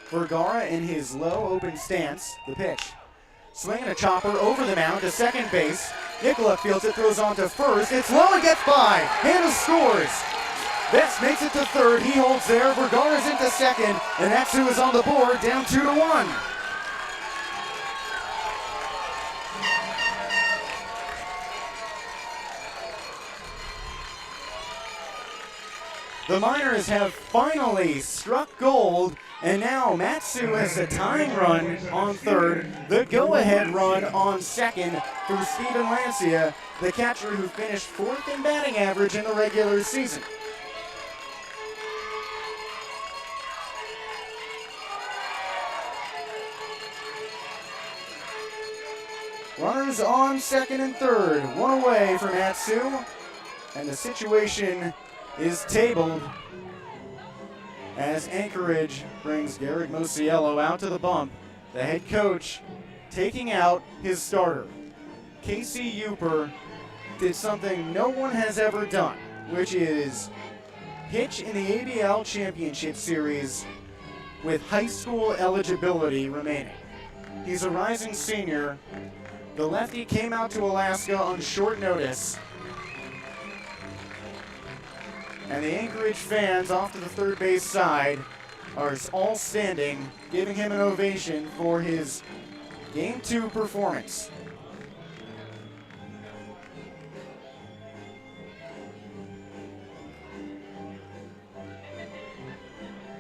Vergara in his low open stance. The pitch. Swinging a chopper over the mound to second base. Nicolak fields it, throws on to first. It's low and gets by. Hannes scores. Vest makes it to third. He holds there. Vergara's into second, and that's who is on the board, down 2-1. The Miners have finally struck gold, and now Matsu has a tying run on third, the go-ahead run on second through Steven Lancia, the catcher who finished 4th in batting average in the regular season. Runners on second and third, one away from Matsu, and the situation is tabled as Anchorage brings Garrett Mosiello out to the bump. The head coach taking out his starter. Casey Uper did something no one has ever done, which is pitch in the ABL Championship Series with high school eligibility remaining. He's a rising senior. The lefty came out to Alaska on short notice. And the Anchorage fans off to the third base side are all standing, giving him an ovation for his Game 2 performance.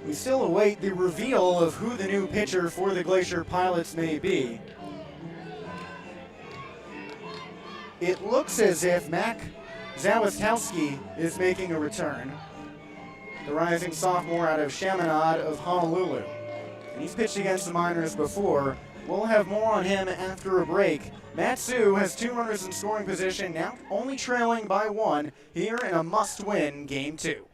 We still await the reveal of who the new pitcher for the Glacier Pilots may be. It looks as if Mac Zawistowski is making a return. The rising sophomore out of Chaminade of Honolulu. And he's pitched against the Miners before. We'll have more on him after a break. Matsu has 2 runners in scoring position, now only trailing by 1 here in a must-win Game 2.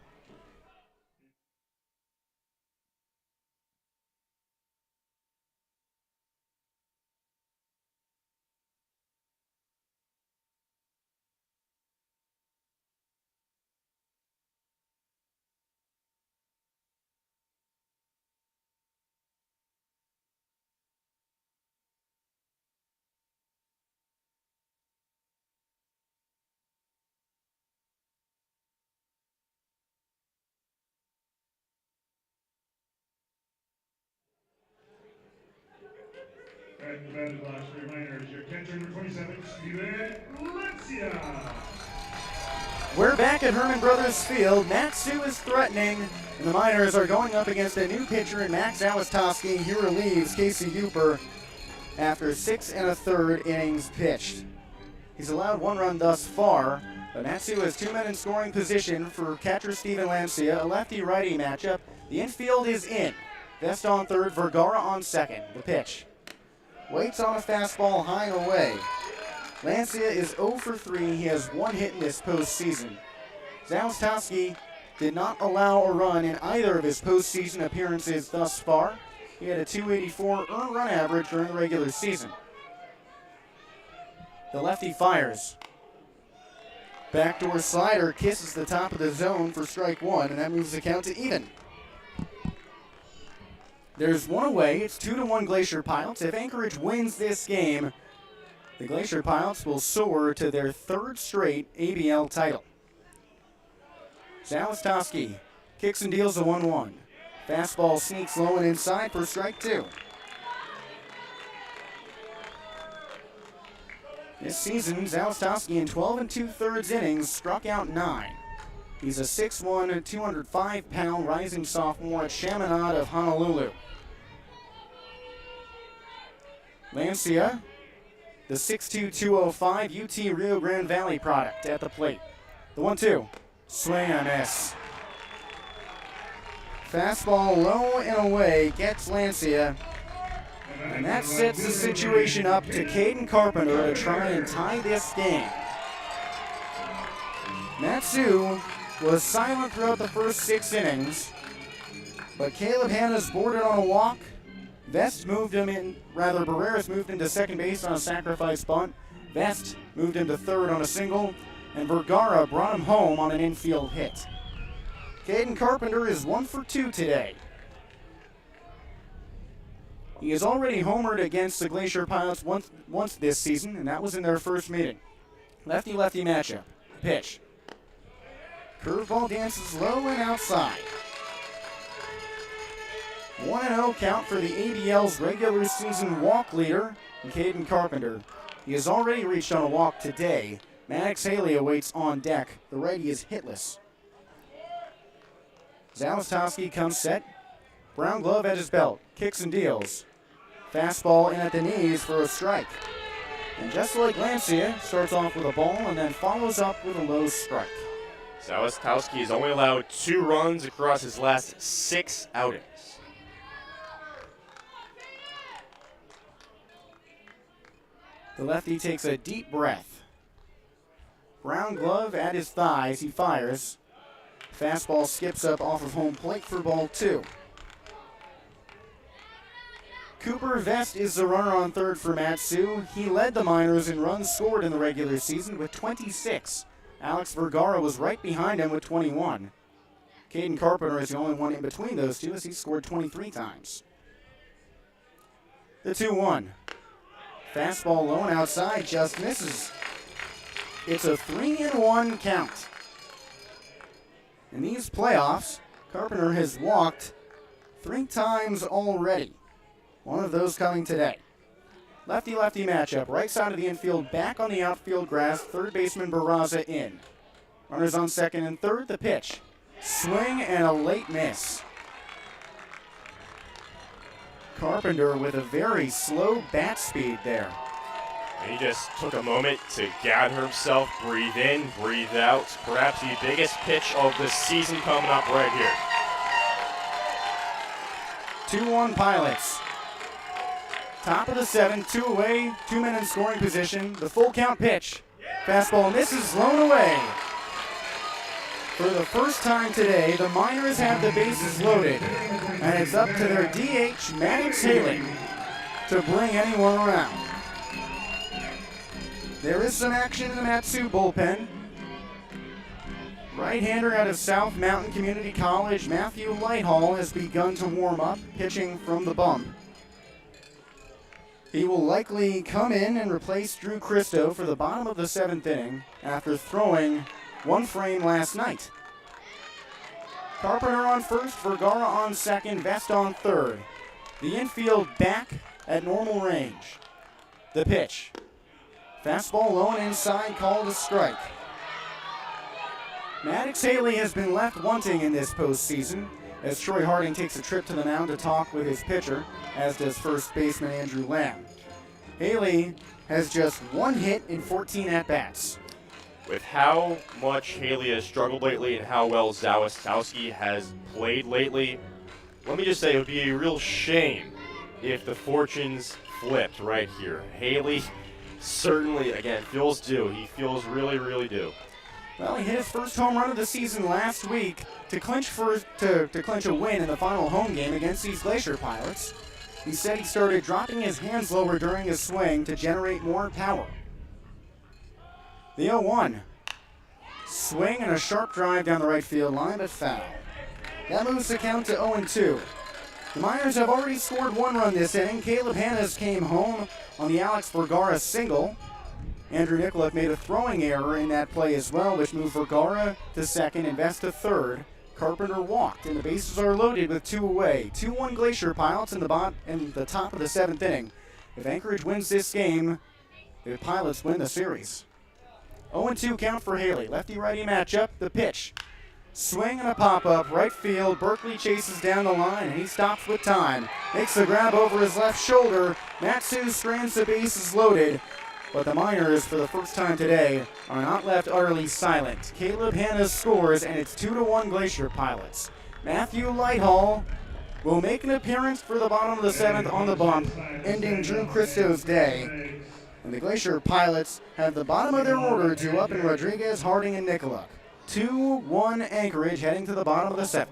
47, Steven Lancia. We're back at Herman Brothers Field. Matsu is threatening, and the Miners are going up against a new pitcher in Max Awastowski. He relieves Casey Huper after 6 1/3 innings pitched. He's allowed 1 run thus far, but Matsu has 2 men in scoring position for catcher Steven Lancia, a lefty-righty matchup. The infield is in. Vest on third, Vergara on second. The pitch. Waits on a fastball high and away. Lancia is 0 for 3. He has 1 hit in this postseason. Zawistowski did not allow a run in either of his postseason appearances thus far. He had a .284 earned run average during the regular season. The lefty fires. Backdoor slider kisses the top of the zone for strike 1, and that moves the count to even. There's 1 away. It's 2-1 Glacier Pilots. If Anchorage wins this game, the Glacier Pilots will soar to their 3rd straight ABL title. Zawistowski kicks and deals a 1-1. Fastball sneaks low and inside for strike 2. This season, Zawistowski in 12 2/3 innings struck out 9. He's a 6'1", 205-pound rising sophomore at Chaminade of Honolulu. Lancia, the 6'2", 205 UT Rio Grande Valley product at the plate. The 1-2, swing and a miss. Fastball low and away gets Lancia, and that sets the situation up to Caden Carpenter to try and tie this game. Matsu was silent throughout the first 6 innings, but Caleb Hanna's boarded on a walk. Barreras moved into second base on a sacrifice bunt. Vest moved into third on a single, and Vergara brought him home on an infield hit. Caden Carpenter is 1 for 2 today. He has already homered against the Glacier Pilots once this season, and that was in their first meeting. Lefty-lefty matchup. Pitch. Curveball dances low and outside. 1-0 count for the ABL's regular season walk leader, Caden Carpenter. He has already reached on a walk today. Maddox Haley awaits on deck. The righty is hitless. Zawistowski comes set. Brown glove at his belt. Kicks and deals. Fastball in at the knees for a strike. And just like Lancia, starts off with a ball and then follows up with a low strike. Zawistowski has only allowed 2 runs across his last 6 outings. The lefty takes a deep breath. Brown glove at his thighs. He fires. Fastball skips up off of home plate for ball 2. Cooper Vest is the runner on third for Matsu. He led the Miners in runs scored in the regular season with 26. Alex Vergara was right behind him with 21. Caden Carpenter is the only one in between those two as he scored 23 times. The 2-1. Fastball low and outside just misses. It's a 3-1 count. In these playoffs, Carpenter has walked 3 times already. One of those coming today. Lefty-lefty matchup. Right side of the infield, back on the outfield grass. Third baseman Barraza in. Runners on second and third. The pitch. Swing and a late miss. Carpenter with a very slow bat speed there. He just took a moment to gather himself, breathe in, breathe out. Perhaps the biggest pitch of the season coming up right here. 2-1 Pilots. Top of the 7, 2 away, 2 men in scoring position. The full count pitch. Fastball misses, blown away. For the first time today, the Miners have the bases loaded, and it's up to their DH, Maddox Haley, to bring anyone around. There is some action in the Matsu bullpen. Right-hander out of South Mountain Community College, Matthew Lighthall, has begun to warm up, pitching from the bump. He will likely come in and replace Drew Christo for the bottom of the 7th inning after throwing 1 frame last night. Carpenter on first, Vergara on second, Vest on third. The infield back at normal range. The pitch. Fastball low and inside, called a strike. Maddox Haley has been left wanting in this postseason as Troy Harding takes a trip to the mound to talk with his pitcher, as does first baseman Andrew Lamb. Haley has just 1 hit in 14 at-bats. With how much Haley has struggled lately and how well Załatowski has played lately, let me just say it would be a real shame if the fortunes flipped right here. Haley certainly, again, feels due. He feels really, really due. Well, he hit his first home run of the season last week to clinch a win in the final home game against these Glacier Pilots. He said he started dropping his hands lower during his swing to generate more power. The 0-1. Swing and a sharp drive down the right field line, but foul. That moves the count to 0-2. The Miners have already scored 1 run this inning. Caleb Hannes came home on the Alex Vergara single. Andrew Nicolak made a throwing error in that play as well, which moved Vergara to second and Vest to third. Carpenter walked, and the bases are loaded with 2 away. 2-1 Glacier Pilots in the top of the 7th inning. If Anchorage wins this game, the Pilots win the series. 0-2 count for Haley. Lefty-righty matchup, the pitch. Swing and a pop-up, right field. Berkeley chases down the line, and he stops with time. Makes the grab over his left shoulder. Matsu strands the bases loaded. But the Miners, for the first time today, are not left utterly silent. Caleb Hannes scores, and it's 2-1 Glacier Pilots. Matthew Lighthall will make an appearance for the bottom of the 7th on the bump, ending Drew Christo's day. And the Glacier Pilots have the bottom of their order due up in Rodriguez, Harding, and Nicolak. 2-1 Anchorage heading to the bottom of the 7th.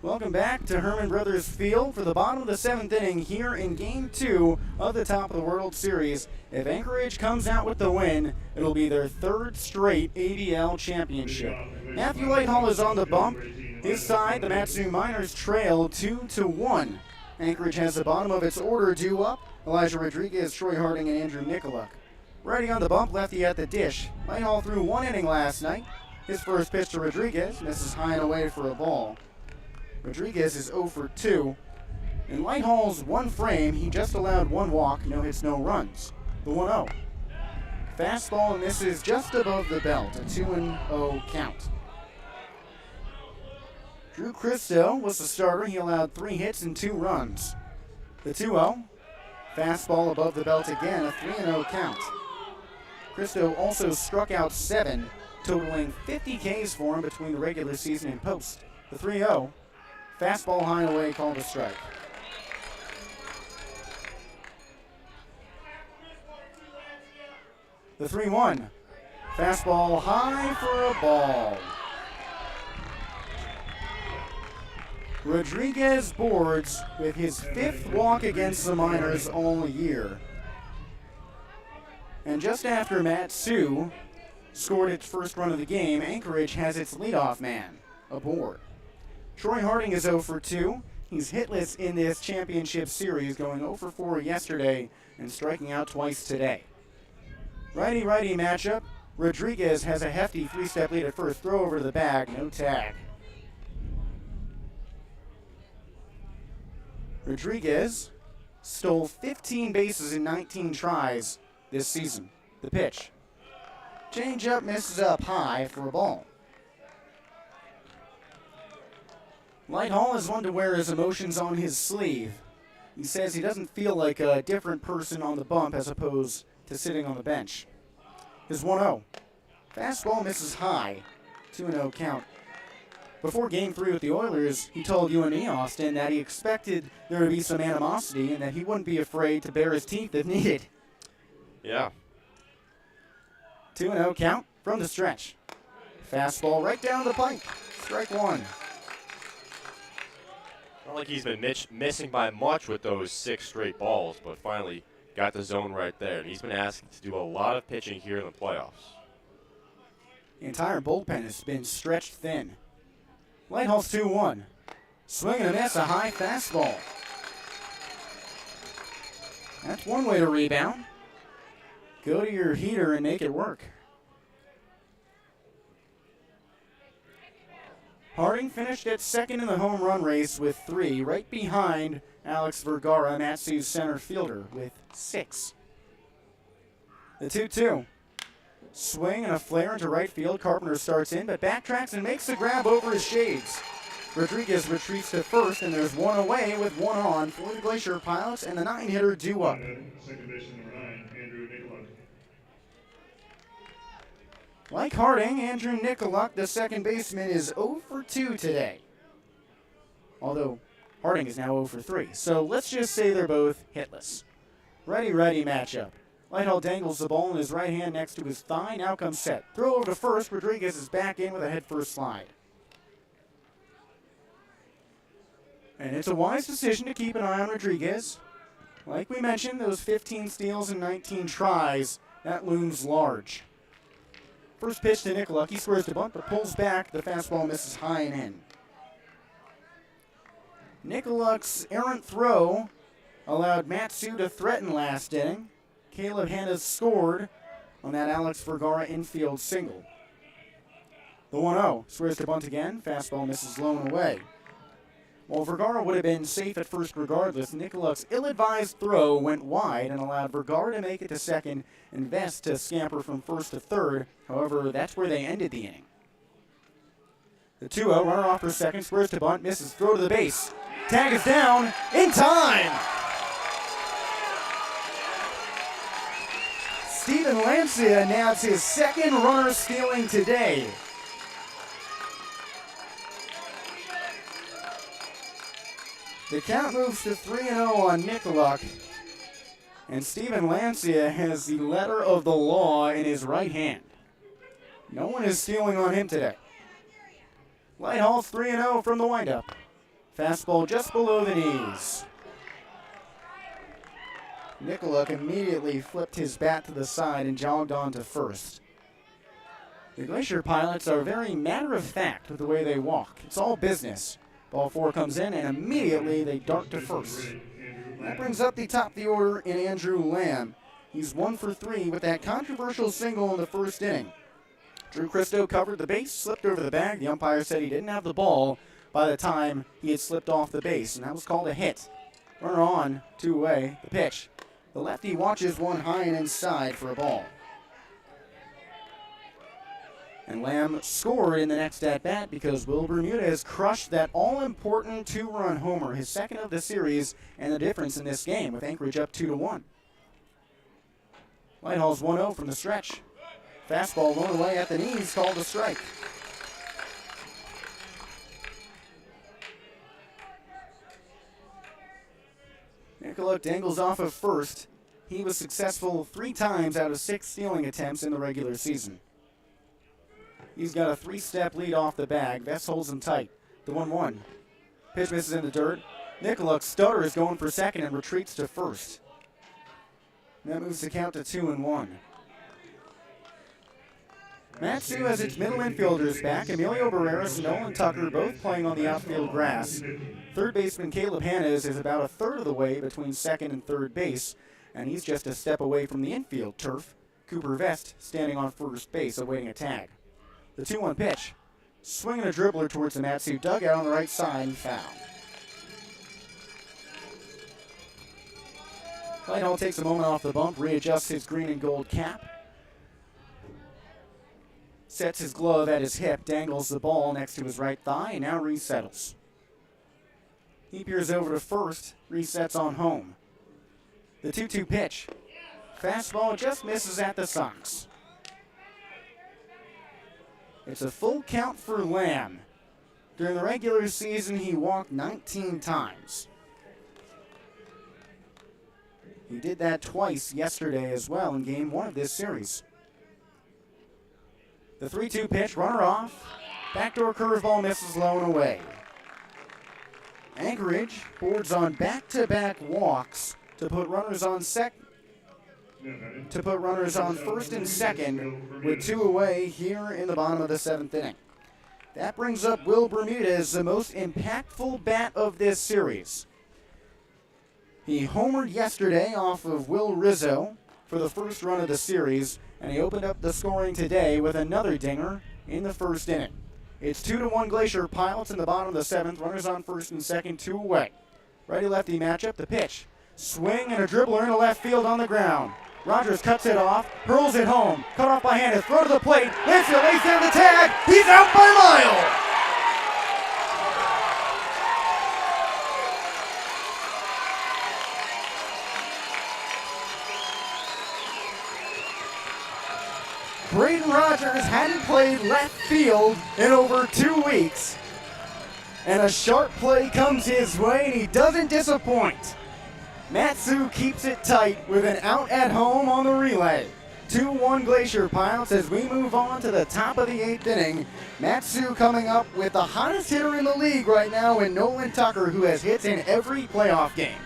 Welcome back to Herman Brothers Field for the bottom of the 7th inning here in Game 2 of the Top of the World Series. If Anchorage comes out with the win, it'll be their 3rd straight ABL championship. Matthew Lighthall is on the bump. His side, the Matsu Miners trail 2-1. Anchorage has the bottom of its order due up. Elijah Rodriguez, Troy Harding, and Andrew Nicolak. Righty on the bump, lefty at the dish. Lighthall threw 1 inning last night. His first pitch to Rodriguez misses high and away for a ball. Rodriguez is 0 for 2. In Lighthall's 1 frame, he just allowed 1 walk, no hits, no runs. The 1-0. Fastball misses just above the belt, a 2-0 count. Drew Christo was the starter. He allowed 3 hits and 2 runs. The 2-0. Fastball above the belt again, a 3-0 count. Christo also struck out 7, totaling 50 Ks for him between the regular season and post. The 3-0. Fastball high and away, called a strike. The 3-1. Fastball high for a ball. Rodriguez boards with his 5th walk against the Miners all year. And just after Matsu scored its first run of the game, Anchorage has its leadoff man aboard. Troy Harding is 0 for 2. He's hitless in this championship series, going 0 for 4 yesterday and striking out twice today. Righty-righty matchup. Rodriguez has a hefty 3-step lead at first. Throw over to the bag, no tag. Rodriguez stole 15 bases in 19 tries this season. The pitch. Change-up misses up high for a ball. Lighthall is one to wear his emotions on his sleeve. He says he doesn't feel like a different person on the bump as opposed to sitting on the bench. His 1-0. Fastball misses high. 2-0 count. Before Game 3 with the Oilers, he told UNE Austin that he expected there to be some animosity and that he wouldn't be afraid to bare his teeth if needed. Yeah. 2-0 count from the stretch. Fastball right down the pipe. Strike one. Not like he's been missing by much with those 6 straight balls, but finally got the zone right there. And he's been asked to do a lot of pitching here in the playoffs. The entire bullpen has been stretched thin. Lighthall's 2-1. Swing and a miss, a high fastball. That's one way to rebound. Go to your heater and make it work. Harding finished at second in the home run race with 3, right behind Alex Vergara, Matsu's center fielder, with 6. The 2-2. Swing and a flare into right field. Carpenter starts in, but backtracks and makes the grab over his shades. Rodriguez retreats to first, and there's one away with one on for the Glacier Pilots, and the 9-hitter due up. Second baseman number 9, Andrew Nicolak. Like Harding, Andrew Nicolak, the second baseman, is 0 for 2 today. Although Harding is now 0 for 3. So let's just say they're both hitless. Righty-righty matchup. Lighthall dangles the ball in his right hand next to his thigh. Now comes set. Throw over to first. Rodriguez is back in with a head-first slide. And it's a wise decision to keep an eye on Rodriguez. Like we mentioned, those 15 steals and 19 tries, that looms large. First pitch to Nicolak. He squares to bunt, but pulls back. The fastball misses high and in. Nicolak's errant throw allowed Matsu to threaten last inning. Caleb Hanna scored on that Alex Vergara infield single. The 1-0. Squares to bunt again. Fastball misses low and away. While Vergara would have been safe at first regardless, Nicolak's ill-advised throw went wide and allowed Vergara to make it to second and Vest to scamper from first to third. However, that's where they ended the inning. The 2-0, runner off for second, squares to bunt, misses, throw to the base. Tag is down in time! Steven Lancia announced his second runner stealing today. The count moves to 3-0 on Nicolak. And Steven Lancia has the letter of the law in his right hand. No one is stealing on him today. Lighthall's 3-0 from the windup. Fastball just below the knees. Nicolak immediately flipped his bat to the side and jogged on to first. The Glacier Pilots are very matter-of-fact with the way they walk. It's all business. Ball 4 comes in, and immediately they dart to first. That brings up the top of the order in Andrew Lamb. He's 1 for 3 with that controversial single in the first inning. Drew Christo covered the base, slipped over the bag. The umpire said he didn't have the ball by the time he had slipped off the base, and that was called a hit. Runner on, 2 away, the pitch. The lefty watches one high and inside for a ball. And Lamb scored in the next at-bat because Will Bermuda has crushed that all-important 2-run homer, his second of the series, and the difference in this game with Anchorage up 2-1. Lighthall's 1-0 from the stretch. Fastball blown away at the knees, called a strike. Nicolak dangles off of first. He was successful 3 times out of 6 stealing attempts in the regular season. He's got a 3-step lead off the bag. Vest holds him tight. The 1-1. Pitch misses in the dirt. Nicolak stutters going for second and retreats to first. And that moves the count to 2-1. Matsu has its middle infielders back. Emilio Barreras and Nolan Tucker both playing on the outfield grass. Third baseman Caleb Hannes is about a third of the way between second and third base, and he's just a step away from the infield turf. Cooper Vest standing on first base awaiting a tag. The 2-1 pitch. Swinging a dribbler towards the Matsu dugout on the right side and foul. Whitehall takes a moment off the bump, readjusts his green and gold cap, sets his glove at his hip, dangles the ball next to his right thigh, and now resettles. He peers over to first, resets on home. The 2-2 pitch. Fastball just misses at the socks. It's a full count for Lamb. During the regular season, he walked 19 times. He did that twice yesterday as well in game 1 of this series. The 3-2 pitch, runner off. Backdoor curveball misses low and away. Anchorage boards on back-to-back walks to put runners on first and second with 2 away here in the bottom of the 7th inning. That brings up Will Bermudez, the most impactful bat of this series. He homered yesterday off of Will Rizzo for the first run of the series, and he opened up the scoring today with another dinger in the first inning. It's 2-1 Glacier Pilots in the bottom of the 7th. Runners on first and second, 2 away. Righty-lefty matchup, the pitch. Swing and a dribbler into left field on the ground. Rogers cuts it off, hurls it home, cut off by hand, throw to the plate. Lansfield lays down the tag. He's out by a mile. Braden Rogers hadn't played left field in over 2 weeks. And a sharp play comes his way, and he doesn't disappoint. Matsu keeps it tight with an out at home on the relay. 2-1 Glacier Pilots as we move on to the top of the 8th inning. Matsu coming up with the hottest hitter in the league right now in Nolan Tucker, who has hits in every playoff game.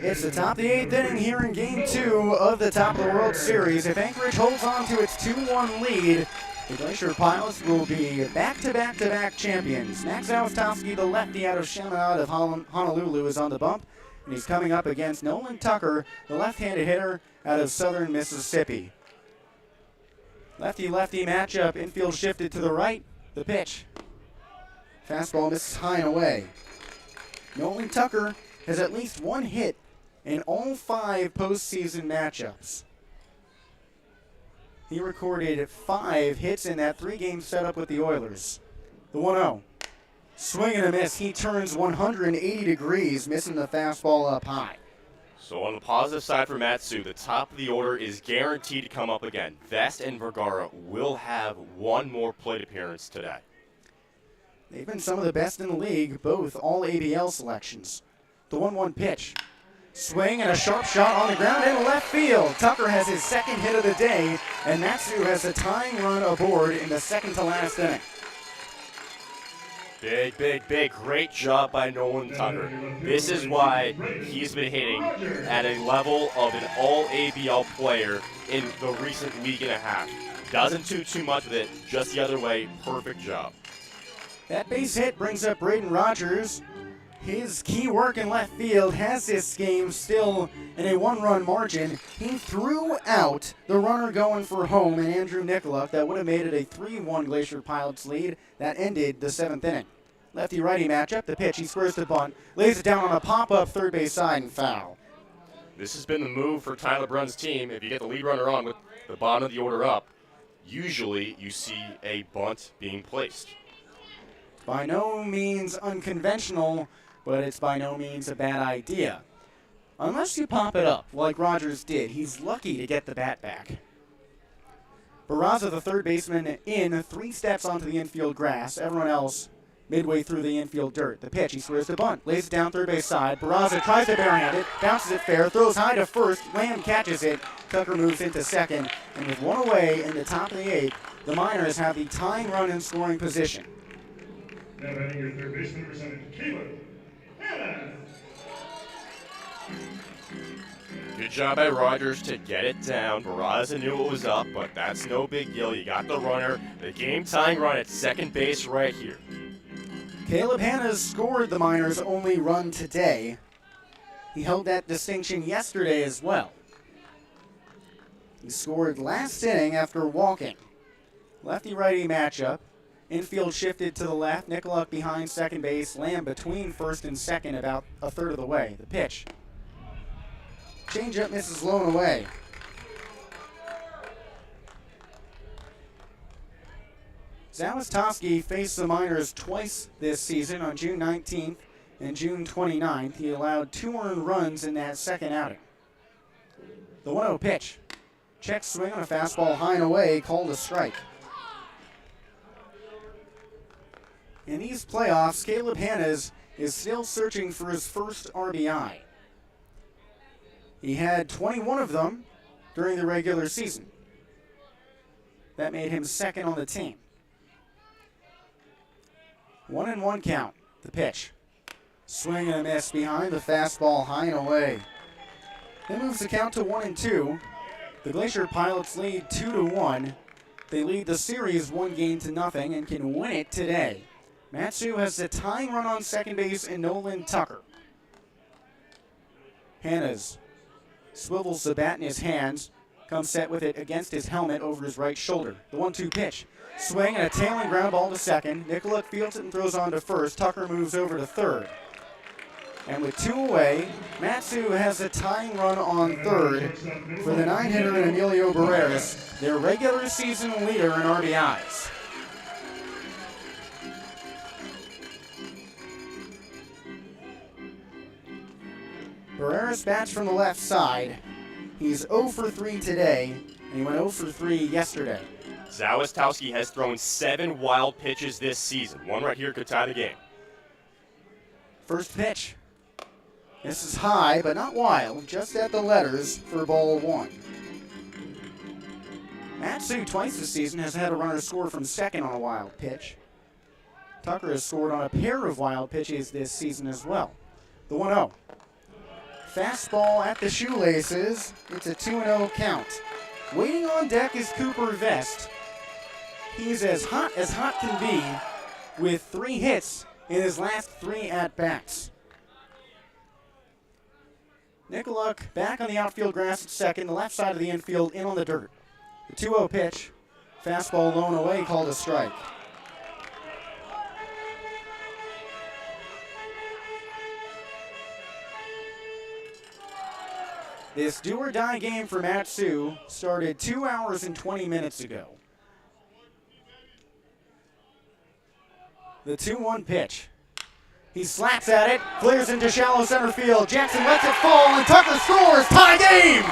It's the top of the 8th inning here in Game 2 of the Top of the World Series. If Anchorage holds on to its 2-1 lead, the Glacier Pilots will be back-to-back-to-back champions. Max Zawistowski, the lefty out of Chaminade of Honolulu, is on the bump, and he's coming up against Nolan Tucker, the left-handed hitter out of southern Mississippi. Lefty-lefty matchup, infield shifted to the right, the pitch. Fastball misses high and away. Nolan Tucker has at least 1 hit in all 5 postseason matchups. He recorded 5 hits in that 3-game setup with the Oilers. The 1-0. Swing and a miss. He turns 180 degrees, missing the fastball up high. So on the positive side for Matsu, the top of the order is guaranteed to come up again. Vest and Vergara will have 1 more plate appearance today. They've been some of the best in the league, both all ABL selections. The 1-1 pitch. Swing and a sharp shot on the ground in left field. Tucker has his 2nd hit of the day, and Matsu has a tying run aboard in the 2nd to last inning. Big, great job by Nolan Tucker. This is why he's been hitting at a level of an all-ABL player in the recent week and a half. Doesn't do too much with it, just the other way, perfect job. That base hit brings up Braden Rogers. His key work in left field has this game still in a 1-run margin. He threw out the runner going for home and Andrew Nicoluk. That would have made it a 3-1 Glacier Pilots lead. That ended the 7th inning. Lefty-righty matchup, the pitch, he squares to bunt, lays it down on a pop-up third base side and foul. This has been the move for Tyler Brunn's team. If you get the lead runner on with the bottom of the order up, usually you see a bunt being placed. By no means unconventional, but it's by no means a bad idea. Unless you pop it up, like Rogers did. He's lucky to get the bat back. Barraza, the third baseman, in 3 steps onto the infield grass. Everyone else midway through the infield dirt. The pitch, he squares to bunt, lays it down third base side. Barraza tries to barehand it, bounces it fair, throws high to first. Lamb catches it. Tucker moves into second, and with 1 away in the top of the 8th, the Miners have the tying run in scoring position. Now batting your third baseman, representing Caleb Hannah. Good job by Rogers to get it down. Barraza knew what was up, but that's no big deal. You got the runner, the game-tying run at second base right here. Caleb Hannah scored the Miners' only run today. He held that distinction yesterday as well. He scored last inning after walking. Lefty-righty matchup. Infield shifted to the left. Nicoluk behind second base. Lamb between first and second about a third of the way. The pitch. Changeup misses low and away. Zawistowski faced the Miners twice this season on June 19th and June 29th. He allowed 2 earned runs in that second outing. The 1-0 pitch. Check swing on a fastball high and away, called a strike. In these playoffs, Caleb Hannah is still searching for his first RBI. He had 21 of them during the regular season. That made him second on the team. 1-1 count. The pitch. Swing and a miss behind the fastball high and away. That moves the count to 1-2. The Glacier Pilots lead 2-1. They lead the series 1-0 and can win it today. Matsu has the tying run on second base in Nolan Tucker. Hannah's swivels the bat in his hands, comes set with it against his helmet over his right shoulder. The 1-2 pitch. Swing and a tailing ground ball to second. Nicoluk fields it and throws on to first. Tucker moves over to third. And with 2 away, Matsu has a tying run on third for the 9-hitter in Emilio Barreras, their regular season leader in RBIs. Barreras bats from the left side. He's 0 for 3 today, and he went 0 for 3 yesterday. Zawistowski has thrown 7 wild pitches this season. One right here could tie the game. First pitch. This is high, but not wild, just at the letters for ball 1. Matsu twice this season has had a runner score from second on a wild pitch. Tucker has scored on a pair of wild pitches this season as well. The 1-0. Fastball at the shoelaces. It's a 2-0 count. Waiting on deck is Cooper Vest. He's as hot can be with 3 hits in his last 3 at-bats. Nicoluk back on the outfield grass at second, the left side of the infield in on the dirt. The 2-0 pitch. Fastball low and away, called a strike. This do-or-die game for Matsu started 2 hours and 20 minutes ago. The 2-1 pitch. He slaps at it, clears into shallow center field. Jackson lets it fall, and Tucker scores. Tie game!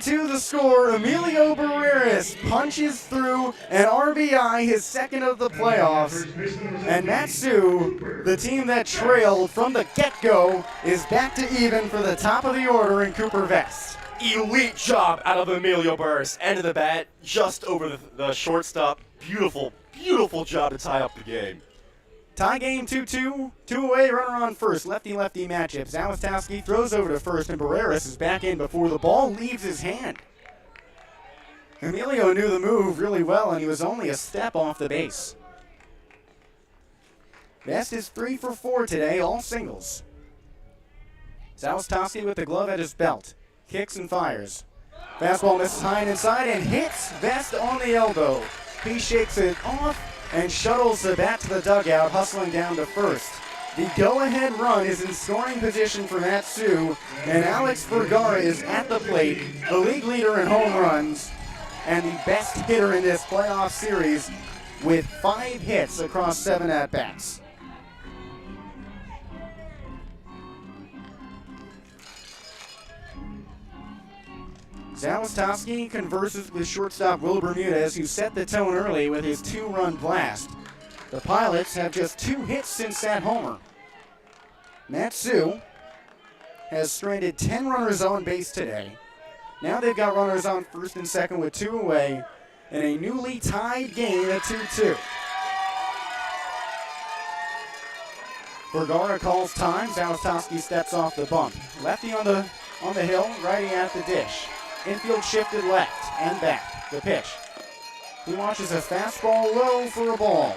The score, Emilio Barreras punches through an RBI, his second of the playoffs, and Matsu, the team that trailed from the get-go, is back to even for the top of the order in Cooper Vest. Elite job out of Emilio Barreras. End of the bat, just over the shortstop. Beautiful, beautiful job to tie up the game. Tie game 2-2, 2 away, runner on first, lefty-lefty matchup. Zawistowski throws over to first, and Barreras is back in before the ball leaves his hand. Emilio knew the move really well, and he was only a step off the base. Vest is 3 for 4 today, all singles. Zawistowski with the glove at his belt. Kicks and fires. Fastball misses high and inside and hits Vest on the elbow. He shakes it off and shuttles the bat to the dugout, hustling down to first. The go-ahead run is in scoring position for Matsu, and Alex Vergara is at the plate, the league leader in home runs. and the best hitter in this playoff series with 5 hits across 7 at-bats. Zalestowski converses with shortstop Will Bermudez, who set the tone early with his 2-run blast. The Pilots have just 2 hits since that homer. Matsu has stranded 10 runners on base today. Now they've got runners on first and second with 2 away in a newly tied game at 2-2. Vergara calls time. Zalestowski steps off the bump. Lefty on the hill, righty at the dish. Infield shifted left and back. The pitch. He watches a fastball low for a ball.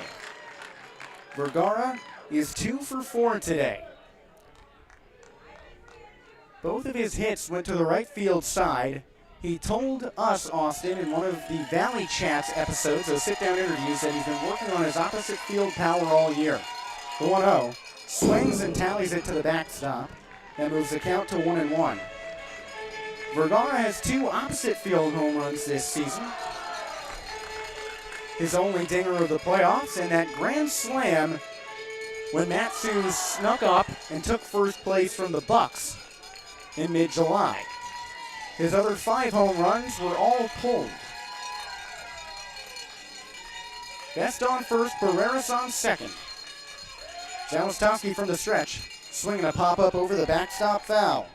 Vergara is 2 for 4 today. Both of his hits went to the right field side. He told us, Austin, in one of the Valley Chats episodes, those sit-down interviews, that he's been working on his opposite field power all year. The 1-0 swings and tallies it to the backstop and moves the count to 1-1. Vergara has 2 opposite field home runs this season. His only dinger of the playoffs, and that grand slam when Matsu snuck up and took first place from the Bucks in mid-July. His other 5 home runs were all pulled. Best on first, Barreras on second. Zalestowski from the stretch, swinging a pop-up over the backstop foul.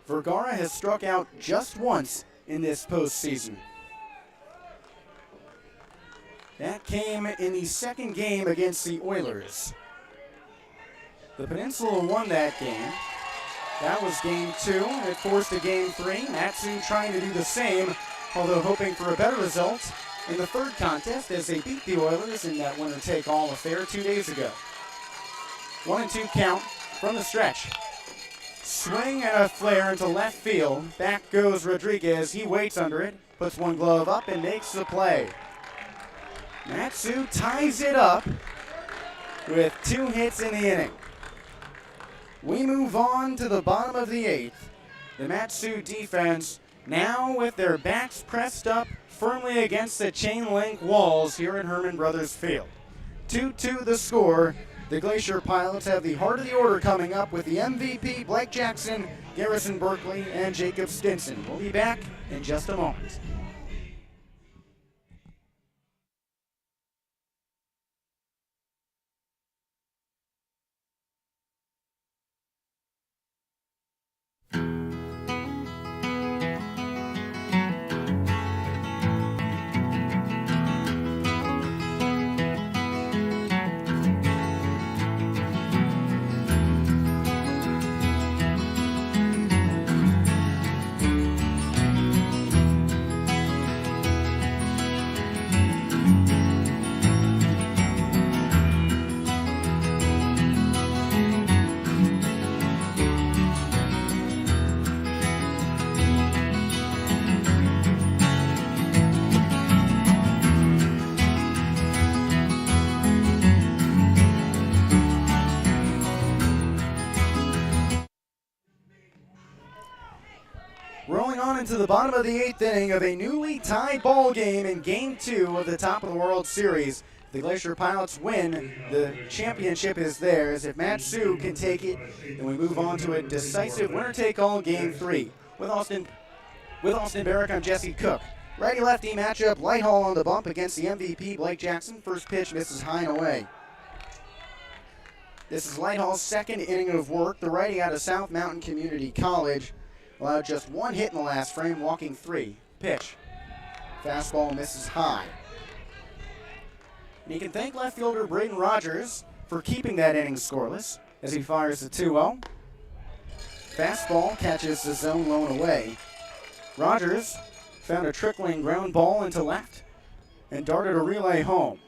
Vergara has struck out just once in this postseason. That came in the second game against the Oilers. The Peninsula won that game. That was game 2. It forced a game 3. Matsu trying to do the same, although hoping for a better result in the third contest as they beat the Oilers in that winner-take-all affair 2 days ago. 1-2 count from the stretch. Swing and a flare into left field. Back goes Rodriguez. He waits under it, puts one glove up, and makes the play. Matsu ties it up with 2 hits in the inning. We move on to the bottom of the 8th. The Matsu defense now with their backs pressed up firmly against the chain link walls here at Herman Brothers Field. 2-2 the score. The Glacier Pilots have the heart of the order coming up with the MVP, Blake Jackson, Garrison Berkeley, and Jacob Stinson. We'll be back in just a moment. To the bottom of the 8th inning of a newly tied ball game in Game 2 of the Top of the World Series. The Glacier Pilots win. The championship is theirs. If Matsu can take it, then we move on to a decisive winner-take-all Game 3. With Austin Barach, I'm Jesse Cook. Righty-lefty matchup, Lighthall on the bump against the MVP, Blake Jackson. First pitch misses high and away. This is Lighthall's second inning of work. The righty out of South Mountain Community College. Allowed just 1 hit in the last frame, walking 3. Pitch. Fastball misses high. And you can thank left fielder Braden Rogers for keeping that inning scoreless as he fires the 2-0. Fastball catches the zone lone away. Rogers found a trickling ground ball into left and darted a relay home.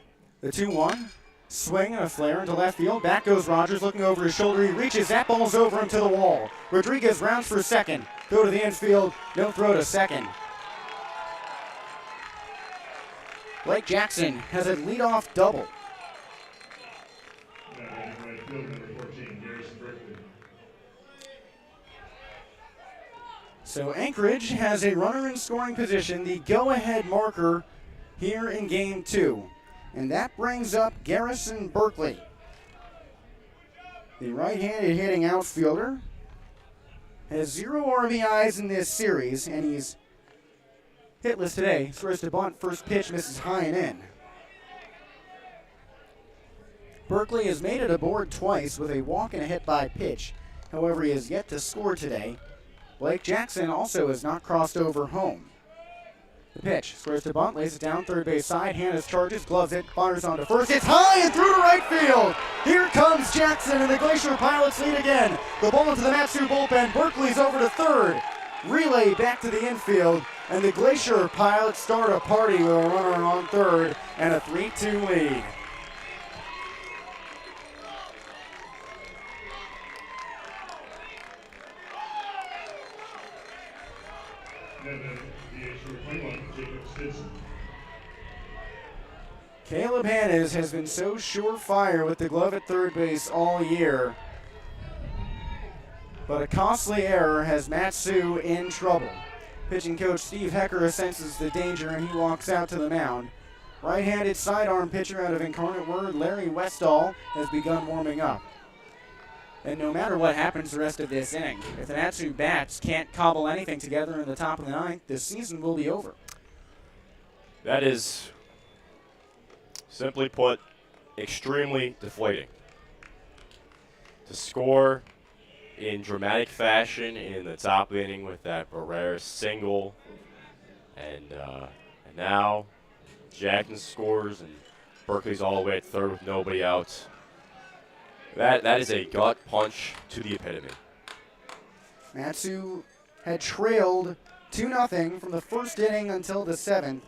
The 2-1. Swing and a flare into left field. Back goes Rogers looking over his shoulder. He reaches. That ball's over him to the wall. Rodriguez rounds for second. Go to the infield. No throw to second. Blake Jackson has a leadoff double. So Anchorage has a runner in scoring position, the go-ahead marker here in Game 2. And that brings up Garrison Berkeley, the right-handed hitting outfielder. Has 0 RBIs in this series, and he's hitless today. Scores to bunt, first pitch misses high and in. Berkeley has made it aboard twice with a walk and a hit by pitch. However, he has yet to score today. Blake Jackson also has not crossed over home. The pitch, squares to bunt, lays it down third base side. Hannes charges, gloves it, fires onto first. It's high and through to right field. Here comes Jackson, and the Glacier Pilots lead again. The ball into the Matsu bullpen. Berkeley's over to third. Relay back to the infield, and the Glacier Pilots start a party with a runner on third and a 3-2 lead. Caleb Hannes has been so surefire with the glove at third base all year. But a costly error has Matsu in trouble. Pitching coach Steve Hecker senses the danger and he walks out to the mound. Right-handed sidearm pitcher out of Incarnate Word, Larry Westall, has begun warming up. And no matter what happens the rest of this inning, if the Matsu bats can't cobble anything together in the top of the ninth, this season will be over. That is, simply put, extremely deflating. To score in dramatic fashion in the top inning with that Barach single, and now Jackson scores and Berkeley's all the way at third with nobody out. That is a gut punch to the epitome. Matsu had trailed 2-0 from the first inning until the 7th.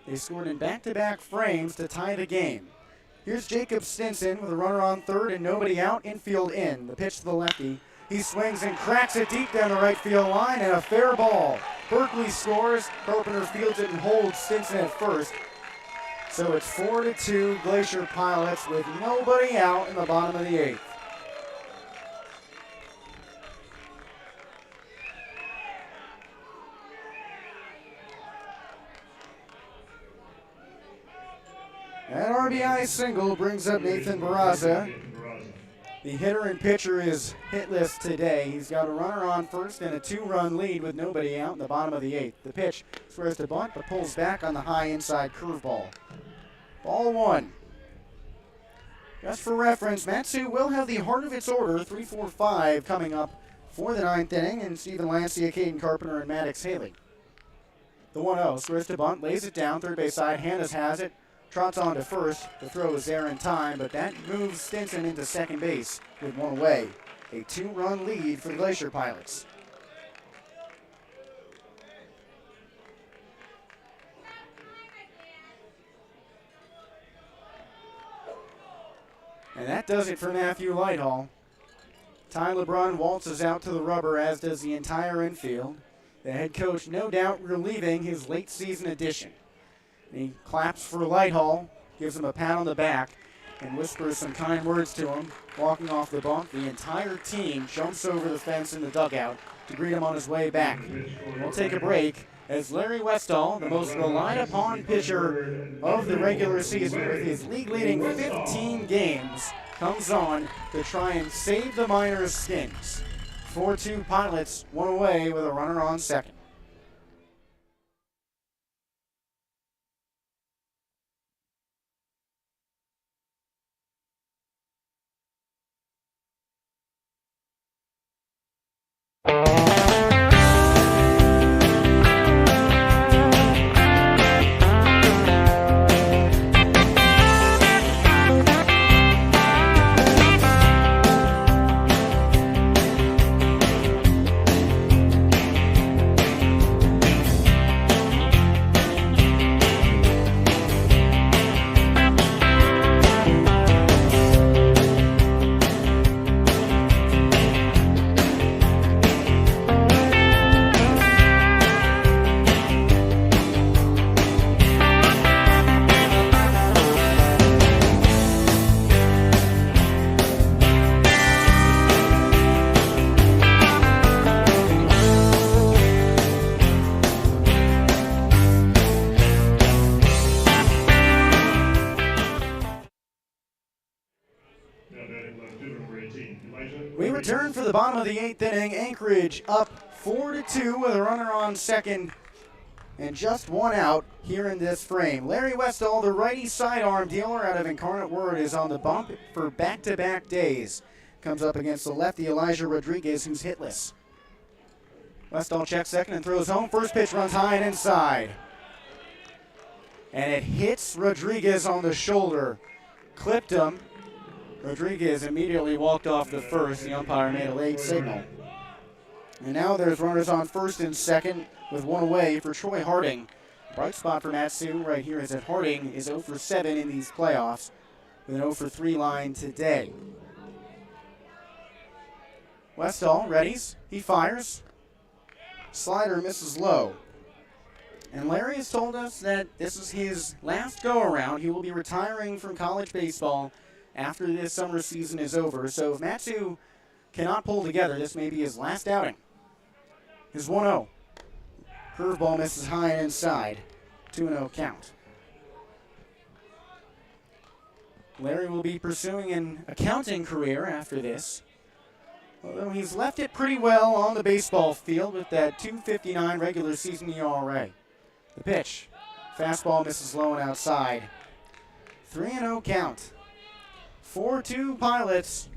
They scored in back-to-back frames to tie the game. Here's Jacob Stinson with a runner on third and nobody out, infield in. The pitch to the lefty. He swings and cracks it deep down the right field line, and a fair ball. Berkeley scores. Carpenter fields it and holds Stinson at first. So it's 4-2 Glacier Pilots with nobody out in the bottom of the 8th. That RBI single brings up Nathan Barraza. The hitter and pitcher is hitless today. He's got a runner on first and a 2-run lead with nobody out in the bottom of the 8th. The pitch squares to bunt but pulls back on the high inside curveball. Ball 1. Just for reference, Matsu will have the heart of its order, 3-4-5, coming up for the 9th inning, and Stephen Lancia, Caden Carpenter, and Maddox Haley. The 1-0, squares to bunt, lays it down, third base side, Hannes has it, trots on to first. The throw is there in time, but that moves Stinson into second base with one away. A 2-run lead for the Glacier Pilots. And that does it for Matthew Lighthall. Ty LeBrun waltzes out to the rubber, as does the entire infield. The head coach, no doubt, relieving his late season addition. He claps for Lighthall, gives him a pat on the back, and whispers some kind words to him. Walking off the bump, the entire team jumps over the fence in the dugout to greet him on his way back. We'll take a break as Larry Westall, the most relied upon pitcher of the regular season with his league-leading 15 games, comes on to try and save the Miners' skins. 4-2 Pilots, one away with a runner on second. return for the bottom of the 8th inning. Anchorage up 4-2 with a runner on second and just one out here in this frame. Larry Westall, the righty sidearm dealer out of Incarnate Word, is on the bump for back-to-back days. Comes up against the lefty Elijah Rodriguez, who's hitless. Westall checks second and throws home. First pitch runs high and inside. And it hits Rodriguez on the shoulder. Clipped him. Rodriguez immediately walked off the first. The umpire made a late signal. And now there's runners on first and second with one away for Troy Harding. Bright spot for Matsu right here is that Harding is 0 for 7 in these playoffs with an 0 for 3 line today. Westall readies. He fires. Slider misses low. And Larry has told us that this is his last go-around. He will be retiring from college baseball after this summer season is over. So if Matsu cannot pull together, this may be his last outing. His 1-0. Curveball misses high and inside. 2-0 count. Larry will be pursuing an accounting career after this, although he's left it pretty well on the baseball field with that .259 regular season ERA. The pitch. Fastball misses low and outside. 3-0 count. 4-2 Pilots.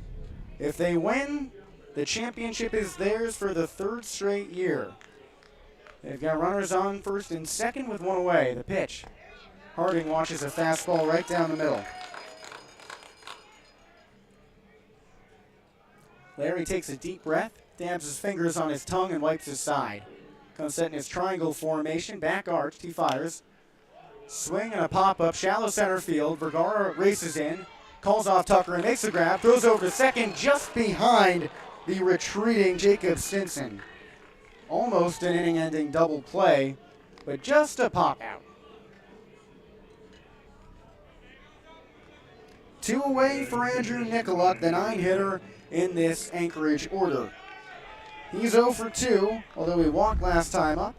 If they win, the championship is theirs for the 3rd straight year. They've got runners on first and second with one away. The pitch. Harding watches a fastball right down the middle. Larry takes a deep breath, dabs his fingers on his tongue and wipes his side. Comes set in his triangle formation, back arched, he fires. Swing and a pop-up, shallow center field. Vergara races in, calls off Tucker and makes the grab, throws over to second just behind the retreating Jacob Stinson. Almost an inning-ending double play, but just a pop-out. 2 away for Andrew Nicoluk, the 9-hitter in this Anchorage order. He's 0 for 2, although he walked last time up.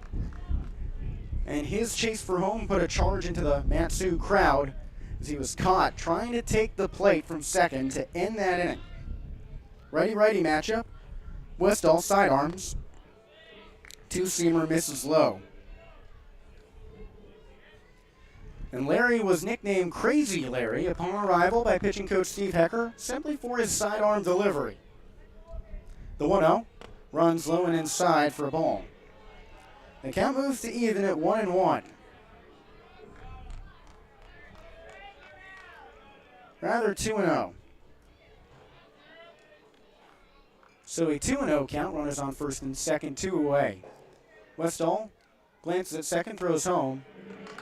And his chase for home put a charge into the Matsu crowd as he was caught trying to take the plate from second to end that inning. Righty-righty matchup. Westall sidearms. Two-seamer misses low. And Larry was nicknamed Crazy Larry upon arrival by pitching coach Steve Hecker simply for his sidearm delivery. The 1-0 runs low and inside for a ball. The count moves to even at 1-1. Rather 2-0. So a 2-0 count, runners on first and second, 2 away. Westall glances at second, throws home.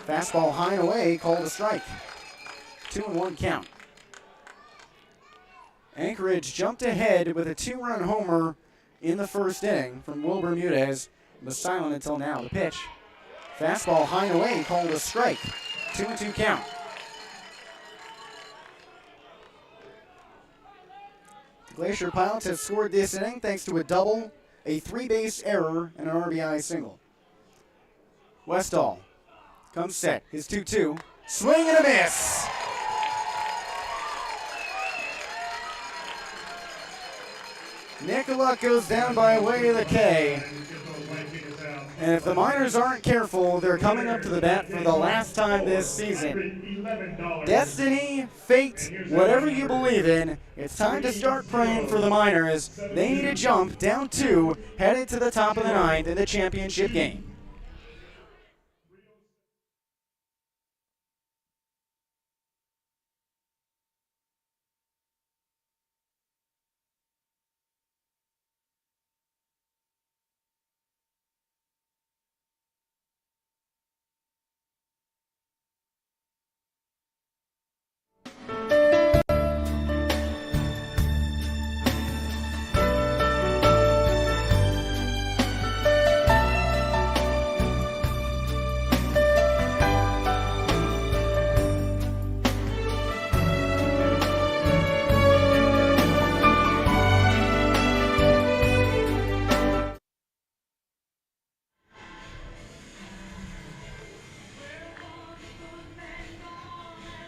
Fastball high and away, called a strike. 2-1 count. Anchorage jumped ahead with a 2-run homer in the first inning from Will Bermudez. It was silent until now. The pitch. Fastball high and away, called a strike. 2-2 count. The Glacier Pilots have scored this inning thanks to a double, a 3-base error, and an RBI single. Westall comes set. His 2-2. Swing and a miss. Nicoluk goes down by way of the K. And if the Miners aren't careful, they're coming up to the bat for the last time this season. Destiny, fate, whatever you believe in, it's time to start praying for the Miners. They need a jump down 2, headed to the top of the 9th in the championship game.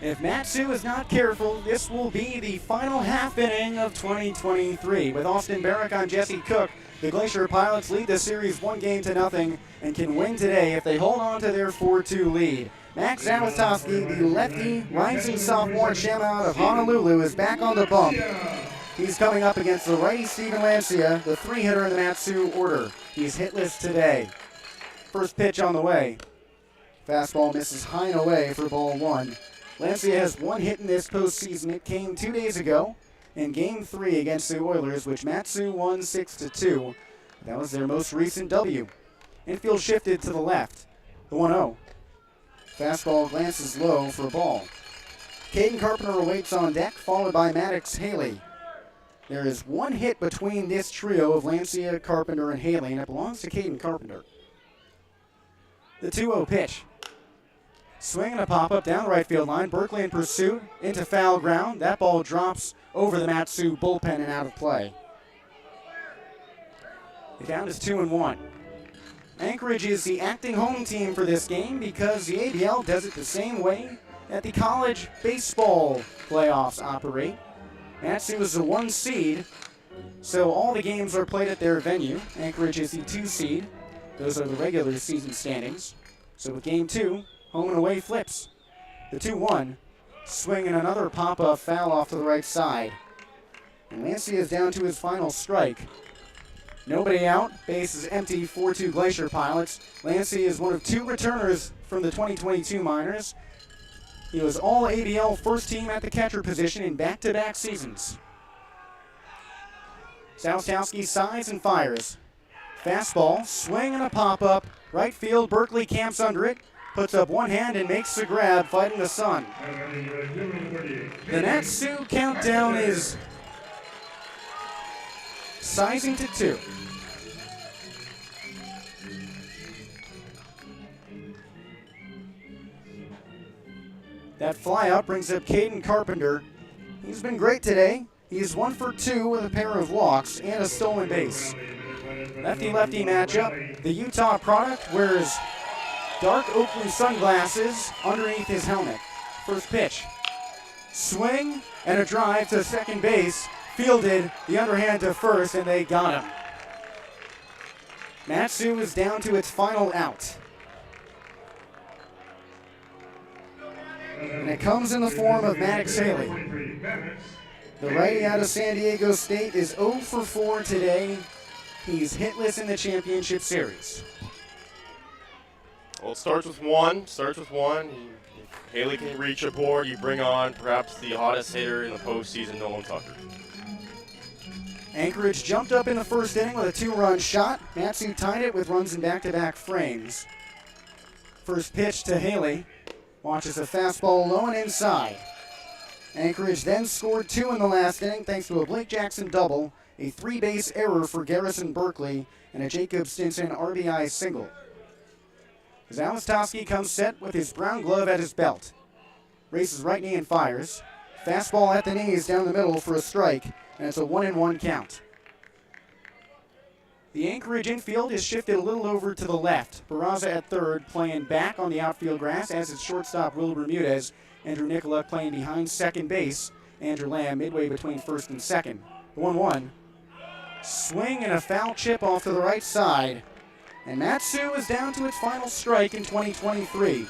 If Matsu is not careful, this will be the final half inning of 2023. With Austin Barach on Jesse Cook, the Glacier Pilots lead the series 1-0 and can win today if they hold on to their 4-2 lead. Max Zawistowski, the lefty rising sophomore gem out of Honolulu, is back on the bump. He's coming up against the righty Steven Lancia, the 3-hitter in the Matsu order. He's hitless today. First pitch on the way. Fastball misses high and away for ball 1. Lancia has 1 hit in this postseason. It came 2 days ago in Game 3 against the Oilers, which Matsu won 6-2. That was their most recent W. Infield shifted to the left. The 1-0. Fastball glances low for a ball. Caden Carpenter awaits on deck, followed by Maddox Haley. There is 1 hit between this trio of Lancia, Carpenter, and Haley, and it belongs to Caden Carpenter. The 2-0 pitch. Swing and a pop-up down the right field line. Berkeley in pursuit into foul ground. That ball drops over the Matsu bullpen and out of play. The count is 2-1. Anchorage is the acting home team for this game because the ABL does it the same way that the college baseball playoffs operate. Matsu is the 1 seed, so all the games are played at their venue. Anchorage is the 2 seed. Those are the regular season standings. So with game 2, home and away flips. The 2-1, swing and another pop-up foul off to the right side. And Lancia is down to his final strike. Nobody out, base is empty, 4-2 Glacier Pilots. Lancia is one of 2 returners from the 2022 minors. He was all ABL first team at the catcher position in back-to-back seasons. Zawistowski sides and fires. Fastball, swing and a pop-up. Right field, Berkeley camps under it. Puts up 1 hand and makes the grab, fighting the sun. The Matsu countdown is sizing to 2. That flyout brings up Caden Carpenter. He's been great today. He's 1 for 2 with a pair of walks and a stolen base. Lefty-lefty matchup. The Utah product wears dark Oakley sunglasses underneath his helmet. First pitch. Swing and a drive to second base. Fielded the underhand to first, and they got him. Matsu is down to its final out. And it comes in the form of Maddox Haley. The righty out of San Diego State is 0 for 4 today. He's hitless in the championship series. Well, it starts with 1. If Haley can reach a board, you bring on perhaps the hottest hitter in the postseason, Nolan Tucker. Anchorage jumped up in the first inning with a 2-run shot. Matsu tied it with runs in back-to-back frames. First pitch to Haley. Watches a fastball low and inside. Anchorage then scored 2 in the last inning thanks to a Blake Jackson double, a 3-base error for Garrison Berkeley, and a Jacob Stinson RBI single. Zawistowski comes set with his brown glove at his belt. Races right knee and fires. Fastball at the knees down the middle for a strike, and it's a 1-1 count. The Anchorage infield is shifted a little over to the left. Barraza at third, playing back on the outfield grass, as is shortstop Will Bermudez. Andrew Nicola playing behind second base. Andrew Lamb midway between first and second. The 1-1. Swing and a foul chip off to the right side. And Matsu is down to its final strike in 2023.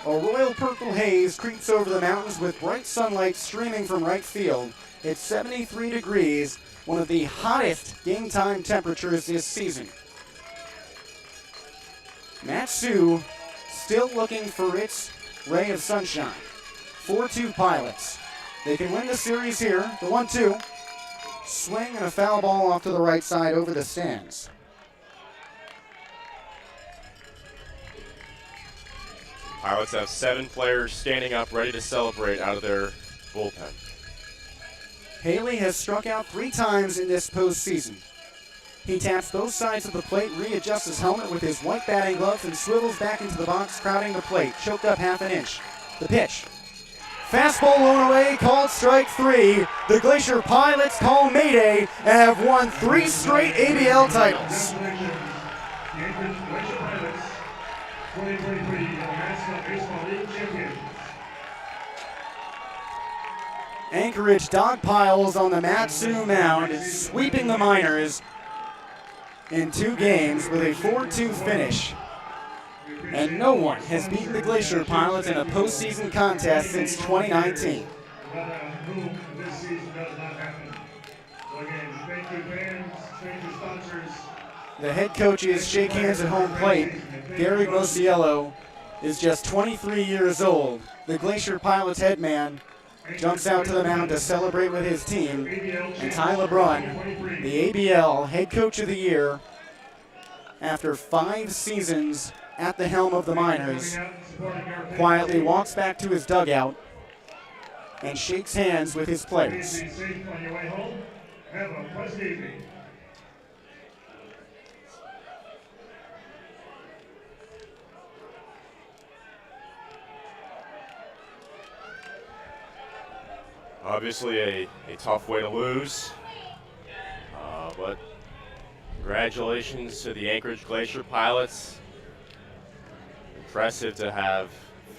A royal purple haze creeps over the mountains with bright sunlight streaming from right field. It's 73 degrees, one of the hottest game time temperatures this season. Matsu still looking for its ray of sunshine. 4-2 Pilots. They can win the series here. The 1-2. Swing and a foul ball off to the right side over the stands. Pilots have 7 players standing up ready to celebrate out of their bullpen. Haley has struck out 3 times in this postseason. He taps both sides of the plate, readjusts his helmet with his white batting gloves, and swivels back into the box, crowding the plate, choked up half an inch. The pitch. Fastball low and away, called strike 3. The Glacier Pilots call Mayday and have won 3 straight ABL titles. The Anchorage Glacier Pilots, 2023 National Baseball League champions. Anchorage dogpiles on the Matsu mound, sweeping the Miners in 2 games with a 4-2 finish. And no one has beaten the Glacier Pilots in a postseason contest since 2019. This season does not happen. So again, thank you fans, thank you sponsors. The head coaches shake hands at home plate. Gary Mosiello is just 23 years old. The Glacier Pilots head man jumps out to the mound to celebrate with his team. And Ty LeBrun, the ABL head coach of the year, after 5 seasons at the helm of the Miners, quietly walks back to his dugout and shakes hands with his players. Be safe on your way home. Have a pleasant evening. Obviously a tough way to lose, but congratulations to the Anchorage Glacier Pilots. Impressive to have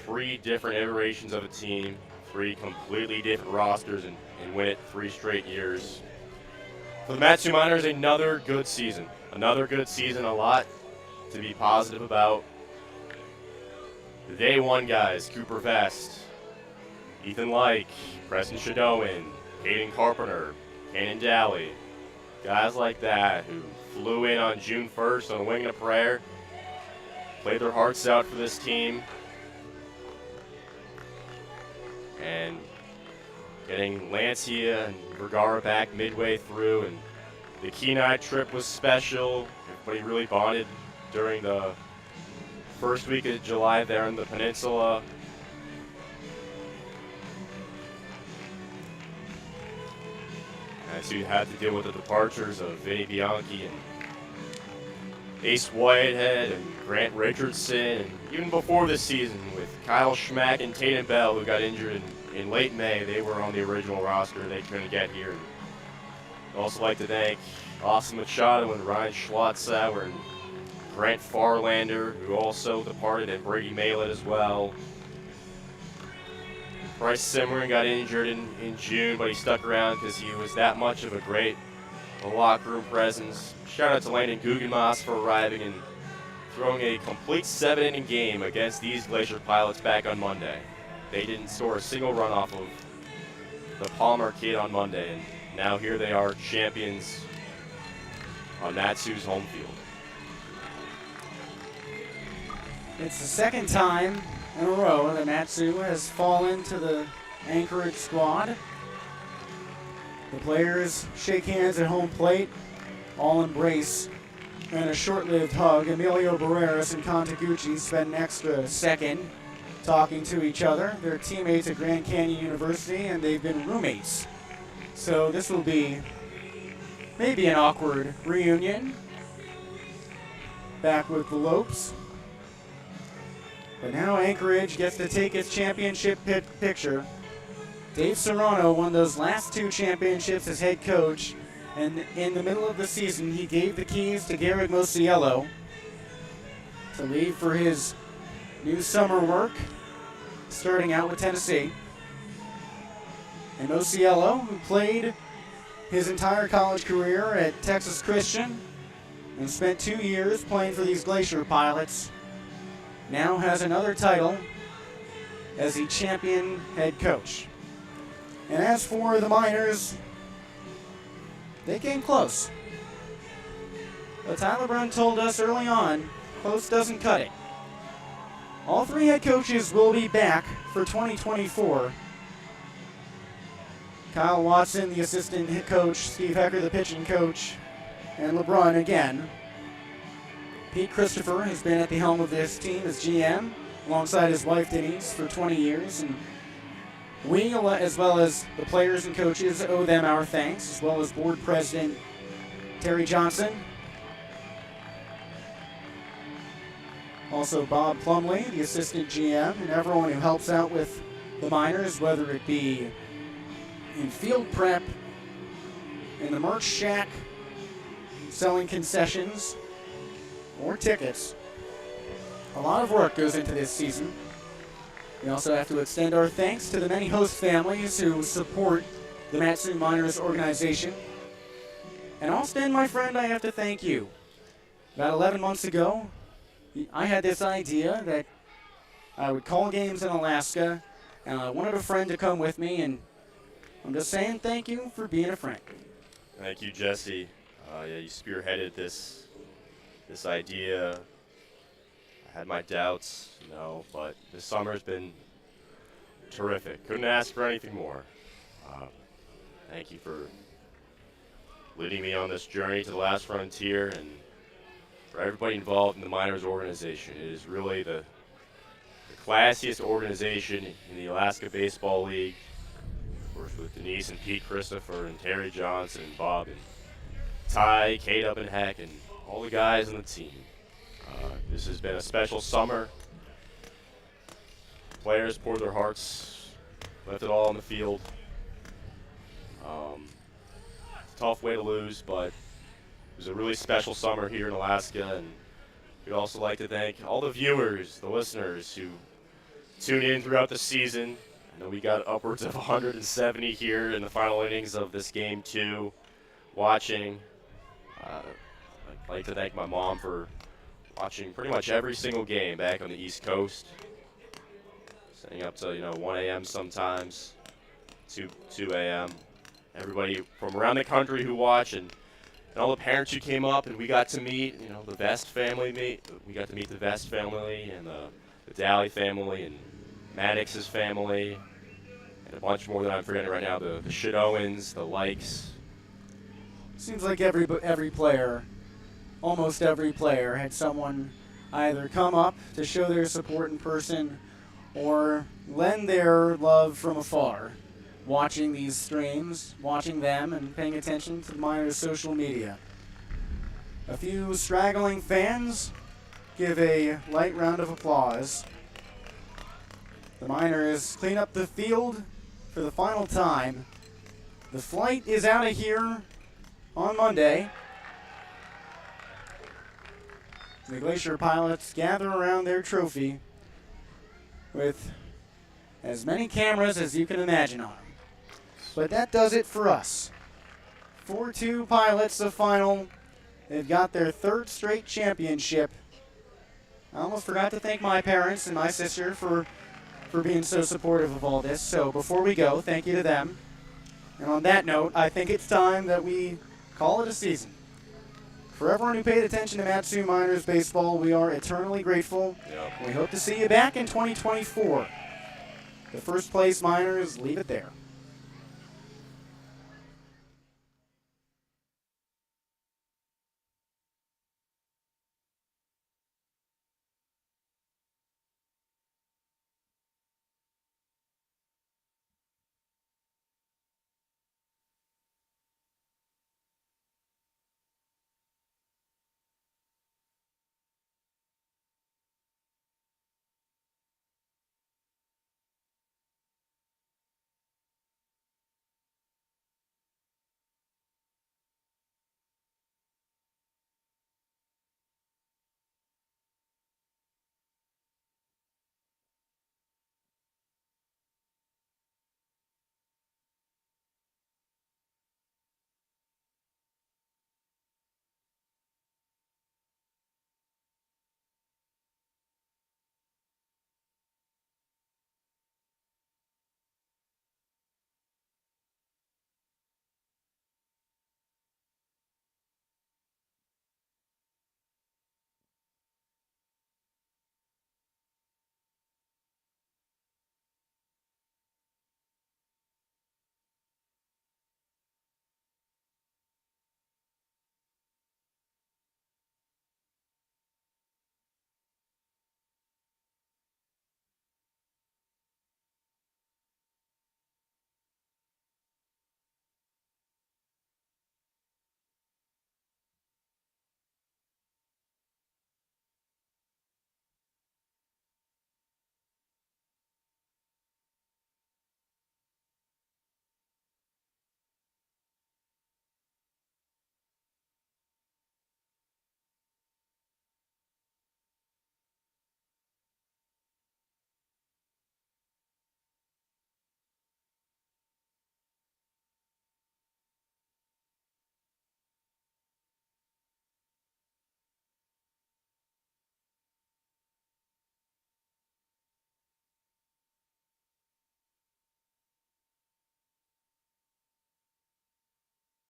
3 different iterations of a team, 3 completely different rosters, and win it 3 straight years. For the Matsu Miners, another good season. Another good season, a lot to be positive about. The day 1 guys, Cooper Vest, Ethan Like, Preston Shadowan, Hayden Carpenter, Cannon Daly, guys like that who flew in on June 1st on a wing and a prayer, played their hearts out for this team, and getting Lancia and Vergara back midway through, and the Kenai trip was special. Everybody really bonded during the first week of July there in the peninsula. As you had to deal with the departures of Vinny Bianchi and Ace Whitehead and Grant Richardson, and even before this season with Kyle Schmack and Tatum Bell, who got injured in late May. They were on the original roster. They couldn't get here. I'd also like to thank Austin Machado and Ryan Schlotzauer and Grant Farlander, who also departed, and Brady Malett as well. Bryce Simmerin got injured in June, but he stuck around because he was that much of a great locker room presence. Shout out to Landon Guggenmoss for arriving and throwing a complete 7-inning game against these Glacier Pilots back on Monday. They didn't score a single run off of the Palmer kid on Monday, and now here they are, champions on Matsu's home field. It's the second time in a row that Matsu has fallen to the Anchorage squad. The players shake hands at home plate, all embrace, and a short-lived hug. Emilio Barreras and Contaguchi spend an extra second talking to each other. They're teammates at Grand Canyon University, and they've been roommates. So this will be maybe an awkward reunion back with the Lopes. But now Anchorage gets to take its championship picture. Dave Serrano won those last 2 championships as head coach, and in the middle of the season, he gave the keys to Garrett Mosiello to leave for his new summer work, starting out with Tennessee. And Mosiello, who played his entire college career at Texas Christian and spent 2 years playing for these Glacier Pilots, now has another title as the champion head coach. And as for the Miners, they came close. But Tyler Brown told us early on, close doesn't cut it. All 3 head coaches will be back for 2024. Kyle Watson, the assistant head coach, Steve Hecker, the pitching coach, and LeBron again. Pete Christopher has been at the helm of this team as GM, alongside his wife Denise for 20 years. And we, as well as the players and coaches, owe them our thanks, as well as board president Terry Johnson. Also Bob Plumley, the assistant GM, and everyone who helps out with the Miners, whether it be in field prep, in the merch shack, selling concessions, or tickets. A lot of work goes into this season. We also have to extend our thanks to the many host families who support the Matsu Miners organization. And Austin, my friend, I have to thank you. About 11 months ago, I had this idea that I would call games in Alaska, and I wanted a friend to come with me, and I'm just saying thank you for being a friend. Thank you, Jesse. Yeah, you spearheaded this idea. I had my doubts, but this summer's been terrific. Couldn't ask for anything more. Thank you for leading me on this journey to the last frontier, and for everybody involved in the Miners organization. It is really the classiest organization in the Alaska Baseball League. Of course, with Denise and Pete Christopher and Terry Johnson and Bob and Ty, Kate Up and Heck, and all the guys on the team. This has been a special summer. Players poured their hearts, left it all on the field. It's a tough way to lose, but it was a really special summer here in Alaska, and we'd also like to thank all the viewers, the listeners who tune in throughout the season. I know we got upwards of 170 here in the final innings of this game 2 watching. I'd like to thank my mom for watching pretty much every single game back on the East Coast, staying up to 1 a.m. sometimes, 2 a.m. Everybody from around the country who watch, and all the parents who came up, and we got to meet the Vest family. We got to meet the Vest family and the Daly family and Maddox's family, and a bunch more that I'm forgetting right now. The Shit-Owens, the Likes. Seems like every player, almost every player, had someone either come up to show their support in person or lend their love from afar, watching these streams, watching them, and paying attention to the Miners' social media. A few straggling fans give a light round of applause. The Miners clean up the field for the final time. The flight is out of here on Monday. The Glacier pilots gather around their trophy with as many cameras as you can imagine on them. But that does it for us. 4-2 pilots, the final. They've got their 3rd straight championship. I almost forgot to thank my parents and my sister for being so supportive of all this. So before we go, thank you to them. And on that note, I think it's time that we call it a season. For everyone who paid attention to Matsu Miners baseball, we are eternally grateful. Yep. We hope to see you back in 2024. The first place Miners leave it there.